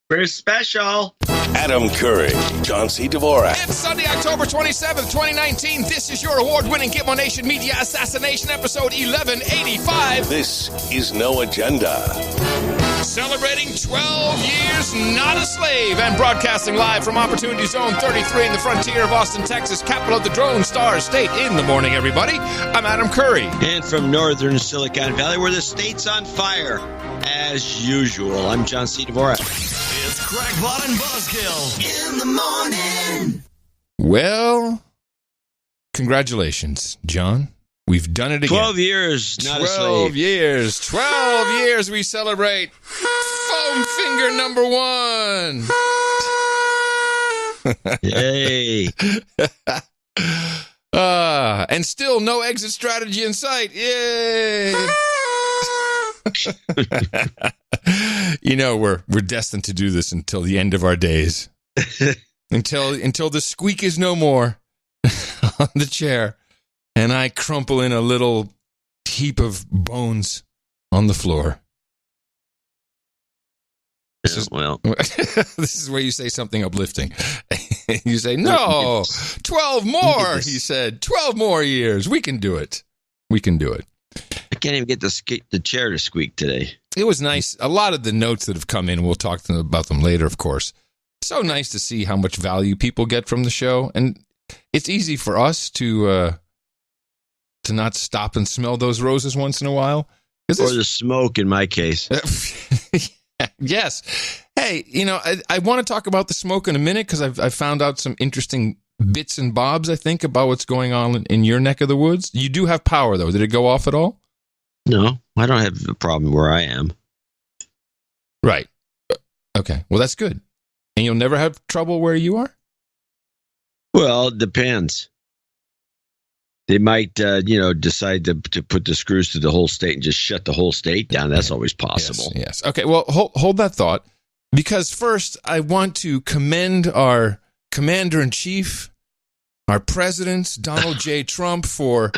We're special. Adam Curry, John C. Dvorak. It's Sunday, October 27th, 2019. This is your award-winning Gitmo Nation Media Assassination episode 1185. This is No Agenda. Celebrating 12 years not a slave and broadcasting live from Opportunity Zone 33 in the frontier of Austin, Texas, capital of the Drone Star State. In the morning, everybody. I'm Adam Curry. And from northern Silicon Valley, where the state's on fire, as usual, I'm John C. Dvorak. It's Crackpot and Buzzkill in the morning. Well, congratulations, John. We've done it again. 12 years, not a slave. 12 years. 12 years we celebrate foam finger number one. Yay. And still no exit strategy in sight. Yay. You know, we're destined to do this until the end of our days. until the squeak is no more on the chair. And I crumple in a little heap of bones on the floor. This is where you say something uplifting. You say, no, 12 more, he said. 12 more years. We can do it. We can do it. I can't even get the chair to squeak today. It was nice. A lot of the notes that have come in, we'll talk about them later, of course. So nice to see how much value people get from the show. And it's easy for us to not stop and smell those roses once in a while. Or the smoke, in my case. Yes. Hey, you know, I want to talk about the smoke in a minute because I've found out some interesting bits and bobs, I think, about what's going on in your neck of the woods. You do have power, though. Did it go off at all? No, I don't have a problem where I am. Right. Okay. Well, that's good. And you'll never have trouble where you are? Well, it depends. They might, decide to put the screws to the whole state and just shut the whole state down. That's always possible. Yes. Okay. Well, hold that thought, because first I want to commend our commander-in-chief, our president, Donald J. Trump, for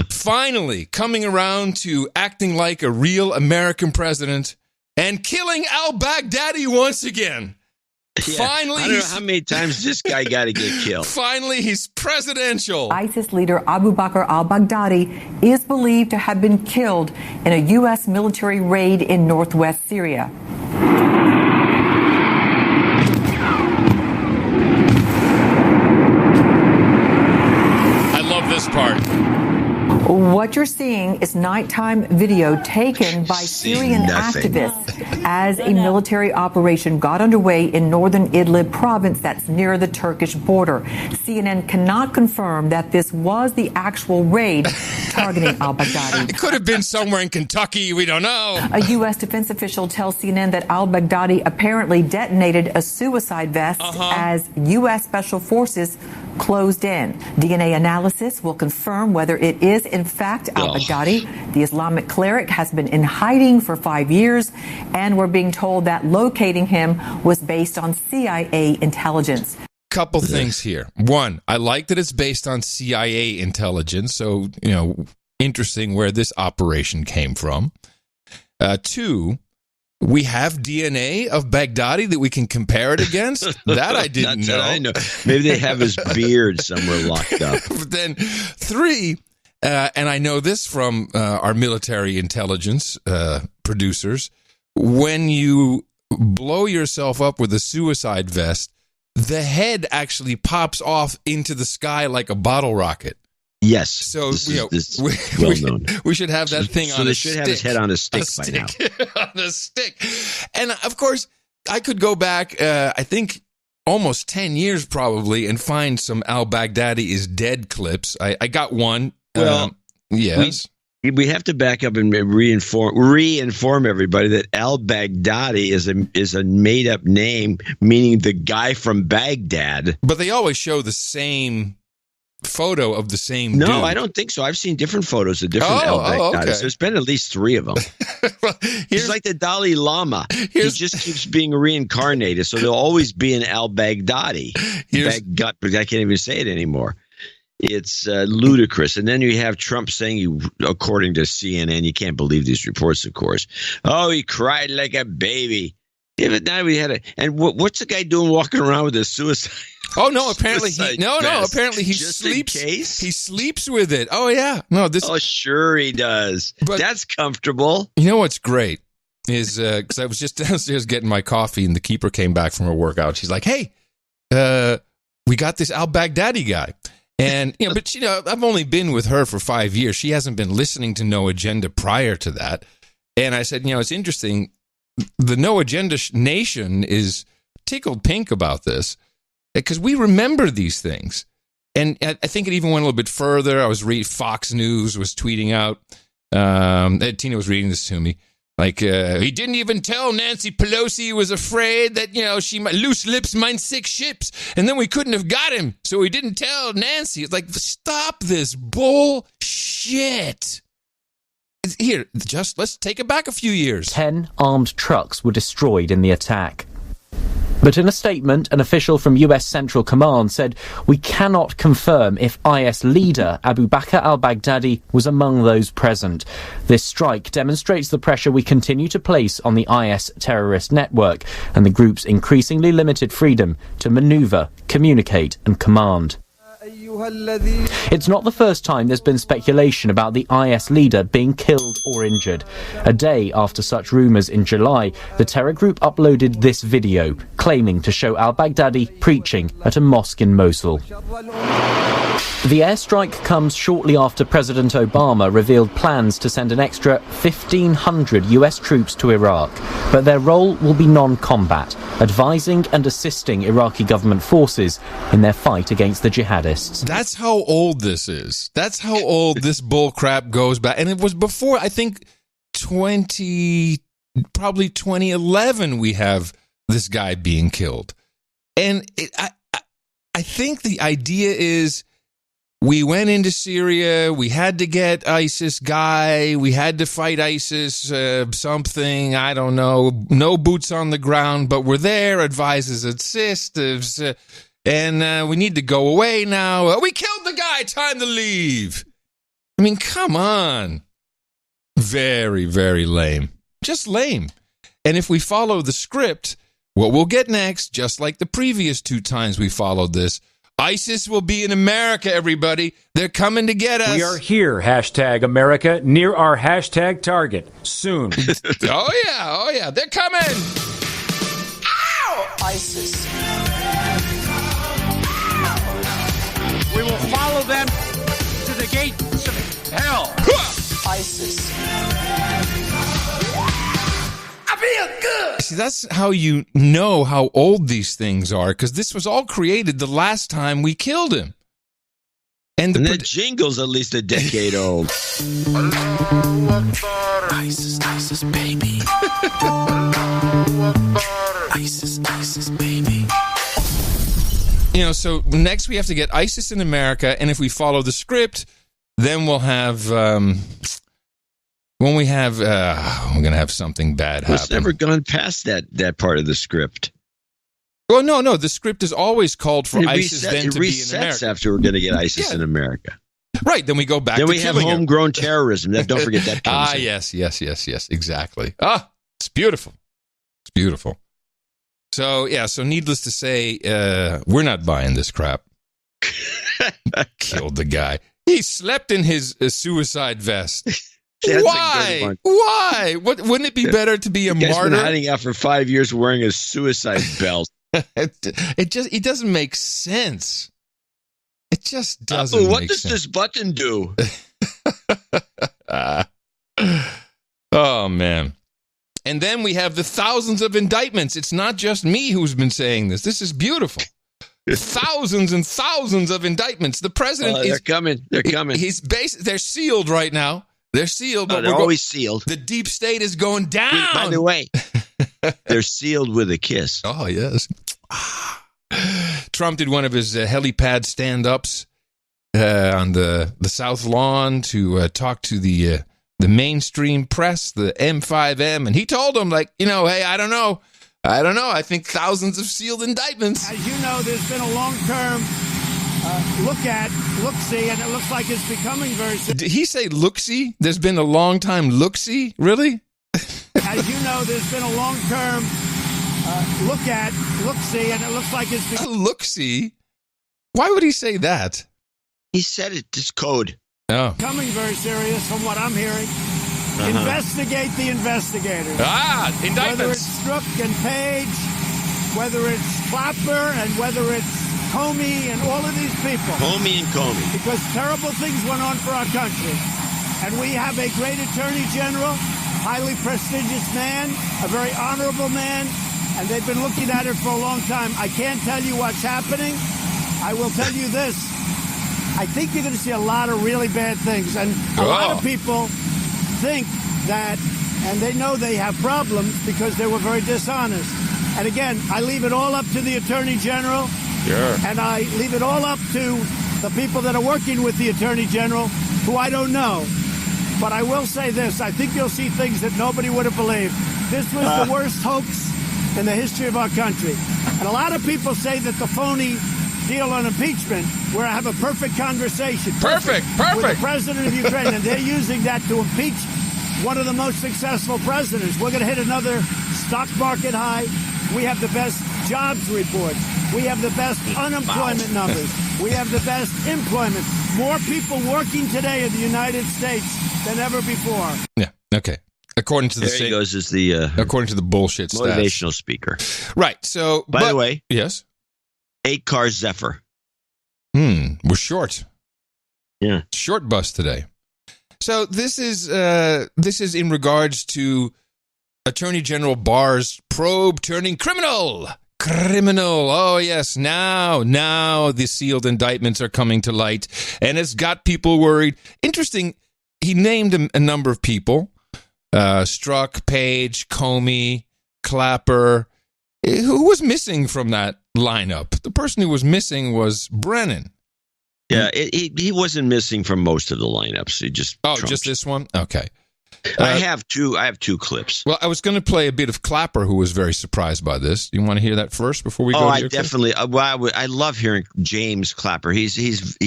finally coming around to acting like a real American president and killing al-Baghdadi once again. Yeah, finally, I don't know how many times this guy got to get killed. Finally, he's presidential. ISIS leader Abu Bakr al-Baghdadi is believed to have been killed in a U.S. military raid in northwest Syria. I love this part. What you're seeing is nighttime video taken by Syrian activists as a military operation got underway in northern Idlib province that's near the Turkish border. CNN cannot confirm that this was the actual raid targeting al-Baghdadi. It could have been somewhere in Kentucky. We don't know. A U.S. defense official tells CNN that al-Baghdadi apparently detonated a suicide vest as U.S. Special Forces closed in. DNA analysis will confirm whether it is in fact al-Baghdadi. The Islamic cleric has been in hiding for 5 years, and we're being told that locating him was based on CIA intelligence. Couple things here. One, I like that it's based on CIA intelligence, so, interesting where this operation came from. Two, we have DNA of Baghdadi that we can compare it against. That I didn't know. I know. Maybe they have his beard somewhere locked up. But then three, and I know this from our military intelligence producers, when you blow yourself up with a suicide vest, the head actually pops off into the sky like a bottle rocket. Yes. So we should have that thing on a stick. So they should have his head on a stick by now. On a stick. And of course, I could go back, I think, almost 10 years probably, and find some al-Baghdadi is dead clips. I got one. Well, yes. We have to back up and re-inform everybody that al-Baghdadi is a made-up name, meaning the guy from Baghdad. But they always show the same photo of the same dude. No, I don't think so. I've seen different photos of different al-Baghdadis. Okay. There's been at least 3 of them. Well, he's like the Dalai Lama. He just keeps being reincarnated, so there'll always be an al-Baghdadi. Baghdad, but I can't even say it anymore. It's ludicrous. And then you have Trump saying, according to CNN, you can't believe these reports, of course. Oh, he cried like a baby. Yeah, but now we had what's the guy doing walking around with a suicide? Oh no! Apparently Apparently he just sleeps. In case? He sleeps with it. Oh yeah. No, this. Oh sure he does. But that's comfortable. You know what's great is because I was just downstairs getting my coffee, and the keeper came back from her workout. She's like, "Hey, we got this al-Baghdadi guy." And, but I've only been with her for 5 years. She hasn't been listening to No Agenda prior to that. And I said, it's interesting. The No Agenda nation is tickled pink about this because we remember these things. And I think it even went a little bit further. I was Fox News was tweeting out. Tina was reading this to me. Like, he didn't even tell Nancy Pelosi he was afraid that, she might, loose lips might sink ships. And then we couldn't have got him. So he didn't tell Nancy. It's like, stop this bullshit. Here, let's take it back a few years. 10 armed trucks were destroyed in the attack. But in a statement, an official from US Central Command said, "We cannot confirm if IS leader Abu Bakr al-Baghdadi was among those present. This strike demonstrates the pressure we continue to place on the IS terrorist network and the group's increasingly limited freedom to maneuver, communicate and command." It's not the first time there's been speculation about the IS leader being killed or injured. A day after such rumours in July, the terror group uploaded this video, claiming to show al-Baghdadi preaching at a mosque in Mosul. The airstrike comes shortly after President Obama revealed plans to send an extra 1,500 US troops to Iraq, but their role will be non-combat, advising and assisting Iraqi government forces in their fight against the jihadists. That's how old this is. That's how old this bullcrap goes back. And it was before, I think, probably 2011 we have this guy being killed. And I think the idea is we went into Syria, we had to get ISIS guy, we had to fight ISIS something, I don't know, no boots on the ground, but we're there, advises, assists, and we need to go away now. We killed the guy, time to leave. I mean, come on. Very, very lame. Just lame. And if we follow the script, what we'll get next, just like the previous 2 times we followed this, ISIS will be in America, everybody. They're coming to get us. We are here, #America, near our hashtag target, soon. Oh, yeah. They're coming. Ow! ISIS. We will follow them to the gates of hell. ISIS. I feel good. See, that's how you know how old these things are, because this was all created the last time we killed him. And the jingle's at least a decade old. ISIS, ISIS, baby. ISIS, ISIS, baby. So next we have to get ISIS in America, and if we follow the script, then we'll have... When we have, we're going to have something bad happen. It's never gone past that part of the script. Well, no. The script is always called for ISIS then to be in America. After we're going to get ISIS in America. Right. Then we go back to killing Then we have homegrown terrorism. Don't forget that. Yes. Exactly. It's beautiful. It's beautiful. So, so needless to say, we're not buying this crap. Killed the guy. He slept in his suicide vest. Why? Why? Wouldn't it be better to be a martyr? Been hiding out for 5 years wearing a suicide belt. It doesn't make sense. It just doesn't. What does this button do? Oh man! And then we have the thousands of indictments. It's not just me who's been saying this. This is beautiful. Thousands and thousands of indictments. The president They're coming. They're coming. They're sealed right now. They're sealed, but they're always sealed. The deep state is going down. By the way, they're sealed with a kiss. Oh, yes. Trump did one of his helipad stand-ups on the South Lawn to talk to the mainstream press, the M5M, and he told them, hey, I don't know. I think thousands of sealed indictments. As you know, there's been a long-term look-see, and it looks like it's becoming very... Did he say look-see? There's been a long time look-see? Really? As you know, there's been a long-term look-see, and it looks like it's... Look-see? Why would he say that? He said it, it's code. Oh. Becoming very serious from what I'm hearing. Investigate the investigators. Indictments. Whether it's Strzok and Page, whether it's Clapper, and whether it's Comey and all of these people. Comey and Comey. Because terrible things went on for our country. And we have a great attorney general, highly prestigious man, a very honorable man, and they've been looking at it for a long time. I can't tell you what's happening. I will tell you this. I think you're going to see a lot of really bad things. And a lot of people think that, and they know they have problems because they were very dishonest. And again, I leave it all up to the Attorney General. Sure. And I leave it all up to the people that are working with the Attorney General, who I don't know. But I will say this. I think you'll see things that nobody would have believed. This was the worst hoax in the history of our country. And a lot of people say that the phony deal on impeachment, where I have a perfect conversation. Perfect. With the president of Ukraine, and they're using that to impeach one of the most successful presidents. We're going to hit another stock market high. We have the best jobs report. We have the best unemployment numbers. We have the best employment. More people working today in the United States than ever before. Yeah. Okay. According to the There he goes as the according to the bullshit motivational stats. speaker. Right. So, By the way, yes, 8-car Zephyr. we're short. Yeah, Short bus today. So this is in regards to Attorney General Barr's probe turning criminal. Oh, yes. Now the sealed indictments are coming to light, and it's got people worried. Interesting. He named a number of people. Strzok, Page, Comey, Clapper. Who was missing from that lineup? The person who was missing was Brennan. Yeah, he wasn't missing from most of the lineups. He just just this one? Okay. I have two clips. Well, I was going to play a bit of Clapper, who was very surprised by this. You want to hear that first before we go? I definitely. I love hearing James Clapper. He's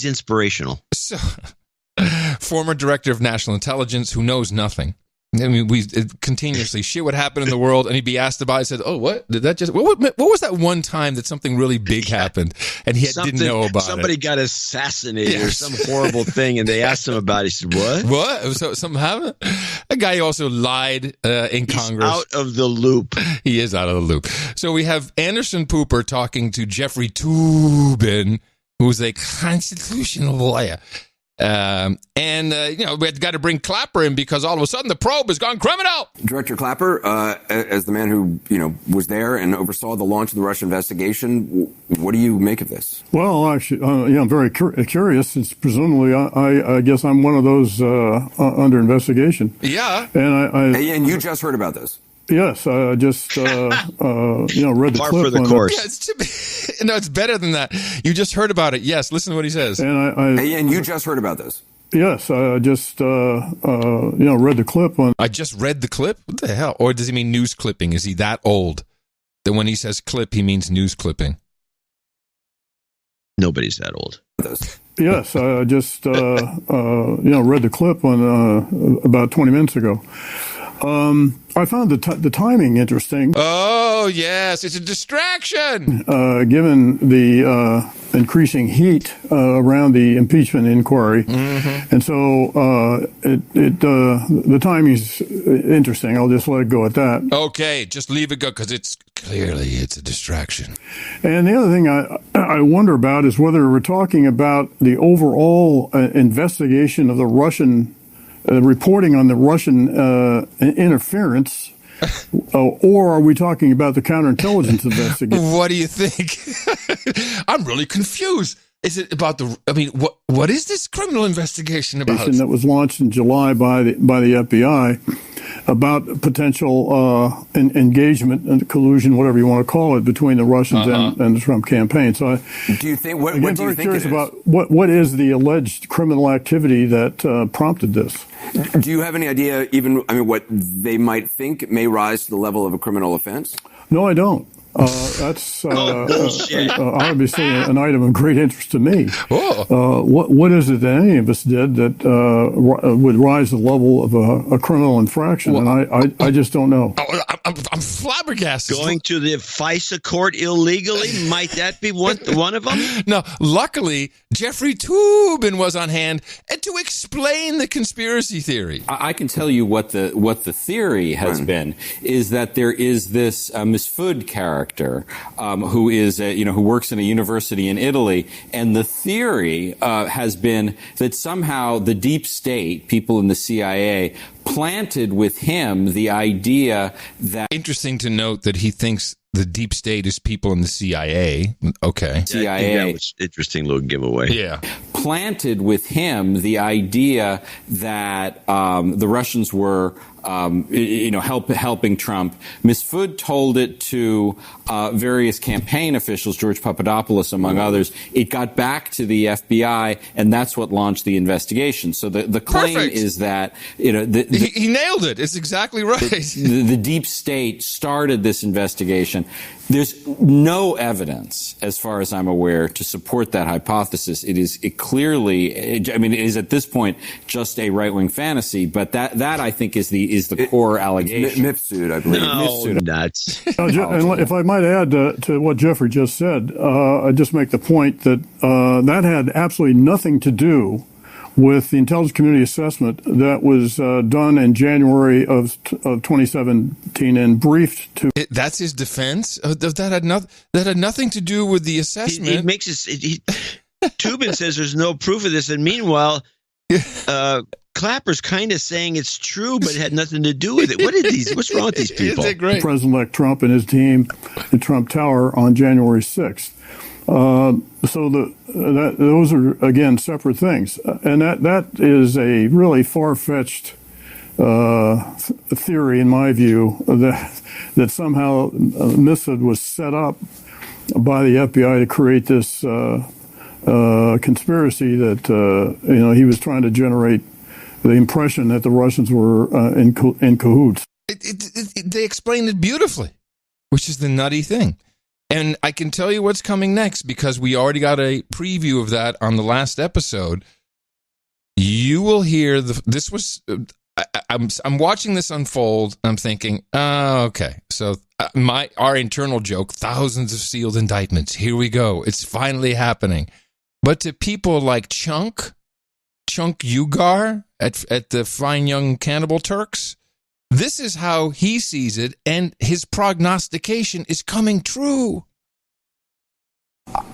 inspirational. So, former director of national intelligence who knows nothing. I mean, we continuously shit would happen in the world, and he'd be asked about it. Said, "Oh, what did that just? What was that one time that something really big happened, and he didn't know about somebody it? got assassinated or some horrible thing, and they asked him about it. He said, "What? What? So something happened?" A guy who also lied in Congress. Out of the loop. He is out of the loop. So we have Anderson Cooper talking to Jeffrey Toobin, who's a constitutional lawyer. We had got to bring Clapper in because all of a sudden the probe has gone criminal. Director Clapper, as the man who, was there and oversaw the launch of the Russia investigation, what do you make of this? Well, actually, I'm very curious. It's presumably, I guess I'm one of those under investigation. Yeah. And you just heard about this? Yes, I just read the Par clip. For the course. Yeah, no, it's better than that. You just heard about it. Yes, listen to what he says. And you just heard about this. Yes, I just read the clip. I just read the clip. What the hell? Or does he mean news clipping? Is he that old that when he says clip, he means news clipping? Nobody's that old. Yes, I just read the clip about 20 minutes ago. I found the timing interesting. Oh, yes. It's a distraction. Given the increasing heat around the impeachment inquiry. Mm-hmm. And so the timing's interesting. I'll just let it go at that. Okay, just leave it go because it's a distraction. And the other thing I wonder about is whether we're talking about the overall investigation of the Russian reporting on the Russian interference, or are we talking about the counterintelligence investigation? What do you think? I'm really confused. Is it about what is this criminal investigation about? That was launched in July by the FBI about potential engagement and collusion, whatever you want to call it, between the Russians and the Trump campaign. So, do you think? What do you think curious about what is the alleged criminal activity that prompted this? Do you have any idea, what they might think may rise to the level of a criminal offense? No, I don't. That's obviously an item of great interest to me. What is it that any of us did that would rise the level of a criminal infraction? And I just don't know. I'm flabbergasted. Going to the FISA court illegally, might that be one of them? No, luckily, Jeffrey Toobin was on hand to explain the conspiracy theory. I can tell you what the theory has been is that there is this Misfood character who is who works in a university in Italy, and the theory has been that somehow the deep state, people in the CIA, planted with him the idea that... Interesting to note that he thinks the deep state is people in the CIA. Okay. CIA. I think that was an interesting little giveaway. Yeah. Planted with him the idea that the Russians were helping Trump. Misfood told it to various campaign officials, George Papadopoulos among others. It got back to the FBI, and that's what launched the investigation. So the claim is that he nailed it. It's exactly right. The deep state started this investigation. There's no evidence, as far as I'm aware, to support that hypothesis. It is at this point just a right-wing fantasy, but that I think is the core allegation. Mifsud, I believe. No, nuts. And if I might add to what Jeffrey just said, I just make the point that that had absolutely nothing to do with the intelligence community assessment that was done in January of 2017 and briefed to. That's his defense. That had nothing to do with the assessment. He makes it. Toobin says there's no proof of this, and meanwhile, Clapper's kind of saying it's true, but it had nothing to do with it. What's wrong with these people? President-elect Trump and his team in Trump Tower on January 6th. Those are, again, separate things. And that is a really far-fetched theory, in my view, that somehow Misfood was set up by the FBI to create this conspiracy that, he was trying to generate the impression that the Russians were in cahoots. They explained it beautifully, which is the nutty thing. And I can tell you what's coming next because we already got a preview of that on the last episode. You will hear I'm watching this unfold. I'm thinking, okay. So our internal joke, thousands of sealed indictments. Here we go. It's finally happening. But to people like Chunk Ugar at the Fine Young Cannibal Turks, this is how he sees it, and his prognostication is coming true.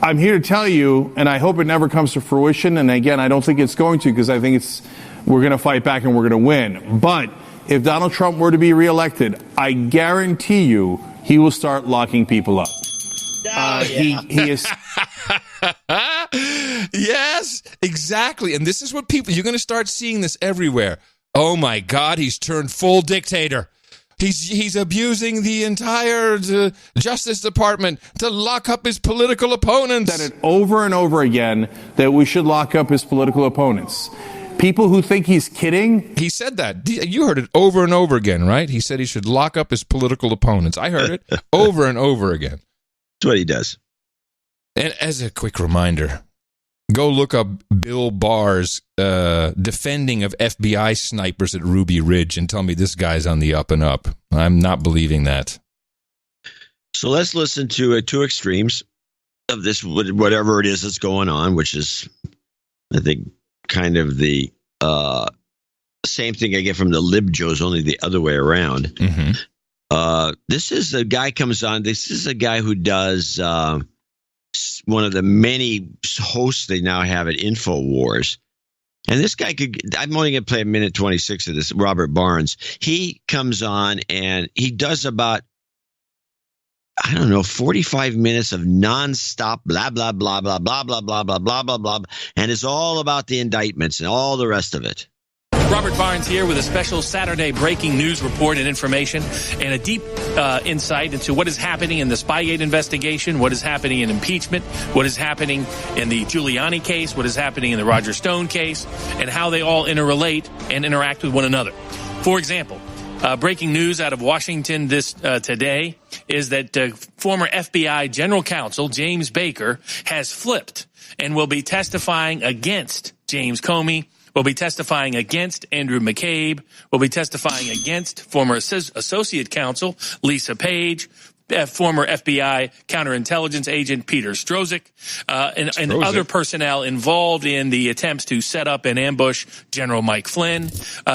I'm here to tell you, and I hope it never comes to fruition, and again, I don't think it's going to because I think we're going to fight back and we're going to win. But if Donald Trump were to be reelected, I guarantee you he will start locking people up. He is... Yes, exactly. And this is what you're going to start seeing this everywhere. Oh my God, he's turned full dictator. He's abusing the entire Justice Department to lock up his political opponents. Said it over and over again that we should lock up his political opponents. People who think he's kidding. He said that. You heard it over and over again, right? He said he should lock up his political opponents. I heard it over and over again. That's what he does. And as a quick reminder, go look up Bill Barr's defending of FBI snipers at Ruby Ridge and tell me this guy's on the up and up. I'm not believing that. So let's listen to two extremes of this, whatever it is that's going on, which is, I think, kind of the same thing I get from the LibJos, only the other way around. Mm-hmm. This is a guy comes on. This is a guy who does one of the many hosts they now have at InfoWars. And this guy I'm only going to play a minute 26 of this, Robert Barnes. He comes on and he does about, 45 minutes of nonstop blah, blah, blah, blah, blah, blah, blah, blah, blah, blah, blah. And it's all about the indictments and all the rest of it. Robert Barnes here with a special Saturday breaking news report and information and a deep insight into what is happening in the Spygate investigation, what is happening in impeachment, what is happening in the Giuliani case, what is happening in the Roger Stone case, and how they all interrelate and interact with one another. For example, Breaking news out of Washington today is that former FBI General Counsel James Baker has flipped and will be testifying against James Comey, will be testifying against Andrew McCabe, will be testifying against former Associate Counsel Lisa Page, former FBI counterintelligence agent Peter Strzok, and other personnel involved in the attempts to set up and ambush General Mike Flynn,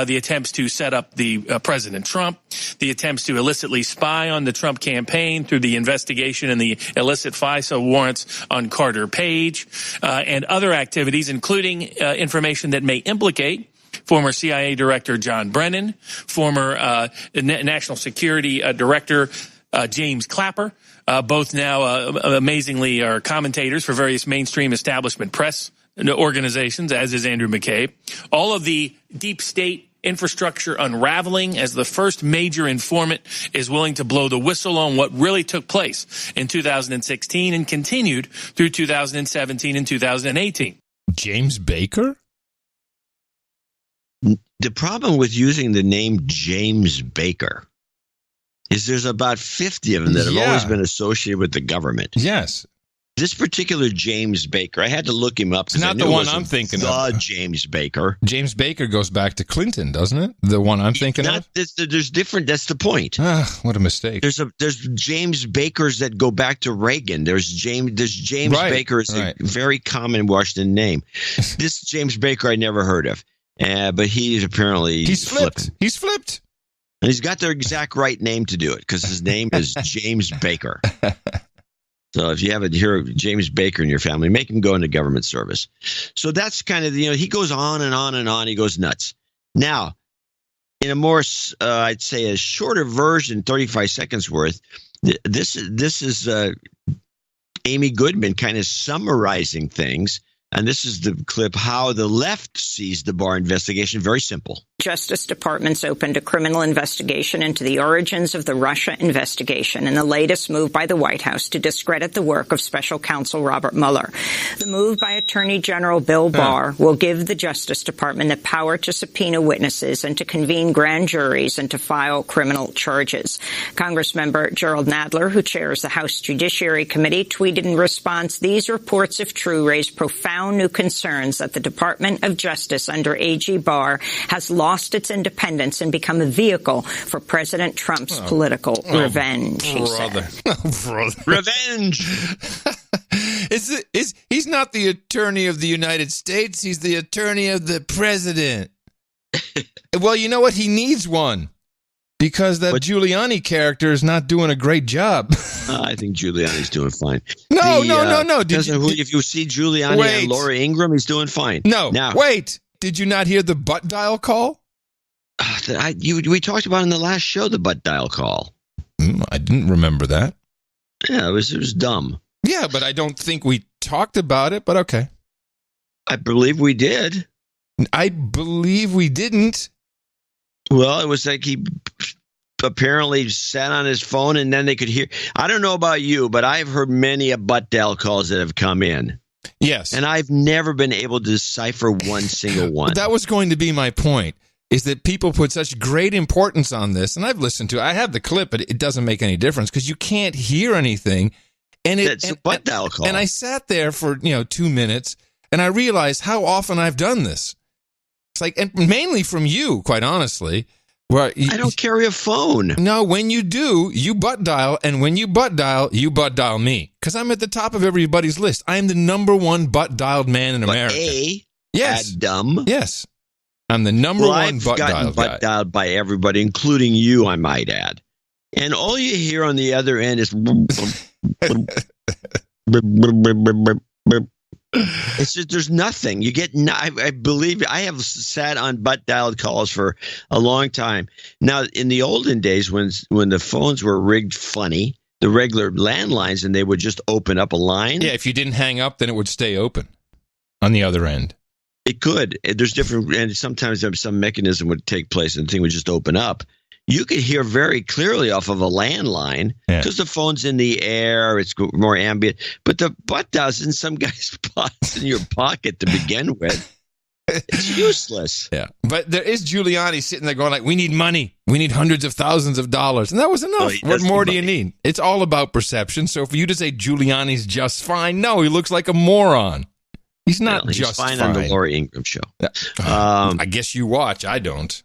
the attempts to set up the President Trump, the attempts to illicitly spy on the Trump campaign through the investigation and the illicit FISA warrants on Carter Page, and other activities, including information that may implicate former CIA Director John Brennan, former National Security Director James Clapper, both now amazingly are commentators for various mainstream establishment press organizations, as is Andrew McCabe. All of the deep state infrastructure unraveling as the first major informant is willing to blow the whistle on what really took place in 2016 and continued through 2017 and 2018. James Baker? The problem with using the name James Baker is there's about 50 of them that have always been associated with the government. Yes. This particular James Baker, I had to look him up. It's not the one I'm thinking of. James Baker. James Baker goes back to Clinton, doesn't it? The one I'm thinking of? There's different. That's the point. What a mistake. There's James Bakers that go back to Reagan. There's James Baker is a very common Washington name. This James Baker I never heard of. But he's apparently flipped. He's flipped. And he's got the exact right name to do it because his name is James Baker. So if you have James Baker in your family, make him go into government service. So that's kind of, he goes on and on and on. He goes nuts. Now, in a more, I'd say a shorter version, 35 seconds worth, this is Amy Goodman kind of summarizing things. And this is the clip, how the left sees the Barr investigation. Very simple. Justice Department's opened a criminal investigation into the origins of the Russia investigation and the latest move by the White House to discredit the work of Special Counsel Robert Mueller. The move by Attorney General Bill Barr will give the Justice Department the power to subpoena witnesses and to convene grand juries and to file criminal charges. Congressmember Gerald Nadler, who chairs the House Judiciary Committee, tweeted in response, "These reports, if true, raise profound new concerns that the Department of Justice under AG Barr has lost its independence and become a vehicle for President Trump's political revenge," he said. Revenge! He's not the attorney of the United States. He's the attorney of the president. Well, you know what? He needs one. Because that Giuliani character is not doing a great job. I think Giuliani's doing fine. No. If you see Giuliani and Laura Ingraham, he's doing fine. No, wait. Did you not hear the butt dial call? We talked about in the last show the butt dial call. I didn't remember that. Yeah, it was dumb. Yeah, but I don't think we talked about it, but okay. I believe we did. I believe we didn't. Well, it was like he apparently sat on his phone and then they could hear. I don't know about you, but I've heard many butt dial calls that have come in. Yes. And I've never been able to decipher one single one. That was going to be my point, is that people put such great importance on this. And I've listened to it. I have the clip, but it doesn't make any difference because you can't hear anything. And it's a butt dial call. And I sat there for 2 minutes and I realized how often I've done this. It's like, and mainly from you, quite honestly. Where I don't carry a phone. No, when you do, you butt dial, and when you butt dial me. Because I'm at the top of everybody's list. I am the number one butt dialed man in America. Yes. Dumb. Yes. I'm the number one butt dialed guy. I've gotten butt dialed by everybody, including you, I might add. And all you hear on the other end is... It's just, there's nothing. You get. I believe I have sat on butt dialed calls for a long time. Now, in the olden days, when the phones were rigged funny, the regular landlines, and they would just open up a line. Yeah, if you didn't hang up, then it would stay open on the other end. It could. There's different, and sometimes some mechanism would take place, and the thing would just open up. You could hear very clearly off of a landline because the phone's in the air. It's more ambient. But the butt dial's in some guy's in your pocket to begin with. It's useless. Yeah. But there is Giuliani sitting there going like, we need money. We need hundreds of thousands of dollars. And that was enough. What more do you need? It's all about perception. So for you to say Giuliani's just fine, no, he looks like a moron. He's not just fine. On the Laura Ingraham show. I guess you watch. I don't.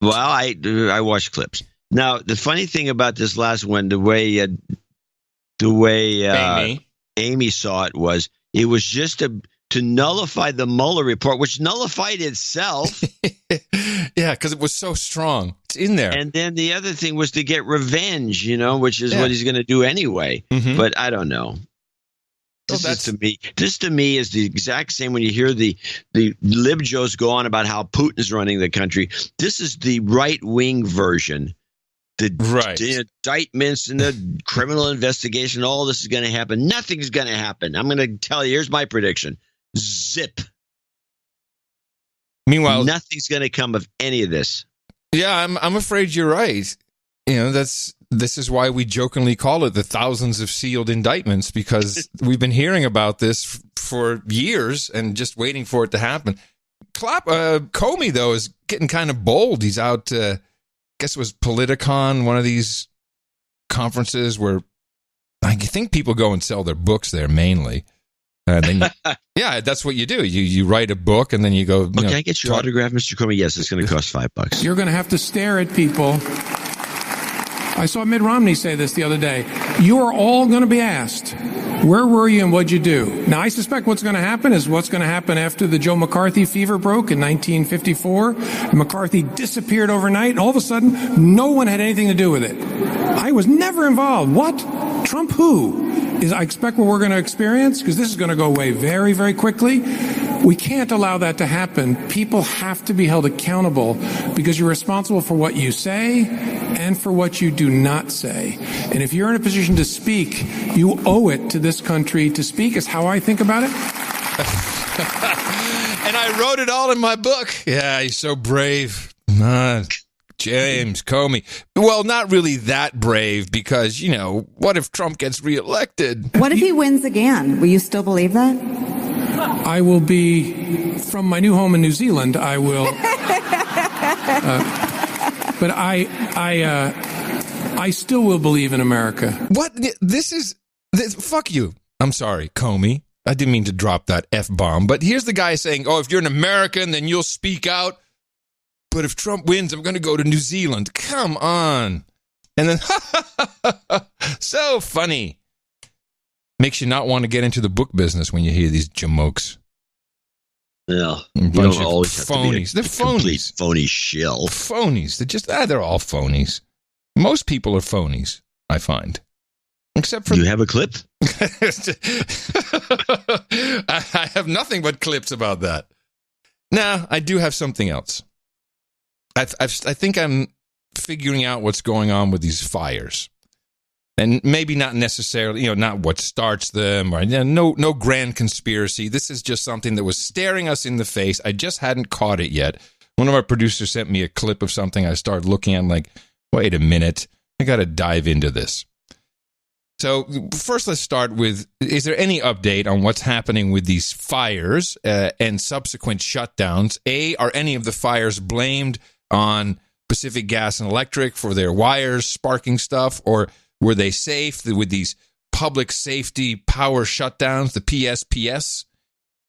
Well, I watch clips. Now, the funny thing about this last one, the way Amy saw it was just to nullify the Mueller report, which nullified itself. Yeah, because it was so strong. It's in there. And then the other thing was to get revenge, which is what he's going to do anyway. Mm-hmm. But I don't know. This to me is the exact same when you hear the libjos go on about how Putin's running the country. This is the right-wing version. The indictments and the criminal investigation, all this is going to happen. Nothing's going to happen. I'm going to tell you, here's my prediction. Zip. Meanwhile, nothing's going to come of any of this. Yeah, I'm afraid you're right. This is why we jokingly call it the thousands of sealed indictments, because we've been hearing about this for years and just waiting for it to happen. Comey, though, is getting kind of bold. He's out, I guess it was Politicon, one of these conferences where I think people go and sell their books there mainly. And then yeah, that's what you do. You write a book and then you go. Can I get your autograph, Mr. Comey? Yes, it's going to cost $5. You're going to have to stare at people. I saw Mitt Romney say this the other day. You are all going to be asked, where were you and what'd you do? Now, I suspect what's going to happen is what's going to happen after the Joe McCarthy fever broke in 1954. McCarthy disappeared overnight, and all of a sudden, no one had anything to do with it. I was never involved. What? Trump who? I expect what we're going to experience, because this is going to go away very, very quickly. We can't allow that to happen. People have to be held accountable because you're responsible for what you say and for what you do not say. And if you're in a position to speak, you owe it to this country to speak, is how I think about it. And I wrote it all in my book. Yeah, he's so brave. James Comey. Well, not really that brave because, what if Trump gets reelected? What if he wins again? Will you still believe that? I will be, from my new home in New Zealand, I will. But I still will believe in America. What? Fuck you. I'm sorry, Comey. I didn't mean to drop that F-bomb. But here's the guy saying, if you're an American, then you'll speak out. But if Trump wins, I'm going to go to New Zealand. Come on. And then, so funny. Makes you not want to get into the book business when you hear these jamokes. Yeah. A bunch of phonies. They're phonies. Phony shill. Phonies. They're all phonies. Most people are phonies, I find. Except for... Do you have a clip? I have nothing but clips about that. Nah, I do have something else. I think I'm figuring out what's going on with these fires. And maybe not necessarily, not what starts them, or no grand conspiracy. This is just something that was staring us in the face. I just hadn't caught it yet. One of our producers sent me a clip of something. I started looking at and like, wait a minute, I got to dive into this. So first, let's start with, is there any update on what's happening with these fires and subsequent shutdowns? Are any of the fires blamed on Pacific Gas and Electric for their wires sparking stuff, or were they safe with these public safety power shutdowns, the PSPS?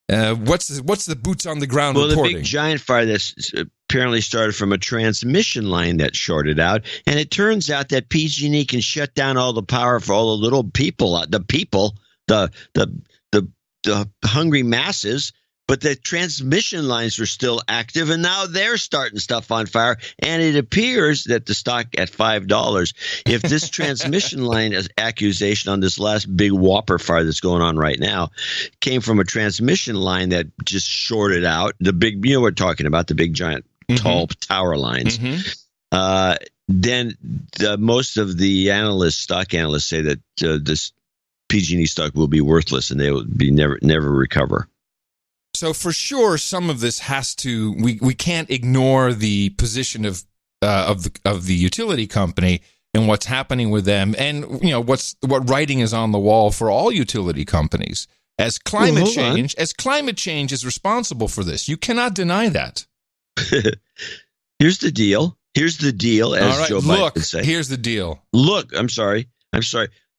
What's the boots on the ground reporting? Well, the big giant fire that's apparently started from a transmission line that shorted out, and it turns out that PG&E can shut down all the power for all the little people, the hungry masses. But the transmission lines are still active, and now they're starting stuff on fire. And it appears that the stock at $5, if this transmission line accusation on this last big whopper fire that's going on right now came from a transmission line that just shorted out, the big, we're talking about the big giant tall tower lines, then most of the stock analysts say that this PG&E stock will be worthless and they will be never recover. So for sure, some of this has to. We can't ignore the position of the utility company and what's happening with them, and what writing is on the wall for all utility companies. as climate change is responsible for this. You cannot deny that. Here's the deal. Here's the deal, as Joe Biden would say. Here's the deal. Look, I'm sorry.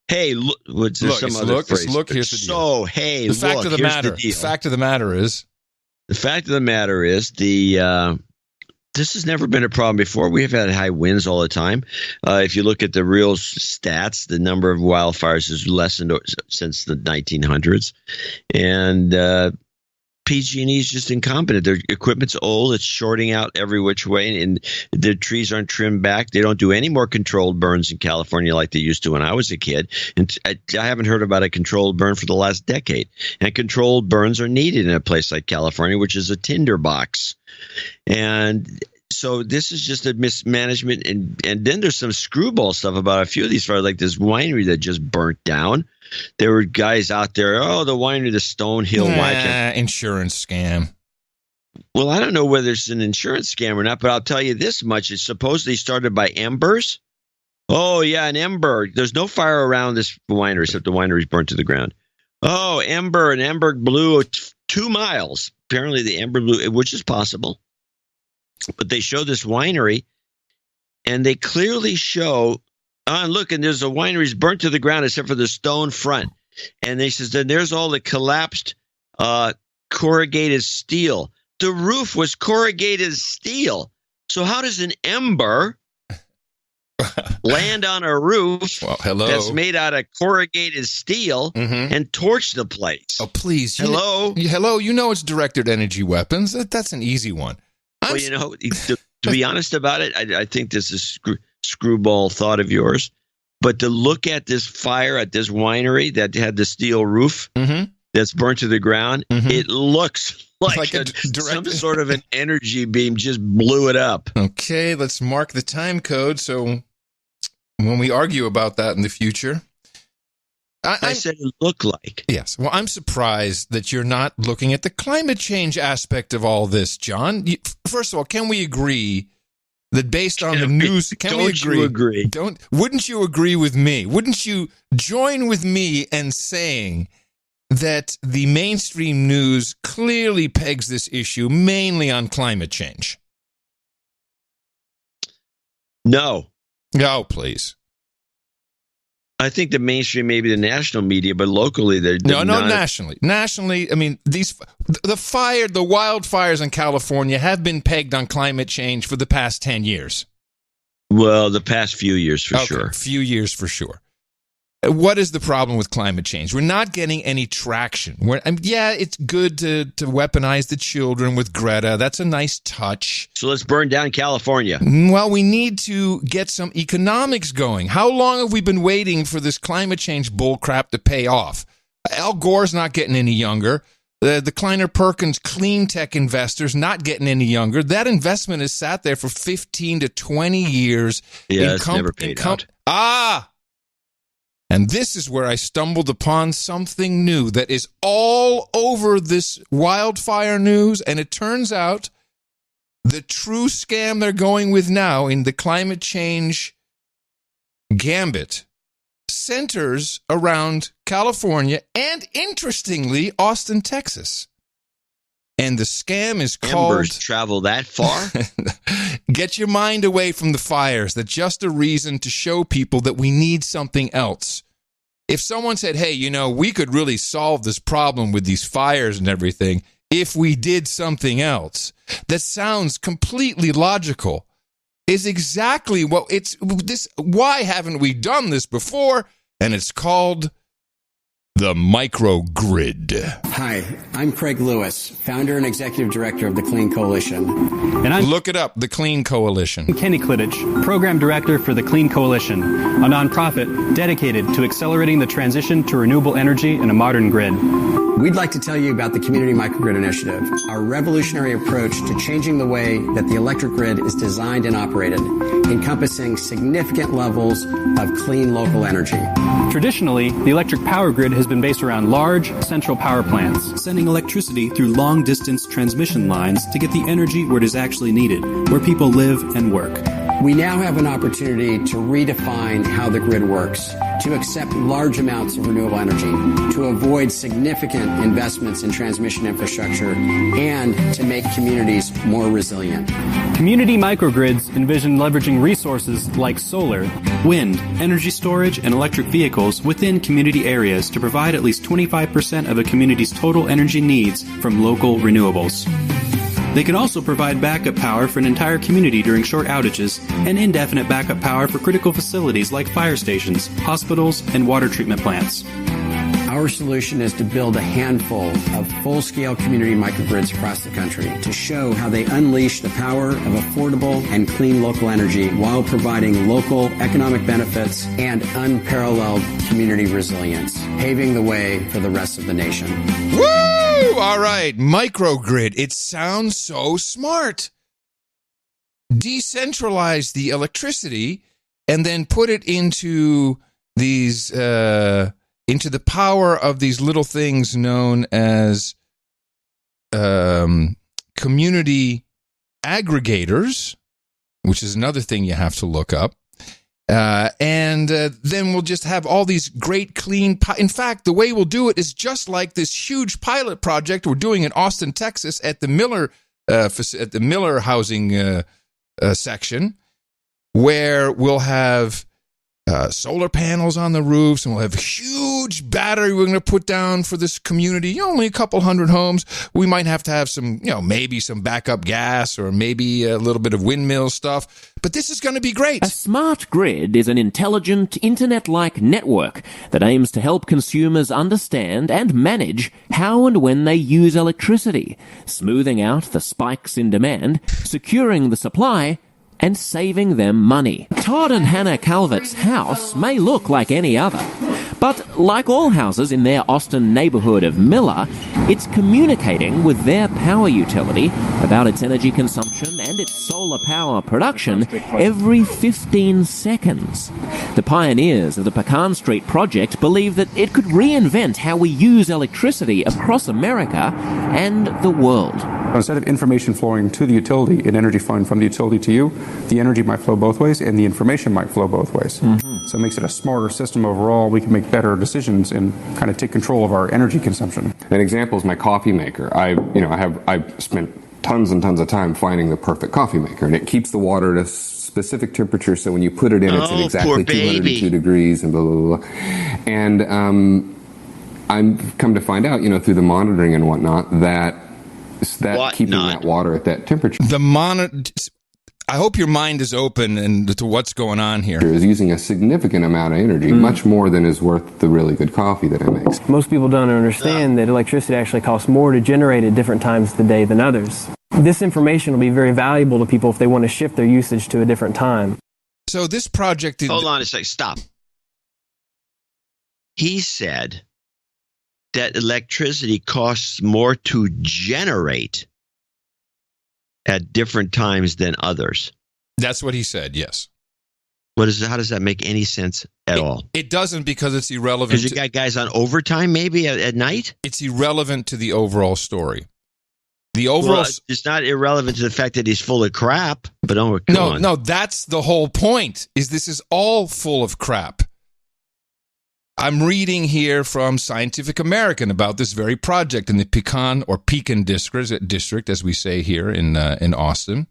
Hey, look. What's there some other phrase? Look, here's the deal. So, hey, the fact of the matter. The fact of the matter is. The fact of the matter is this has never been a problem before. We have had high winds all the time. If you look at the real stats, the number of wildfires has lessened since the 1900s. And PG&E is just incompetent. Their equipment's old. It's shorting out every which way, and the trees aren't trimmed back. They don't do any more controlled burns in California like they used to when I was a kid. And I haven't heard about a controlled burn for the last decade. And controlled burns are needed in a place like California, which is a tinderbox. And so this is just a mismanagement. And then there's some screwball stuff about a few of these fires, like this winery that just burnt down. There were guys out there, the winery, the Stonehill wine. Insurance scam. Well, I don't know whether it's an insurance scam or not, but I'll tell you this much. It's supposedly started by embers. Oh, yeah, an ember. There's no fire around this winery except the winery's burnt to the ground. Oh, an ember blew 2 miles. Apparently the ember blew, which is possible. But they show this winery, and they clearly show, look, and there's a winery's burnt to the ground except for the stone front. And they says, then there's all the collapsed corrugated steel. The roof was corrugated steel. So how does an ember land on a roof that's made out of corrugated steel and torch the place? Oh, please. Hello? You know it's directed energy weapons. That's an easy one. Well, to be honest about it, I think this is screwball thought of yours. But to look at this fire at this winery that had the steel roof that's burnt to the ground, it looks like some sort of an energy beam just blew it up. Okay, let's mark the time code so when we argue about that in the future. I said it looked like. Yes. Well, I'm surprised that you're not looking at the climate change aspect of all this, John. First of all, can we agree that based on the news, wouldn't you agree with me? Wouldn't you join with me in saying that the mainstream news clearly pegs this issue mainly on climate change? No. No, please. I think the mainstream, maybe the national media, but locally they're not nationally. Nationally, I mean, the wildfires in California have been pegged on climate change for the past 10 years. Well, the past few years for sure. Few years for sure. What is the problem with climate change? We're not getting any traction. It's good to weaponize the children with Greta. That's a nice touch. So let's burn down California. Well, we need to get some economics going. How long have we been waiting for this climate change bullcrap to pay off? Al Gore's not getting any younger. The Kleiner Perkins clean tech investors not getting any younger. That investment has sat there for 15 to 20 years. Yeah, it's never paid out. And this is where I stumbled upon something new that is all over this wildfire news. And it turns out the true scam they're going with now in the climate change gambit centers around California and, interestingly, Austin, Texas. And the scam is called... Embers travel that far? Get your mind away from the fires. That's just a reason to show people that we need something else. If someone said, hey, we could really solve this problem with these fires and everything if we did something else, that sounds completely logical. Is exactly what it's this. Why haven't we done this before? And it's called the microgrid. Hi, I'm Craig Lewis, founder and executive director of the Clean Coalition. And I'm Look it up, the Clean Coalition. Kenny Klidich, program director for the Clean Coalition, a nonprofit dedicated to accelerating the transition to renewable energy in a modern grid. We'd like to tell you about the Community Microgrid Initiative, our revolutionary approach to changing the way that the electric grid is designed and operated, encompassing significant levels of clean local energy. Traditionally, the electric power grid has been based around large central power plants, sending electricity through long-distance transmission lines to get the energy where it is actually needed, where people live and work. We now have an opportunity to redefine how the grid works to accept large amounts of renewable energy, to avoid significant investments in transmission infrastructure, and to make communities more resilient. Community microgrids envision leveraging resources like solar, wind, energy storage, and electric vehicles within community areas to provide at least 25% of a community's total energy needs from local renewables. They can also provide backup power for an entire community during short outages and indefinite backup power for critical facilities like fire stations, hospitals, and water treatment plants. Our solution is to build a handful of full-scale community microgrids across the country to show how they unleash the power of affordable and clean local energy while providing local economic benefits and unparalleled community resilience, paving the way for the rest of the nation. Woo! All right, microgrid. It sounds so smart. Decentralize the electricity and then put it into these... into the power of these little things known as community aggregators, which is another thing you have to look up. And then we'll just have all these great clean... In fact, the way we'll do it is just like this huge pilot project we're doing in Austin, Texas at the Miller housing section, where we'll have... solar panels on the roofs, and we'll have a huge battery we're going to put down for this community. Only a couple hundred homes. We might have to have some, maybe some backup gas or maybe a little bit of windmill stuff. But this is going to be great. A smart grid is an intelligent, internet-like network that aims to help consumers understand and manage how and when they use electricity, smoothing out the spikes in demand, securing the supply, and saving them money. Todd and Hannah Calvert's house may look like any other, but like all houses in their Austin neighborhood of Miller, it's communicating with their power utility about its energy consumption and its solar power production every 15 seconds. The pioneers of the Pecan Street project believe that it could reinvent how we use electricity across America and the world. Instead of information flowing to the utility and energy flowing from the utility to you, the energy might flow both ways and the information might flow both ways. Mm-hmm. So it makes it a smarter system overall. We can make better decisions and kind of take control of our energy consumption. An example is my coffee maker. I've spent tons and tons of time finding the perfect coffee maker, and it keeps the water at a specific temperature, so when you put it in, it's at exactly 202 degrees and blah, blah, blah. And I've come to find out, through the monitoring and whatnot, that keeping that water at that temperature. I hope your mind is open to what's going on here. Is using a significant amount of energy, much more than is worth the really good coffee that it makes. Most people don't understand that electricity actually costs more to generate at different times of the day than others. This information will be very valuable to people if they want to shift their usage to a different time. So this project... Hold on a second. Stop. He said that electricity costs more to generate at different times than others. That's what he said, yes. How does that make any sense at all? It doesn't, because it's irrelevant. Because you got guys on overtime maybe at night? It's irrelevant to the overall story. It's not irrelevant to the fact that he's full of crap, but No, that's the whole point, is this is all full of crap. I'm reading here from Scientific American about this very project in the Pecan district, as we say here in Austin.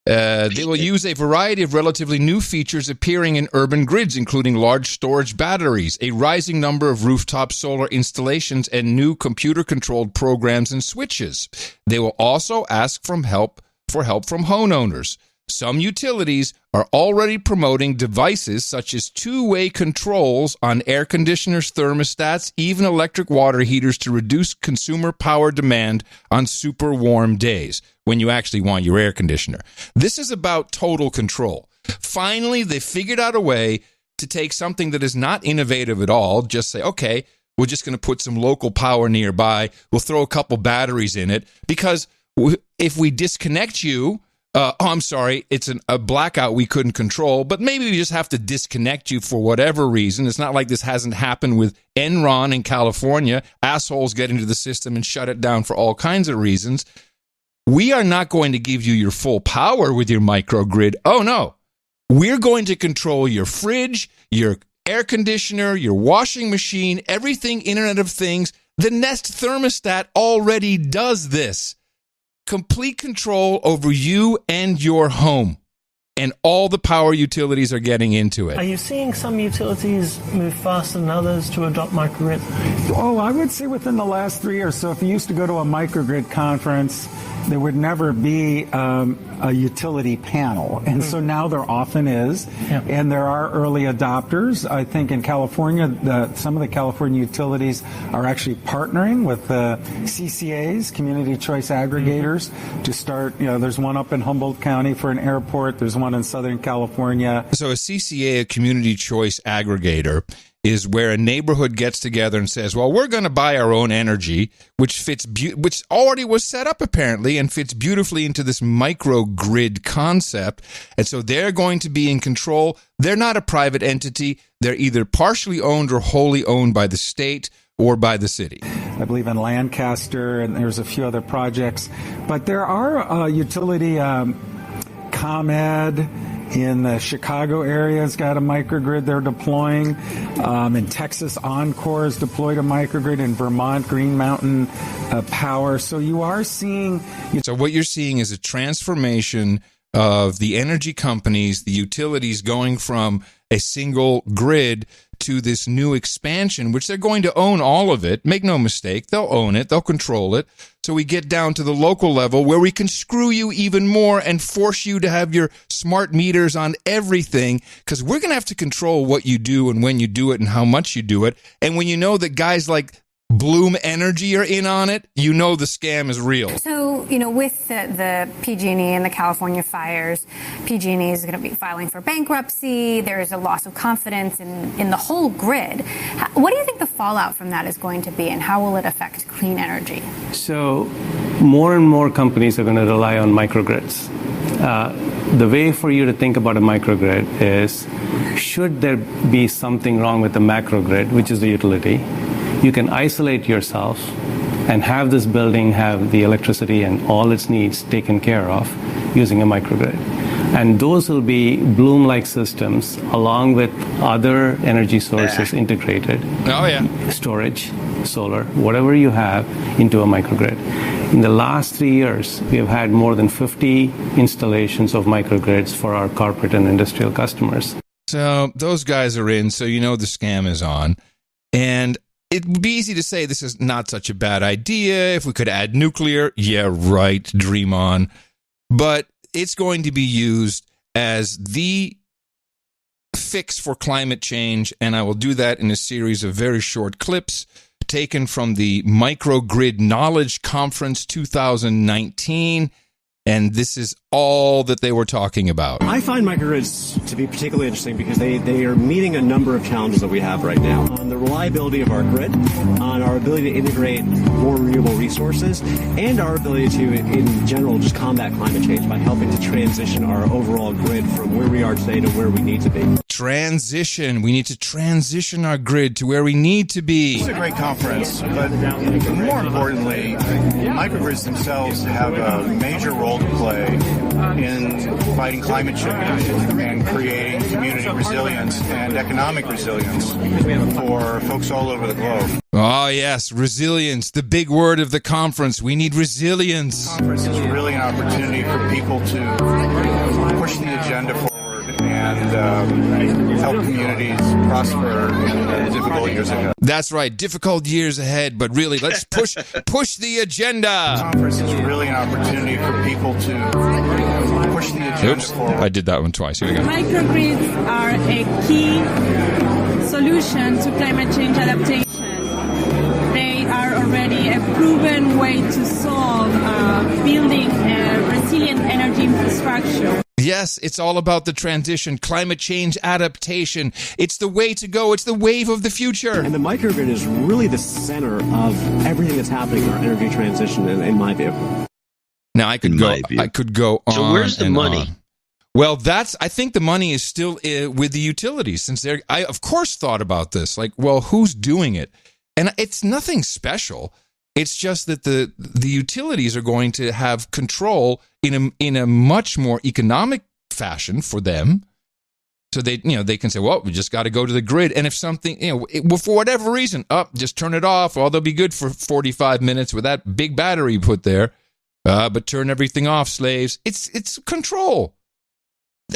They will use a variety of relatively new features appearing in urban grids, including large storage batteries, a rising number of rooftop solar installations, and new computer-controlled programs and switches. They will also ask for help from homeowners. Some utilities are already promoting devices such as two-way controls on air conditioners, thermostats, even electric water heaters to reduce consumer power demand on super warm days when you actually want your air conditioner. This is about total control. Finally, they figured out a way to take something that is not innovative at all, just say, okay, we're just going to put some local power nearby. We'll throw a couple batteries in it, because if we disconnect you, I'm sorry, it's a blackout we couldn't control, but maybe we just have to disconnect you for whatever reason. It's not like this hasn't happened with Enron in California. Assholes get into the system and shut it down for all kinds of reasons. We are not going to give you your full power with your microgrid. Oh, no. We're going to control your fridge, your air conditioner, your washing machine, everything Internet of Things. The Nest thermostat already does this. Complete control over you and your home. And all the power utilities are getting into it. Are you seeing some utilities move faster than others to adopt microgrid? Oh, I would say within the last 3 years. So if you used to go to a microgrid conference, there would never be a utility panel. And so now there often is. Yeah. And there are early adopters. I think in California, some of the California utilities are actually partnering with the CCAs, Community Choice Aggregators, to start. There's one up in Humboldt County for an airport. There's one in Southern California. So a CCA, a Community Choice Aggregator, is where a neighborhood gets together and says, well, we're going to buy our own energy, which which already was set up apparently and fits beautifully into this microgrid concept. And so they're going to be in control. They're not a private entity. They're either partially owned or wholly owned by the state or by the city. I believe in Lancaster, and there's a few other projects. But there are utility ComEd in the Chicago area has got a microgrid they're deploying. In Texas, Encore has deployed a microgrid. In Vermont, Green Mountain Power. So you are seeing... So what you're seeing is a transformation of the energy companies, the utilities going from a single grid to this new expansion, which they're going to own all of it. Make no mistake, they'll own it, they'll control it. So we get down to the local level where we can screw you even more and force you to have your smart meters on everything, because we're going to have to control what you do and when you do it and how much you do it. And when you know that guys like Bloom Energy are in on it, you know the scam is real. So, with the PG&E and the California fires, PG&E is going to be filing for bankruptcy. There is a loss of confidence in the whole grid. What do you think the fallout from that is going to be, and how will it affect clean energy? So, more and more companies are going to rely on microgrids. The way for you to think about a microgrid is, should there be something wrong with the macrogrid, which is the utility, you can isolate yourself and have this building have the electricity and all its needs taken care of using a microgrid. And those will be Bloom-like systems along with other energy sources integrated. Oh, yeah. Storage, solar, whatever you have into a microgrid. In the last 3 years, we have had more than 50 installations of microgrids for our corporate and industrial customers. So those guys are in, so you know the scam is on. And it would be easy to say this is not such a bad idea. If we could add nuclear, yeah, right, dream on. But it's going to be used as the fix for climate change, and I will do that in a series of very short clips taken from the Microgrid Knowledge Conference 2019. And this is all that they were talking about. I find microgrids to be particularly interesting because they are meeting a number of challenges that we have right now on the reliability of our grid, on our ability to integrate more renewable resources, and our ability to, in general, just combat climate change by helping to transition our overall grid from where we are today to where we need to be. Transition. We need to transition our grid to where we need to be. It's a great conference, but more importantly, microgrids themselves have a major role to play in fighting climate change and creating community resilience and economic resilience for folks all over the globe. Oh, yes, resilience, the big word of the conference. We need resilience. The conference is really an opportunity for people to push the agenda forward and help communities prosper in the difficult years ahead. That's right, difficult years ahead, but really, let's push the agenda. The conference is really an opportunity for people to push the agenda forward. I did that one twice. Here we go. Microgrids are a key solution to climate change adaptation. They are already a proven way to solve building a resilient energy infrastructure. Yes, it's all about the transition, climate change adaptation. It's the way to go. It's the wave of the future. And the microgrid is really the center of everything that's happening in our energy transition, in my view. Now, I could go on. So where's the money? On. Well, I think the money is still with the utilities, since I, of course, thought about this. Like, well, who's doing it? And it's nothing special. It's just that the utilities are going to have control in a much more economic fashion for them So they can say, well, we just got to go to the grid. And if something, for whatever reason, just turn it off. Well, they'll be good for 45 minutes with that big battery you put there. But turn everything off, slaves. It's control.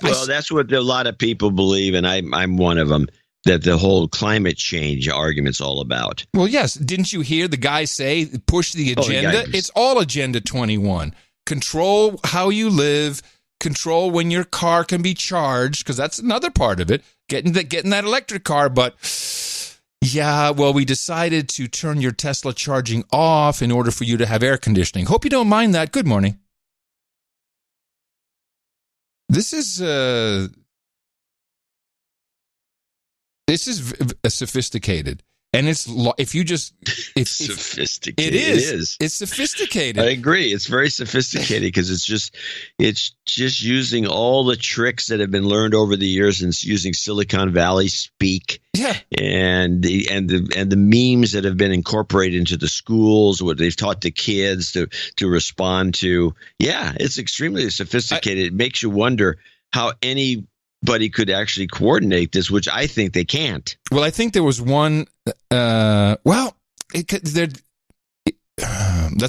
Well, that's what a lot of people believe, and I'm one of them, that the whole climate change argument's all about. Well, yes. Didn't you hear the guy say, push the agenda? It's all Agenda 21. Control how you live. Control when your car can be charged, because that's another part of it. Getting that electric car, but yeah, well, we decided to turn your Tesla charging off in order for you to have air conditioning. Hope you don't mind that. Good morning. This is sophisticated. And it's sophisticated. It is. It's sophisticated. I agree. It's very sophisticated because it's just using all the tricks that have been learned over the years, and it's using Silicon Valley speak. Yeah. And the memes that have been incorporated into the schools, what they've taught the kids to respond to. Yeah, it's extremely sophisticated. It makes you wonder how anybody could actually coordinate this, which I think they can't. Well, I think there was one. That's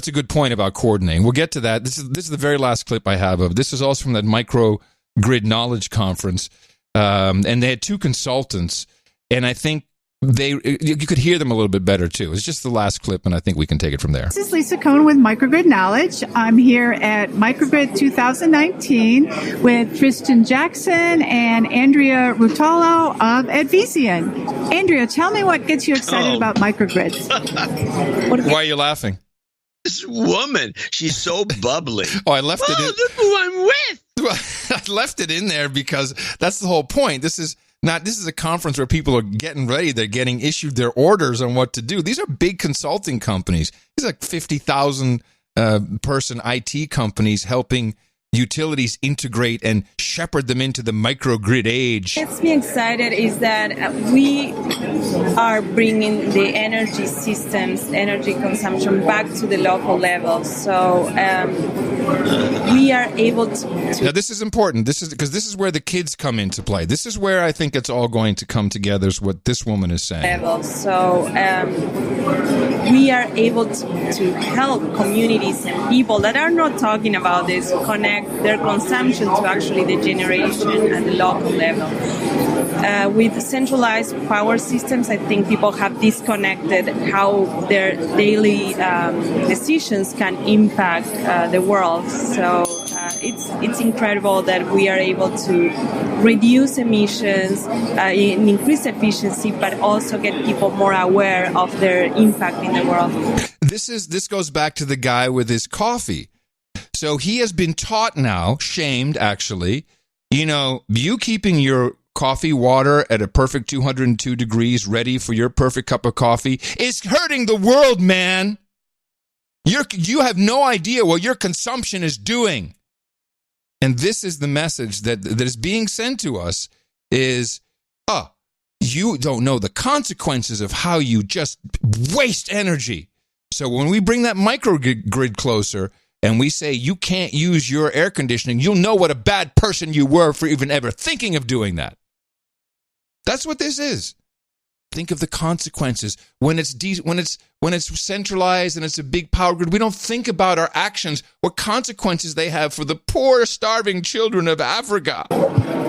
a good point about coordinating. We'll get to that. This is the very last clip I have of. This is also from that Microgrid Knowledge Conference, and they had two consultants, and I think you could hear them a little bit better too. It's just the last clip, and I think we can take it from there. This is Lisa Cohn with Microgrid Knowledge. I'm here at Microgrid 2019 with Tristan Jackson and Andrea Rutolo of Advesian. Andrea, tell me what gets you excited about microgrids. Why are you laughing? This woman, she's so bubbly. I left it in. Look who I'm with. I left it in there because that's the whole point. This is a conference where people are getting ready. They're getting issued their orders on what to do. These are big consulting companies. These are like 50,000 person IT companies helping utilities integrate and shepherd them into the microgrid age. What gets me excited is that we are bringing the energy systems, energy consumption back to the local level. So we are able to. Now, this is important. This is where the kids come into play. This is where I think it's all going to come together, is what this woman is saying. So we are able to help communities and people that are not talking about this connect their consumption to actually the generation at the local level. With centralized power systems, I think people have disconnected how their daily decisions can impact the world. So it's incredible that we are able to reduce emissions, increase efficiency, but also get people more aware of their impact in the world. This goes back to the guy with his coffee. So he has been taught now, shamed actually, you keeping your coffee water at a perfect 202 degrees ready for your perfect cup of coffee is hurting the world, man. You have no idea what your consumption is doing. And this is the message that is being sent to us is, you don't know the consequences of how you just waste energy. So when we bring that microgrid closer and we say you can't use your air conditioning, you'll know what a bad person you were for even ever thinking of doing that. That's what this is. Think of the consequences. When it's centralized and it's a big power grid, we don't think about our actions, what consequences they have for the poor, starving children of Africa.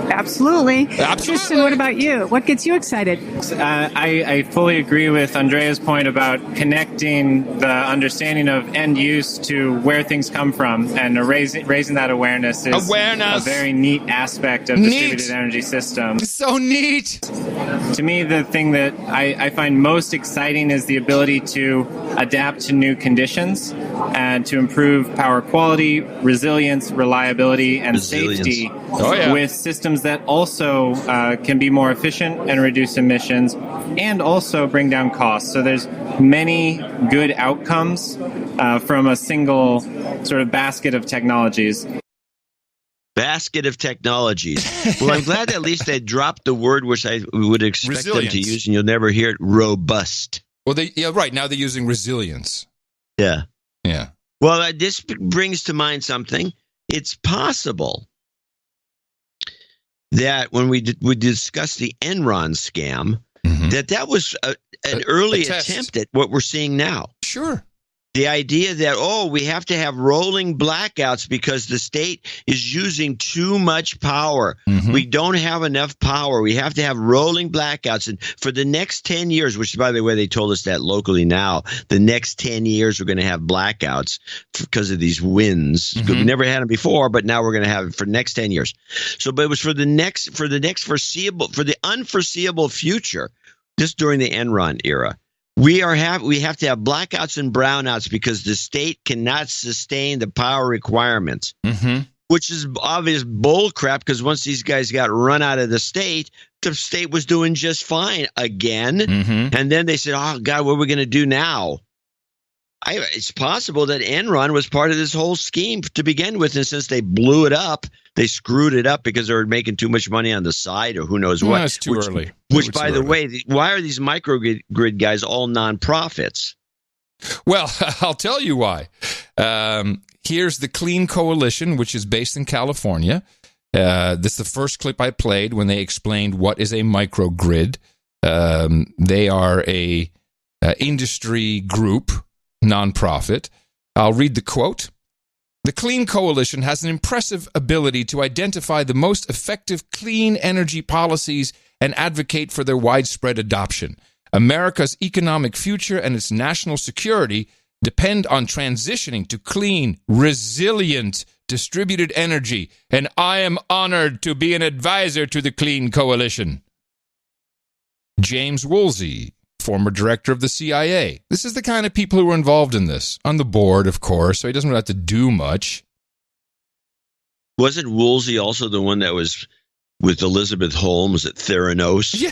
Absolutely. Tristan, what about you? What gets you excited? I fully agree with Andrea's point about connecting the understanding of end use to where things come from, and raising that awareness is a very neat aspect of distributed energy systems. It's so neat. To me, the thing that I find most exciting is the ability to adapt to new conditions and to improve power quality, resilience, reliability, and safety with systems that also can be more efficient and reduce emissions and also bring down costs. So there's many good outcomes from a single sort of basket of technologies. Basket of technologies. Well, I'm glad that at least they dropped the word which I would expect them to use, and you'll never hear it, robust. Well, right now they're using resilience. Yeah. Yeah. Well, this brings to mind something. It's possible that when we discussed the Enron scam, that was an early attempt at what we're seeing now. Sure. The idea that, we have to have rolling blackouts because the state is using too much power. We don't have enough power. We have to have rolling blackouts. And for the next 10 years, which, by the way, they told us that locally now, the next 10 years we're going to have blackouts because of these winds. We never had them before, but now we're going to have it for the next 10 years. So, but it was for the unforeseeable future, just during the Enron era. We have to have blackouts and brownouts because the state cannot sustain the power requirements, which is obvious bull crap. Because once these guys got run out of the state was doing just fine again. And then they said, "Oh God, what are we going to do now?" It's possible that Enron was part of this whole scheme to begin with, and since they blew it up, they screwed it up because they were making too much money on the side, or who knows what. It's too early. Which, by the way, why are these microgrid guys all nonprofits? Well, I'll tell you why. Here's the Clean Coalition, which is based in California. This is the first clip I played when they explained what is a microgrid. They are a industry group, nonprofit. I'll read the quote. The Clean Coalition has an impressive ability to identify the most effective clean energy policies and advocate for their widespread adoption. America's economic future and its national security depend on transitioning to clean, resilient, distributed energy, and I am honored to be an advisor to the Clean Coalition. James Woolsey, former director of the CIA. This is the kind of people who are involved in this. On the board, of course, so he doesn't really have to do much. Wasn't Woolsey also the one that was with Elizabeth Holmes at Theranos? Yeah,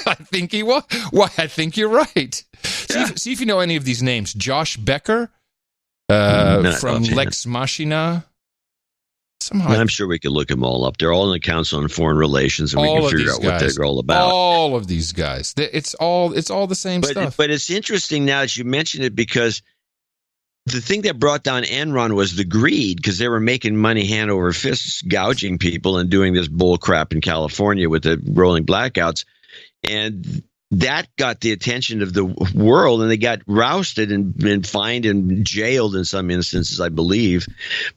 I think he was. Why, I think you're right. See if you know any of these names. Josh Becker from Lex Machina. I'm sure we could look them all up. They're all in the Council on Foreign Relations, and we can figure out what they're all about. All of these guys. It's all the same stuff. But it's interesting now that you mentioned it, because the thing that brought down Enron was the greed, because they were making money hand over fist, gouging people and doing this bull crap in California with the rolling blackouts. And that got the attention of the world, and they got rousted and fined and jailed in some instances, I believe.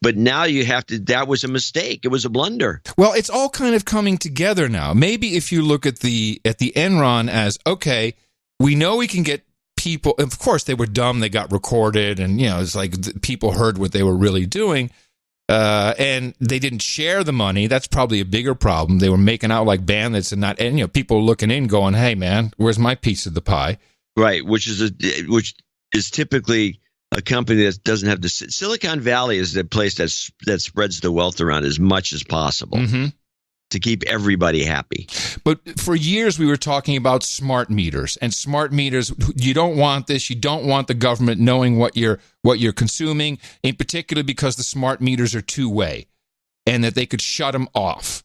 But now that was a mistake. It was a blunder. Well, it's all kind of coming together now. Maybe if you look at the Enron as, okay, we know we can get people, of course they were dumb, they got recorded, and it's like people heard what they were really doing. And they didn't share the money. That's probably a bigger problem. They were making out like bandits, and people looking in, going, "Hey, man, where's my piece of the pie?" Right, which is typically a company that doesn't have the Silicon Valley is the place that spreads the wealth around as much as possible to keep everybody happy. But for years we were talking about smart meters, and smart meters, you don't want this. You don't want the government knowing what you're consuming, in particular because the smart meters are two-way, and that they could shut them off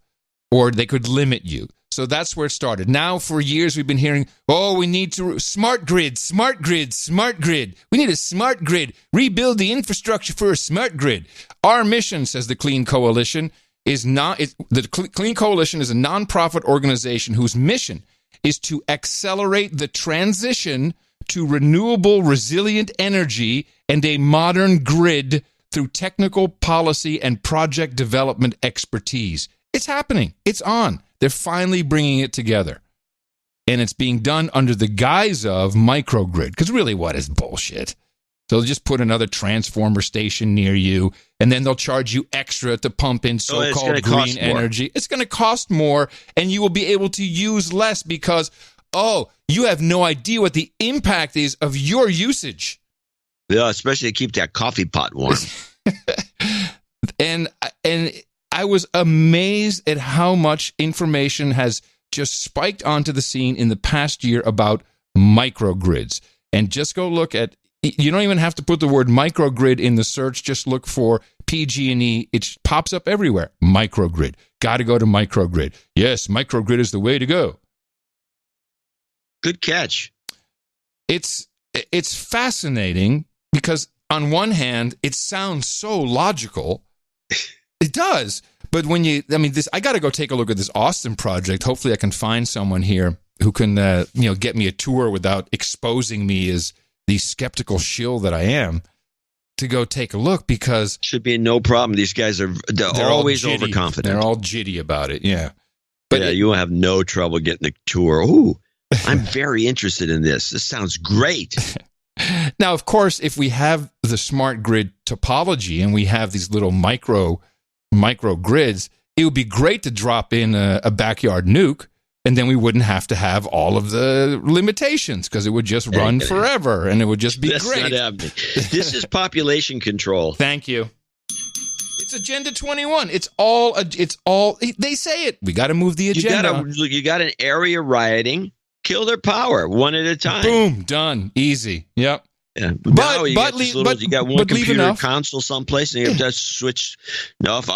or they could limit you. So that's where it started. Now for years we've been hearing, we need to smart grid. We need a smart grid. Rebuild the infrastructure for a smart grid. Our mission, says the Clean Coalition, the Clean Coalition is a nonprofit organization whose mission is to accelerate the transition to renewable, resilient energy and a modern grid through technical policy and project development expertise. It's happening. It's on. They're finally bringing it together. And it's being done under the guise of microgrid. Because really, what is bullshit? They'll just put another transformer station near you, and then they'll charge you extra to pump in so-called green energy. It's going to cost more, and you will be able to use less because, you have no idea what the impact is of your usage. Yeah, especially to keep that coffee pot warm. And I was amazed at how much information has just spiked onto the scene in the past year about microgrids. And just go look at, you don't even have to put the word microgrid in the search. Just look for PG&E. It pops up everywhere. Microgrid. Got to go to microgrid. Yes, microgrid is the way to go. Good catch. It's fascinating because on one hand, it sounds so logical. It does. But I got to go take a look at this Austin project. Hopefully I can find someone here who can, get me a tour without exposing me as the skeptical shill that I am, to go take a look, because should be no problem. These guys they're always overconfident. They're all jitty about it. Yeah. But you will have no trouble getting the tour. Ooh, I'm very interested in this. This sounds great. Now, of course, if we have the smart grid topology and we have these little micro grids, it would be great to drop in a backyard nuke, and then we wouldn't have to have all of the limitations, because it would just run forever and it would just be great. Not happening. This is population control. Thank you. It's Agenda 21. It's all. They say it. We got to move the agenda. You got an area rioting. Kill their power one at a time. Boom, done, easy. Yep. Yeah, but you got one computer console someplace, and you have to switch off.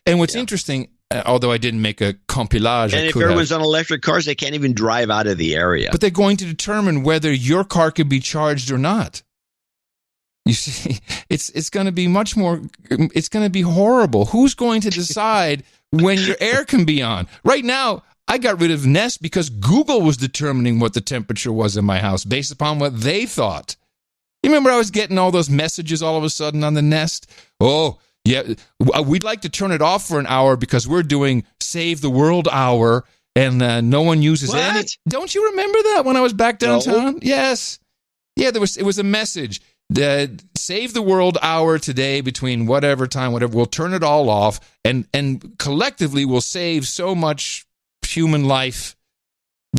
And what's interesting, although I didn't make a compilage, and if everyone's on electric cars, they can't even drive out of the area. But they're going to determine whether your car can be charged or not. You see, it's going to be much more. It's going to be horrible. Who's going to decide when your air can be on? Right now, I got rid of Nest because Google was determining what the temperature was in my house based upon what they thought. You remember I was getting all those messages all of a sudden on the Nest? Oh, yeah, we'd like to turn it off for an hour because we're doing Save the World Hour, and no one uses any. Don't you remember that when I was back downtown? No. Yes. Yeah, it was a message. Save the World Hour today between whatever time, whatever. We'll turn it all off, and collectively we'll save so much human life,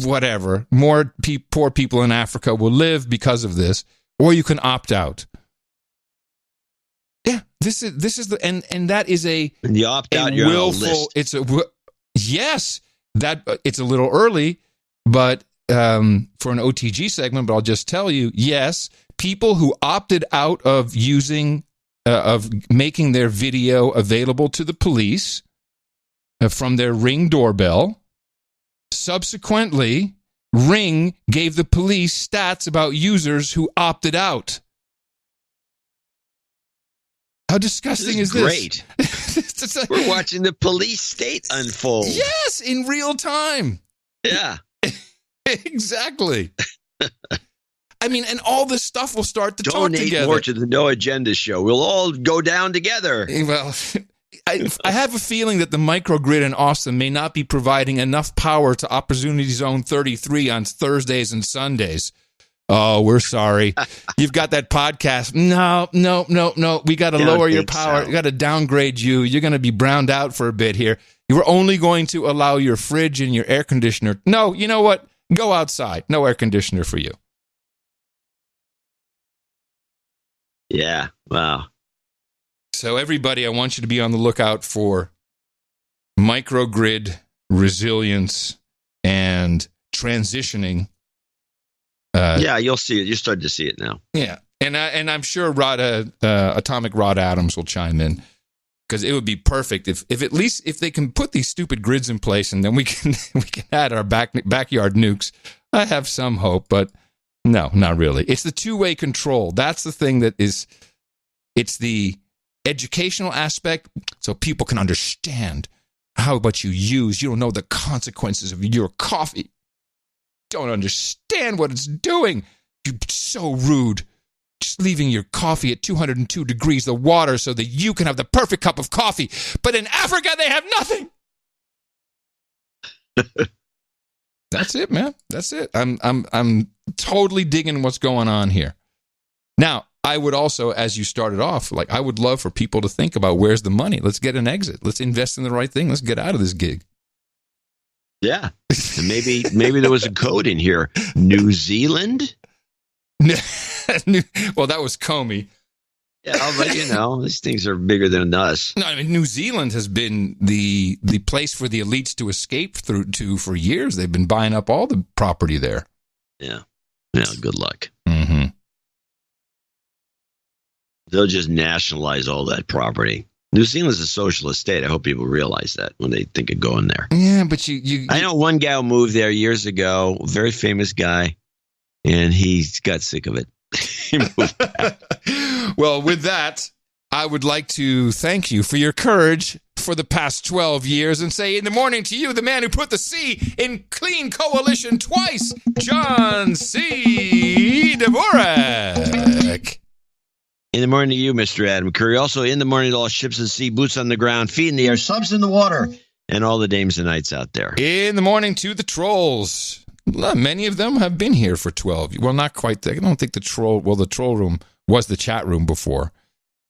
whatever. More poor people in Africa will live because of this, or you can opt out. Yeah, this is the and that is a the opt out. You're willful. On a list. Yes, that it's a little early, but for an OTG segment. But I'll just tell you, yes, people who opted out of using of making their video available to the police from their Ring doorbell. Subsequently, Ring gave the police stats about users who opted out. How disgusting is this? Great. We're watching the police state unfold. Yes, in real time. Yeah. Exactly. I mean, and all this stuff will start to talk together. Donate more to the No Agenda show. We'll all go down together. Well, I have a feeling that the microgrid in Austin may not be providing enough power to Opportunity Zone 33 on Thursdays and Sundays. Oh, we're sorry. You've got that podcast. No. We got to lower your power. We got to downgrade you. You're going to be browned out for a bit here. You're only going to allow your fridge and your air conditioner. No, you know what? Go outside. No air conditioner for you. Yeah. Wow. So everybody, I want you to be on the lookout for microgrid resilience and transitioning. Yeah, you'll see it. You're starting to see it now. Yeah, and I'm sure Atomic Rod Adams will chime in, because it would be perfect if at least if they can put these stupid grids in place, and then we can add our backyard nukes. I have some hope, but no, not really. It's the two-way control. That's the thing that is. It's the educational aspect, so people can understand how much you don't know the consequences of your coffee. Don't understand what it's doing. You're so rude. Just leaving your coffee at 202 degrees the water so that you can have the perfect cup of coffee. But in Africa, they have nothing. That's it, man. That's it. I'm totally digging what's going on here. Now, I would also, as you started off, I would love for people to think about where's the money. Let's get an exit. Let's invest in the right thing. Let's get out of this gig. Yeah. And maybe there was a code in here. New Zealand? Well, that was Comey. Yeah, but these things are bigger than us. No, I mean, New Zealand has been the place for the elites to escape to for years. They've been buying up all the property there. Yeah. Yeah, good luck. Mm-hmm. They'll just nationalize all that property. New Zealand's a socialist state. I hope people realize that when they think of going there. Yeah, but you I know one guy who moved there years ago, a very famous guy, and he got sick of it. He moved back. Well, with that, I would like to thank you for your courage for the past 12 years and say in the morning to you, the man who put the C in clean coalition twice, John C. Dvorak. In the morning to you, Mr. Adam Curry. Also in the morning to all ships at sea, boots on the ground, feet in the air, subs in the water, and all the dames and knights out there. In the morning to the trolls. Many of them have been here for 12. Well, not quite. I don't think the troll room was the chat room before.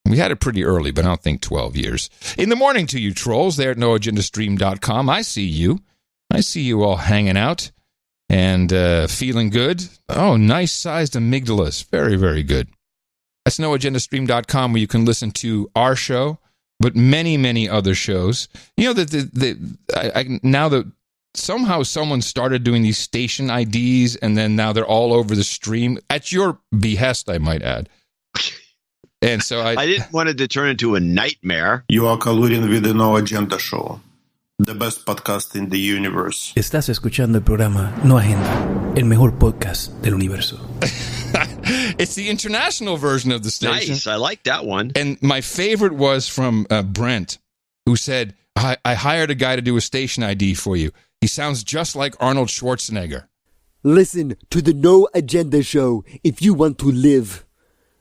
We had it pretty early, but I don't think 12 years. In the morning to you trolls there at noagendastream.com. I see you. I see you all hanging out and feeling good. Oh, nice-sized amygdalas. Very, very good. That's noagendastream.com where you can listen to our show, but many, many other shows. You know, now that somehow someone started doing these station IDs, and then now they're all over the stream, at your behest, I might add. And so I didn't want it to turn into a nightmare. You are colluding with the No Agenda Show, the best podcast in the universe. Estás escuchando el programa No Agenda, el mejor podcast del universo. It's the international version of the station. Nice, I like that one. And my favorite was from Brent, who said, I hired a guy to do a station ID for you. He sounds just like Arnold Schwarzenegger. Listen to the No Agenda Show if you want to live.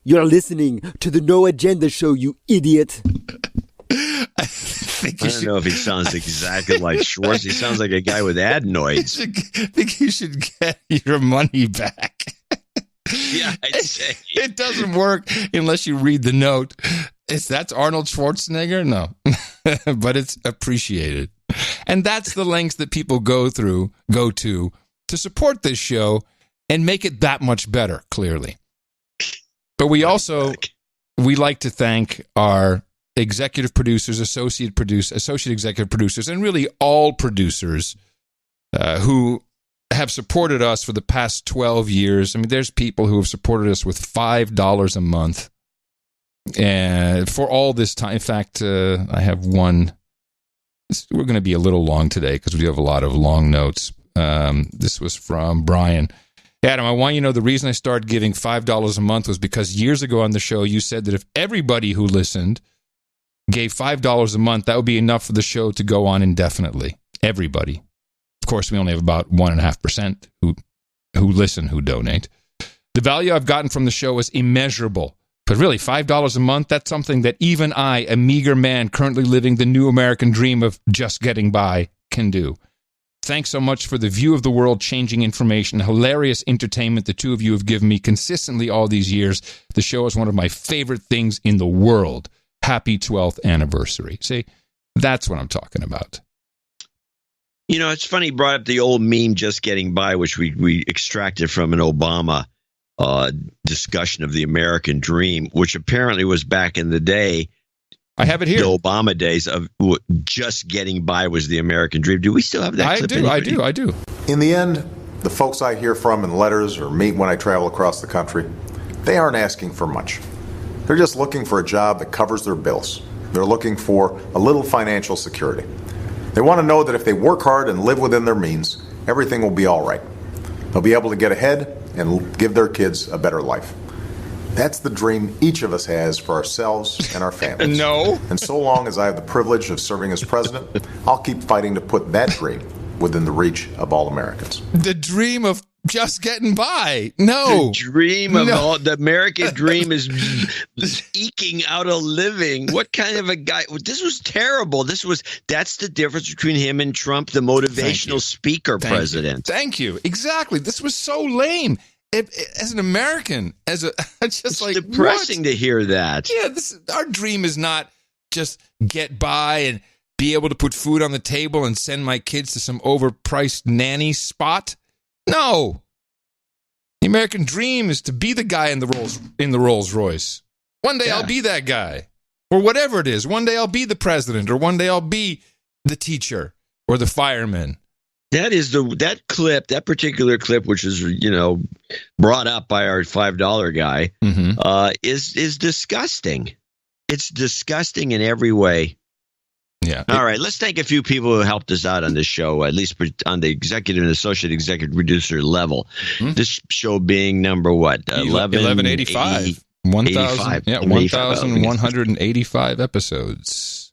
You're listening to the No Agenda Show, you idiot. I don't know if he sounds exactly like Schwartz. He sounds like a guy with adenoids. I think you should get your money back. Yeah, I'd say. It doesn't work unless you read the note. That's Arnold Schwarzenegger? No. But it's appreciated. And that's the lengths that people go to support this show and make it that much better, clearly. But we like to thank our executive producers, associate executive producers, and really all producers who have supported us for the past 12 years. I mean, there's people who have supported us with $5 a month and for all this time. In fact, I have one. We're going to be a little long today because we do have a lot of long notes. This was from Brian. Adam, I want you to know the reason I started giving $5 a month was because years ago on the show, you said that if everybody who listened gave $5 a month, that would be enough for the show to go on indefinitely. Everybody. Of course, we only have about 1.5% who listen, who donate. The value I've gotten from the show is immeasurable. But really, $5 a month, that's something that even I, a meager man currently living the new American dream of just getting by, can do. Thanks so much for the view of the world, changing information, hilarious entertainment the two of you have given me consistently all these years. The show is one of my favorite things in the world. Happy 12th anniversary. See, that's what I'm talking about. You know, it's funny you brought up the old meme, just getting by, which we extracted from an Obama discussion of the American dream, which apparently was back in the day. I have it here. The Obama days of just getting by was the American dream. Do we still have that clip? I do. In the end, the folks I hear from in letters or meet when I travel across the country, they aren't asking for much. They're just looking for a job that covers their bills. They're looking for a little financial security. They want to know that if they work hard and live within their means, everything will be all right. They'll be able to get ahead and give their kids a better life. That's the dream each of us has for ourselves and our families. No. And so long as I have the privilege of serving as president, I'll keep fighting to put that dream within the reach of all Americans. The dream of just getting by. No. The dream of the American dream is eking out a living. What kind of a guy? This was terrible. That's the difference between him and Trump, the motivational speaker president. Thank you. Exactly. This was so lame. As an American, it's depressing to hear that. Yeah, our dream is not just get by and be able to put food on the table and send my kids to some overpriced nanny spot. No, the American dream is to be the guy in the Rolls Royce. One day I'll be that guy, or whatever it is. One day I'll be the president, or one day I'll be the teacher or the fireman. That particular clip, which is brought up by our $5 guy, is disgusting. It's disgusting in every way. Yeah. All right, let's thank a few people who helped us out on this show, at least on the executive and associate executive producer level. Mm-hmm. This show being number what? 1185. 1,185 episodes.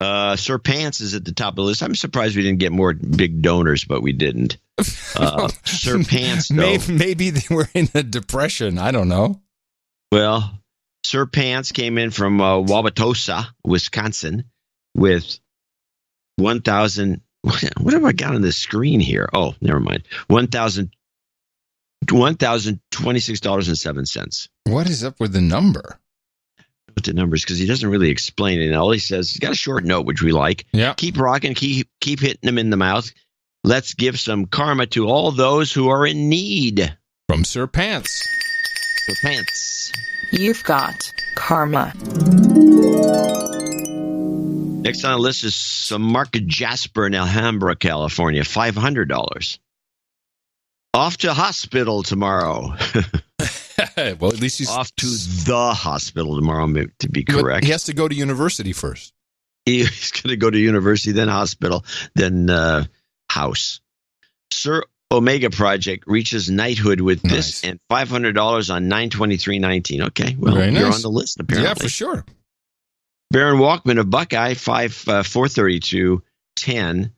Sir Pants is at the top of the list. I'm surprised we didn't get more big donors, but we didn't. Sir Pants, though. Maybe they were in a depression. I don't know. Well, Sir Pants came in from Wauwatosa, Wisconsin, with 1,000. What have I got on the screen here? Oh, never mind. $1,026.07. What is up with the number? With the numbers, because he doesn't really explain it. And all he says, he's got a short note, which we like. Yeah. Keep rocking, keep hitting them in the mouth. Let's give some karma to all those who are in need. From Sir Pants. Sir Pants. You've got karma. Next on the list is some Mark Jasper in Alhambra, California, $500. Off to hospital tomorrow. Well, at least he's off to the hospital tomorrow, to be correct. But he has to go to university first. He's going to go to university, then hospital, then house. Sir Omega Project reaches knighthood with this and $500 on 9/23/19. Okay, well, you're on the list apparently. Yeah, for sure. Baron Walkman of Buckeye, 432.10.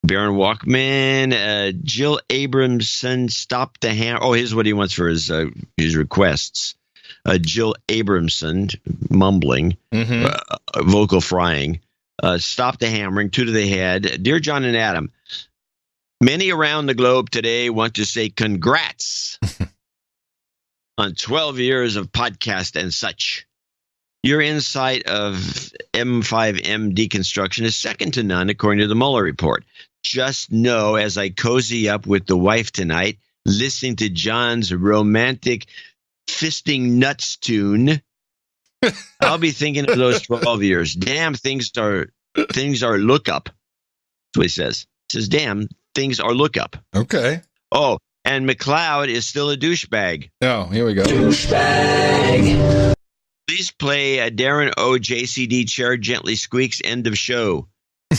Baron Walkman, Jill Abramson, stop the hammer. Oh, here's what he wants for his requests. Jill Abramson, mumbling, vocal frying. Stop the hammering, 2 to the head. Dear John and Adam, many around the globe today want to say congrats on 12 years of podcast and such. Your insight of M5M deconstruction is second to none, according to the Mueller report. Just know, as I cozy up with the wife tonight, listening to John's romantic fisting nuts tune, I'll be thinking of those 12 years. Damn, things are look up. That's what he says. He says, damn, things are look up. Okay. Oh, and McLeod is still a douchebag. Oh, here we go. Douchebag. Please play Darren O. JCD chair gently squeaks, end of show.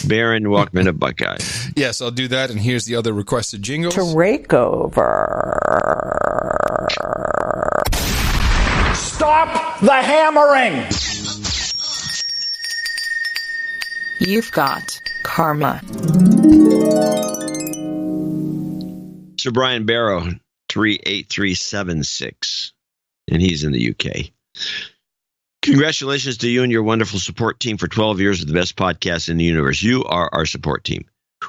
Baron Walkman of Buckeye. Yes, I'll do that. And here's the other requested jingles. Take over. Stop the hammering. You've got karma. Sir Brian Barrow, 38376. And he's in the UK. Congratulations to you and your wonderful support team for 12 years of the best podcast in the universe. You are our support team.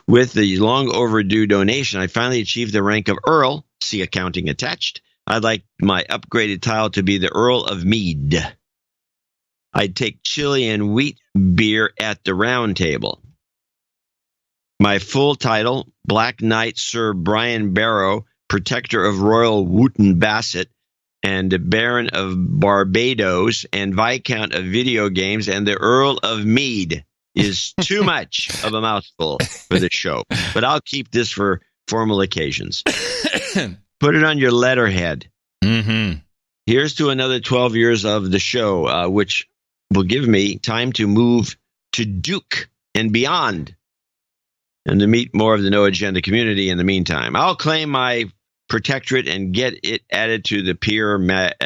With the long overdue donation, I finally achieved the rank of Earl. See accounting attached. I'd like my upgraded title to be the Earl of Mead. I'd take chili and wheat beer at the round table. My full title, Black Knight Sir Brian Barrow, Protector of Royal Wootton Bassett, and Baron of Barbados, and Viscount of Video Games, and the Earl of Mead is too much of a mouthful for the show. But I'll keep this for formal occasions. Put it on your letterhead. Mm-hmm. Here's to another 12 years of the show, which will give me time to move to Duke and beyond, and to meet more of the No Agenda community in the meantime. I'll claim my protectorate and get it added to the peerage map.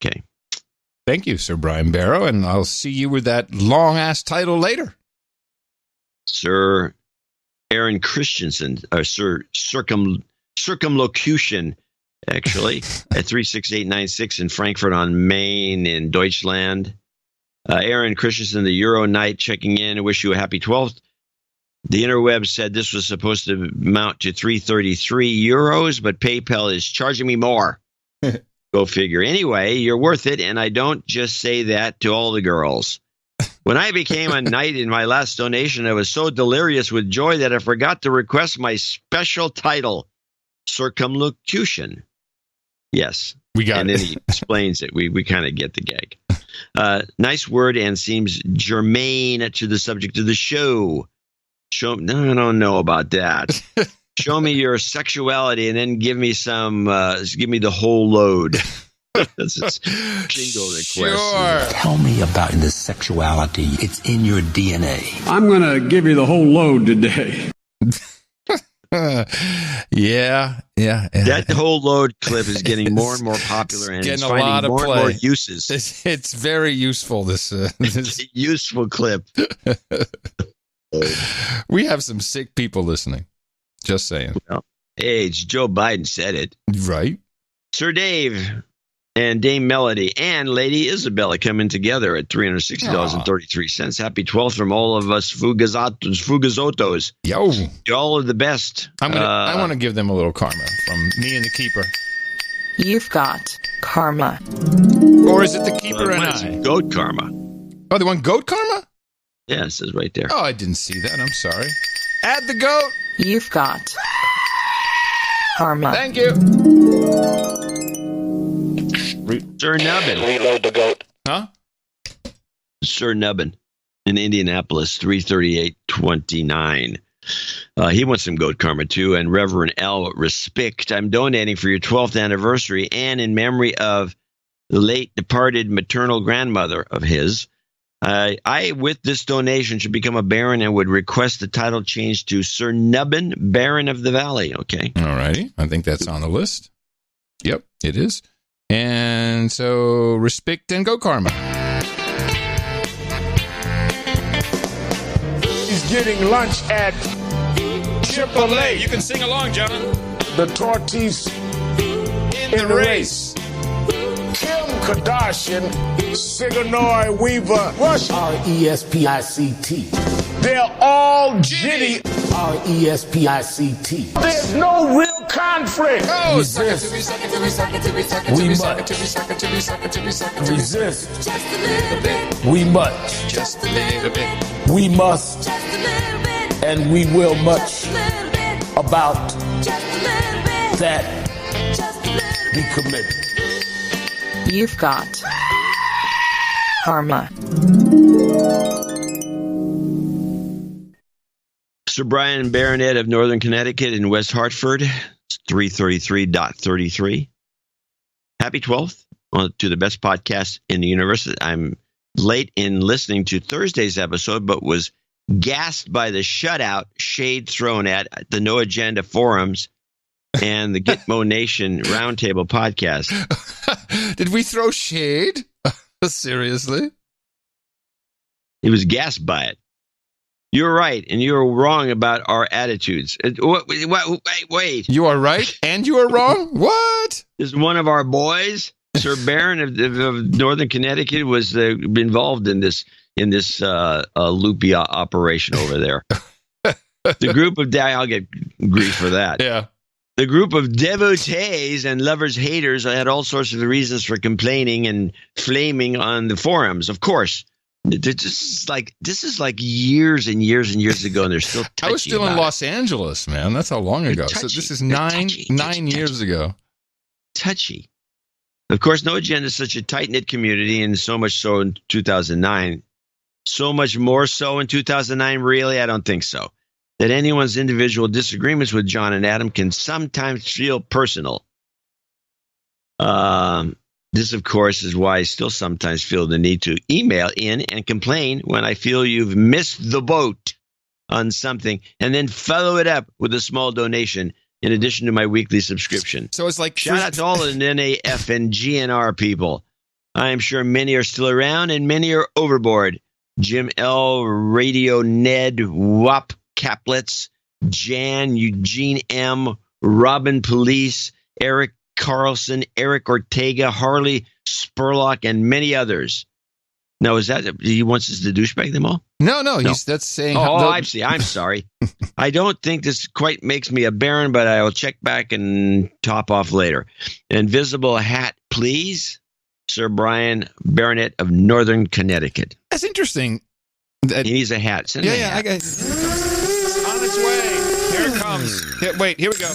Okay. Thank you, Sir Brian Barrow, and I'll see you with that long-ass title later. Sir Aaron Christensen, or Sir Circumlocution, actually, at 36896 in Frankfurt on Main in Deutschland. Aaron Christensen, the Euro Knight, checking in. I wish you a happy 12th. The interweb said this was supposed to amount to 333 euros, but PayPal is charging me more. Go figure. Anyway, you're worth it, and I don't just say that to all the girls. When I became a knight in my last donation, I was so delirious with joy that I forgot to request my special title, Circumlocution. Yes. We got and it. Then he explains it. We kind of get the gag. Nice word and seems germane to the subject of the show. I don't know about that. Show me your sexuality and then give me the whole load. That's its jingle request. Sure. Tell me about the sexuality. It's in your DNA. I'm going to give you the whole load today. Yeah. That whole load clip is getting more and more popular, and it's finding more and more uses. It's very useful. This useful clip. We have some sick people listening. Just saying. Well, hey, Joe Biden said it. Right. Sir Dave and Dame Melody and Lady Isabella coming together at $360.33. Happy 12th from all of us Fugazotos. Yo. All of the best. I want to give them a little karma from me and the keeper. You've got karma. Or is it the keeper and I? Goat karma. Oh, they want goat karma? Yeah, it says right there. Oh, I didn't see that. I'm sorry. Add the goat. You've got karma. Thank you. Sir Nubbin. Reload the goat. Huh? Sir Nubbin in Indianapolis, 338.29. He wants some goat karma too. And Reverend L. Respect. I'm donating for your 12th anniversary and in memory of the late departed maternal grandmother of his. I, with this donation, should become a baron and would request the title changed to Sir Nubbin, Baron of the Valley. Okay. All righty. I think that's on the list. Yep, it is. And so, respect and go karma. He's getting lunch at AAA. You can sing along, John. The tortoise in the race. Kim Kardashian, Sigourney Weaver, Rush, R-E-S-P-I-C-T. They're all jitty, R-E-S-P-I-C-T. There's no real conflict. Oh, resist. We must resist. Just a little bit. We must. Just a little bit. We must. Just a little bit. And we will much Just a little bit. about Just a little bit. that. Just a little Be committed. You've got karma. Sir Brian Baronet of Northern Connecticut in West Hartford, 333.33. Happy 12th to the best podcast in the universe. I'm late in listening to Thursday's episode, but was gassed by the shutout shade thrown at the No Agenda forums and the Gitmo Nation Roundtable podcast. Did we throw shade? Seriously? He was gassed by it. You're right, and you're wrong about our attitudes. Wait. You are right, and you are wrong? What? Is one of our boys, Sir Baron of Northern Connecticut, was involved in this loopy operation over there. The group of I'll get grief for that. Yeah. The group of devotees and lovers haters had all sorts of reasons for complaining and flaming on the forums. Of course, this is like years and years and years ago, and they're still touchy. I was still in Los Angeles, man. That's how long ago. So this is nine years ago. Touchy. Of course, No Agenda is such a tight-knit community, and so much so in 2009. So much more so in 2009, really? I don't think so. That anyone's individual disagreements with John and Adam can sometimes feel personal. This, of course, is why I still sometimes feel the need to email in and complain when I feel you've missed the boat on something, and then follow it up with a small donation in addition to my weekly subscription. So it's like shout out to all the NAF and GNR people. I am sure many are still around and many are overboard. Jim L, Radio Ned, WAP Caplitz, Jan, Eugene M, Robin Police, Eric Carlson, Eric Ortega, Harley Spurlock, and many others. Now, is that he wants us to douchebag them all? No. That's saying. I see. I'm sorry. I don't think this quite makes me a baron, but I will check back and top off later. Invisible hat, please, Sir Brian Baronet of Northern Connecticut. That's interesting. He needs a hat. Send him a hat. I got it's on its way. Here it comes. Here we go.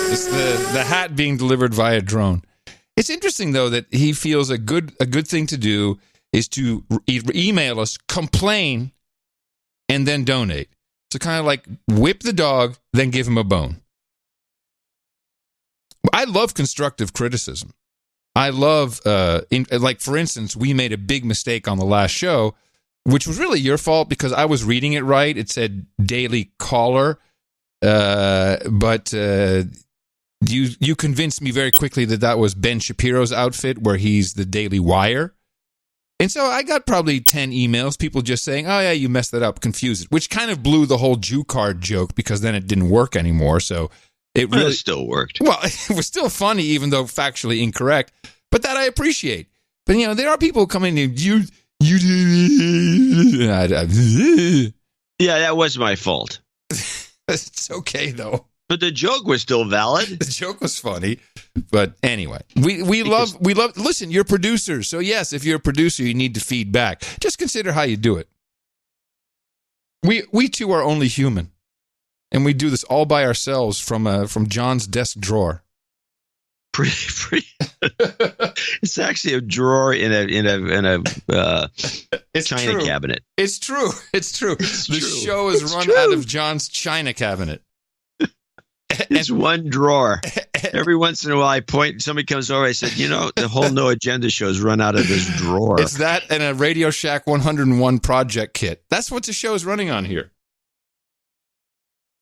It's the hat being delivered via drone. It's interesting, though, that he feels a good thing to do is to email us, complain, and then donate. So kind of like whip the dog, then give him a bone. I love constructive criticism. I love, like, for instance, we made a big mistake on the last show which was really your fault because I was reading it right. It said Daily Caller, but you convinced me very quickly that was Ben Shapiro's outfit where he's the Daily Wire. And so I got probably 10 emails, people just saying, oh, yeah, you messed that up, confused it, which kind of blew the whole Jew card joke because then it didn't work anymore. So it really still worked. Well, it was still funny, even though factually incorrect. But that I appreciate. But, there are people coming in, you. Yeah, that was my fault. It's okay, though. But the joke was still valid. The joke was funny. But anyway, we love, listen, you're producers. So yes, if you're a producer, you need to feed back. Just consider how you do it. We too are only human. And we do this all by ourselves from John's desk drawer. Pretty. It's actually a drawer in a china cabinet. It's true. The show is run out of John's china cabinet. It's one drawer. Every once in a while, somebody comes over. I said, the whole No Agenda show is run out of this drawer. It's that and a Radio Shack 101 project kit. That's what the show is running on here.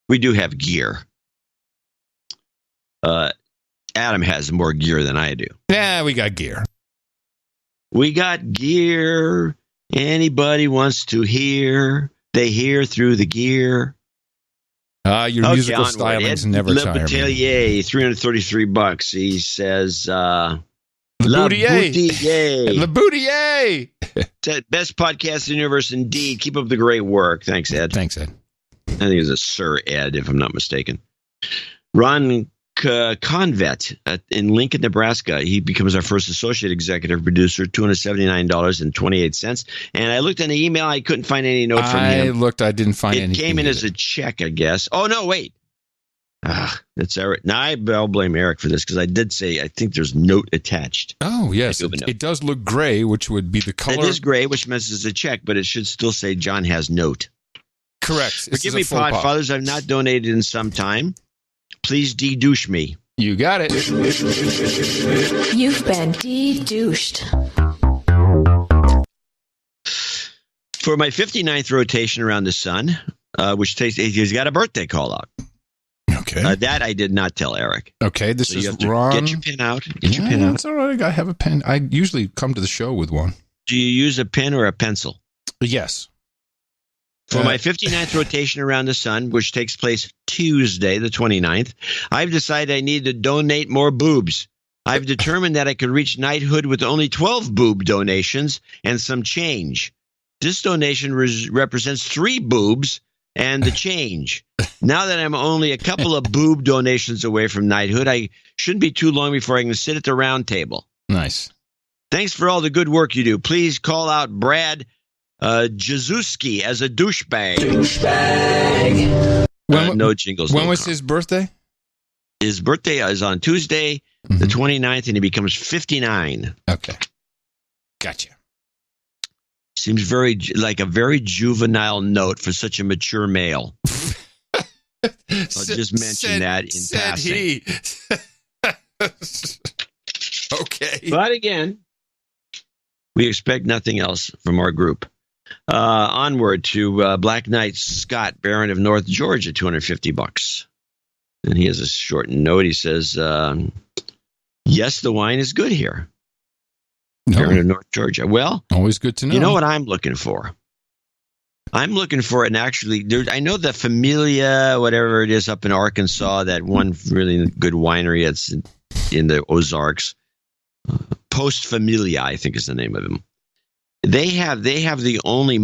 We do have gear. Adam has more gear than I do. Yeah, we got gear. We got gear. Anybody wants to hear, they hear through the gear. Your musical stylings never tire me. Letelier, $333. He says, Le Boutier. Best podcast in the universe, indeed. Keep up the great work. Thanks, Ed. Thanks, Ed. I think it's a Sir Ed, if I'm not mistaken. Ron Convet in Lincoln, Nebraska. He becomes our first associate executive producer, $279.28. And I looked in the email. I couldn't find any note from him. I didn't find anything. It came in as a check, I guess. Oh, no, wait. That's Eric. Now I'll blame Eric for this because I did say I think there's note attached. Oh, yes. It does look gray, which would be the color. It is gray, which means it's a check, but it should still say John has note. Correct. Forgive me, Podfathers. I've not donated in some time. Please de-douche me. You got it. You've been de-douched. For my 59th rotation around the sun, which takes, he's got a birthday call out. Okay. That I did not tell Eric. Okay, this is Ron. Get your pen out. It's all right. I have a pen. I usually come to the show with one. Do you use a pen or a pencil? Yes. For my 59th rotation around the sun, which takes place Tuesday, the 29th, I've decided I need to donate more boobs. I've determined that I could reach knighthood with only 12 boob donations and some change. This donation represents 3 boobs and the change. Now that I'm only a couple of boob donations away from knighthood, I shouldn't be too long before I can sit at the round table. Nice. Thanks for all the good work you do. Please call out Brad Jazuski as a douchebag. No jingles. When was his birthday? His birthday is on Tuesday, the 29th, and he becomes 59. Okay. Gotcha. Seems like a very juvenile note for such a mature male. I'll just mention that in passing. Okay. But again, we expect nothing else from our group. Onward to Black Knight Scott, Baron of North Georgia, $250. And he has a short note. He says, yes, the wine is good here. No. Baron of North Georgia. Well, always good to know. You know what I'm looking for? I'm looking for I know the Familia, whatever it is up in Arkansas, that one really good winery that's in the Ozarks. Post Familia, I think is the name of them. They have the only